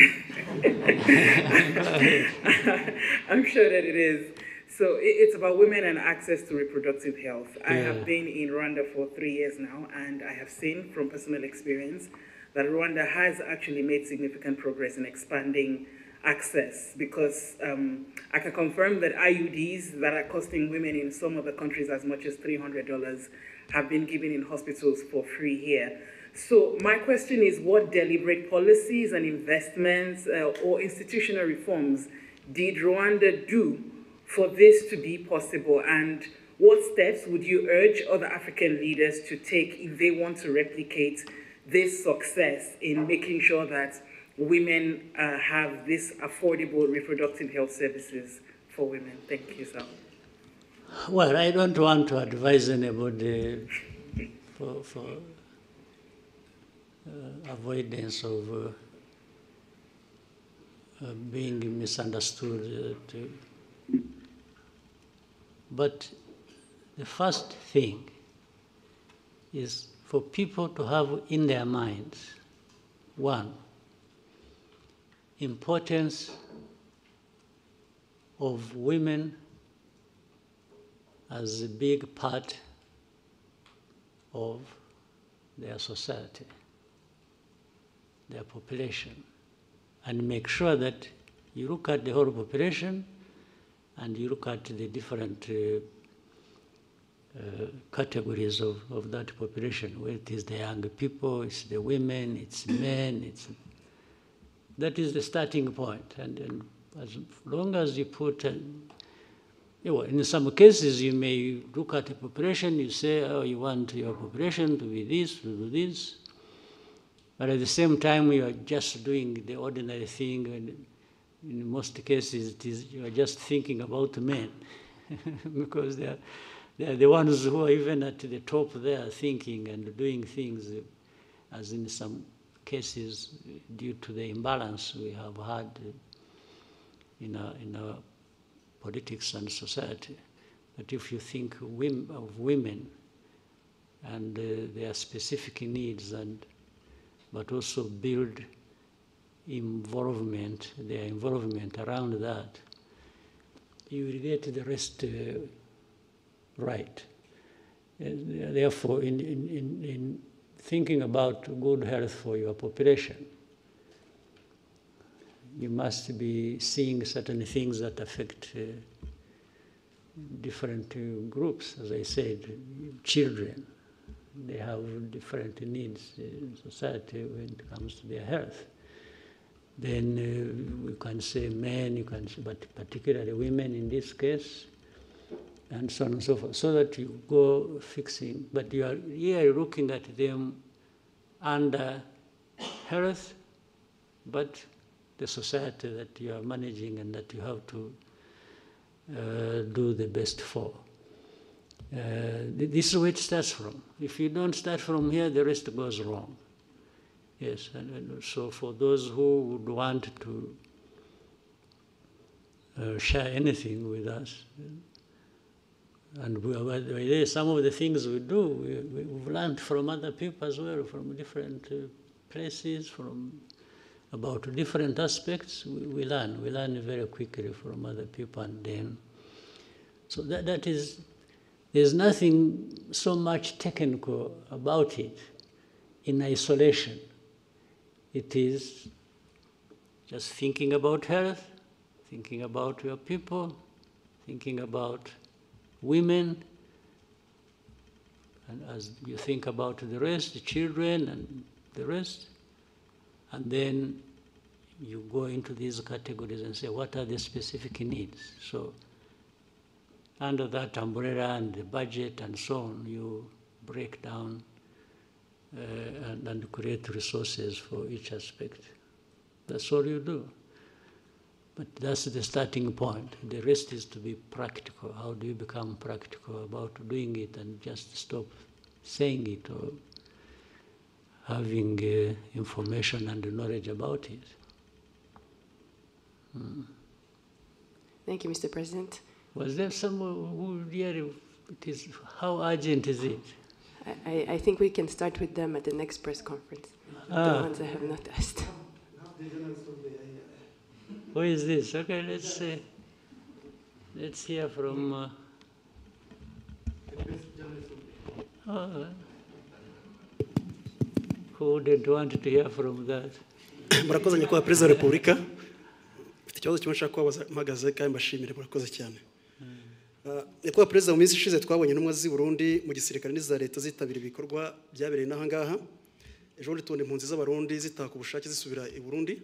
I'm sure that it is. So it's about women and access to reproductive health. I have been in Rwanda for 3 years now, and I have seen from personal experience that Rwanda has actually made significant progress in expanding access, because I can confirm that IUDs that are costing women in some of the countries as much as $300 have been given in hospitals for free here. So my question is, what deliberate policies and investments or institutional reforms did Rwanda do for this to be possible? And what steps would you urge other African leaders to take if they want to replicate this success in making sure that women have this affordable reproductive health services for women? Thank you, sir. Well, I don't want to advise anybody for avoidance of being misunderstood. But the first thing is for people to have in their minds, one, importance of women as a big part of their society, their population, and make sure that you look at the whole population and you look at the different categories of that population, where it is the young people, it's the women, it's men, that is the starting point. And as long as you put, in some cases you may look at a population, you say, oh, you want your population to be this, to do this, but at the same time you are just doing the ordinary thing, and in most cases you are just thinking about men, because they are the ones who are even at the top there thinking and doing things, as in some cases, due to the imbalance we have had in our politics and society. But if you think of women and their specific needs, but also build their involvement around that, you will get the rest right. Therefore, in thinking about good health for your population, you must be seeing certain things that affect different groups. As I said, children, they have different needs in society when it comes to their health. Then we can say men, but particularly women in this case, and so on and so forth, so that you go fixing. But you are here looking at them under health, but the society that you are managing and that you have to do the best for. This is where it starts from. If you don't start from here, the rest goes wrong. Yes, and so for those who would want to share anything with us, and some of the things we do, we've learned from other people as well, from different places, about different aspects. We learn very quickly from other people, and then, so that is, there's nothing so much technical about it in isolation. It is just thinking about health, thinking about your people, thinking about women, and as you think about the rest, the children and the rest, and then you go into these categories and say, what are the specific needs? So under that umbrella and the budget and so on, you break down and create resources for each aspect. That's all you do. But that's the starting point. The rest is to be practical. How do you become practical about doing it and just stop saying it or having information and knowledge about it? Thank you, Mr. President. Was there someone who really, how urgent is it? I think we can start with them at the next press conference, the ones I have not asked. Who is this? Okay, let's hear from... who did want to hear from that? Murakoze nyakubahwa Perezida wa Repubulika. Mfite ikibazo kimwe nshaka kubabaza mpagaze kandi mbashimire, murakoze cyane. Nyakubahwa Perezida, mu minsi ishize twabonye intumwa z'i Burundi mu gisirikare n'iza leta zitabira ibikorwa byabereye n'aha ngaha. Ejo bundi tubona impunzi z'abarundi zitaha ku bushake zisubira i Burundi.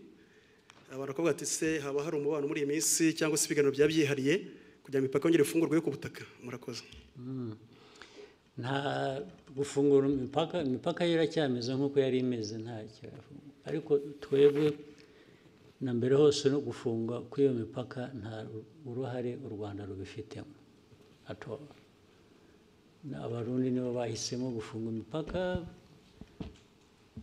Baravuga ati se haba hari umubano muri iyi minsi cyangwa se ibiganiro byabyihariye kugira ngo imipaka yongere ifungurwe yo ku butaka? Murakoze. Nta gufungura imipaka iracyameze nk'uko yari imeze, ntacyo. Ariko twebwe na mbere hose no gufunga kw'iyo mipaka nta uruhare u Rwanda rubifitemo. Abarundi nibo bahisemo gufunga imipaka,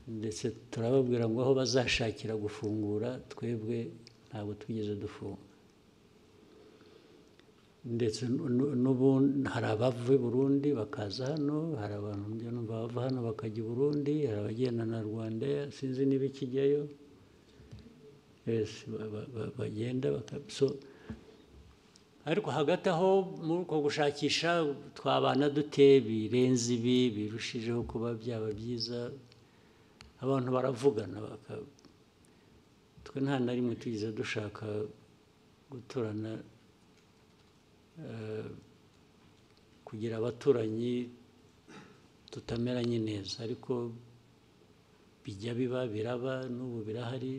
ndetse turababwira ngo aho bazashakira gufungura, twebwe ntabwo twigeze dufunga. Ndetse n'ubundi hari abava i Burundi bakaza hano, hari abantu bava hano bakajya i Burundi, hari abagenda na Rwanda, sinzi niba ikijyayo, bagenda ariko hagati aho muri uko gushakisha twabana dute birenze ibi, birushijeho kuba byaba byiza, abantu baravugana, twe nta na rimwe tugize dushaka guturana kugira abaturanyi tutameranye neza, ariko bijya biba biraba n'ubu birahari,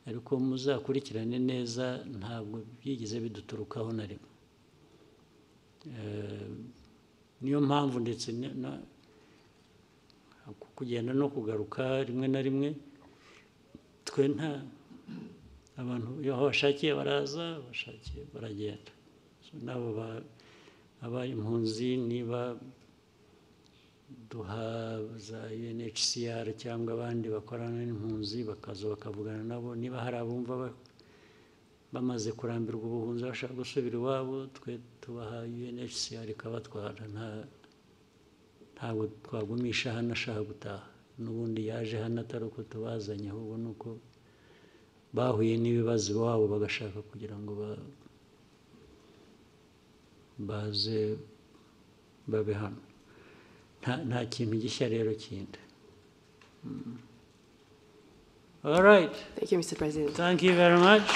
ariko muzakurikirane neza ntabwo byigeze biduturukaho na rimwe. Niyo mpamvu ndetse kugenda no kugaruka rimwe na rimwe twe nta abantu iyo bashakiye baraza, bashakiye baragenda. Nabo aba impunzi niba duha za UNHCR cyangwa abandi bakorana n'impunzi bakaza bakavugana nabo, niba hari abumva bamaze kurambirwa ubuhunzi bashaka gusubira iwabo, twe tubaha UNHCR ikabatwara. Ntabwo twagumisha hano ashaka gutaha, n'ubundi yaje hano atari uko tubazanye, ahubwo ni uko bahuye n'ibibazo iwabo bagashaka kugira ngo baze babe hano. Nta kintu gishya rero kindi. All right. Thank you, Mr. President. Thank you very much.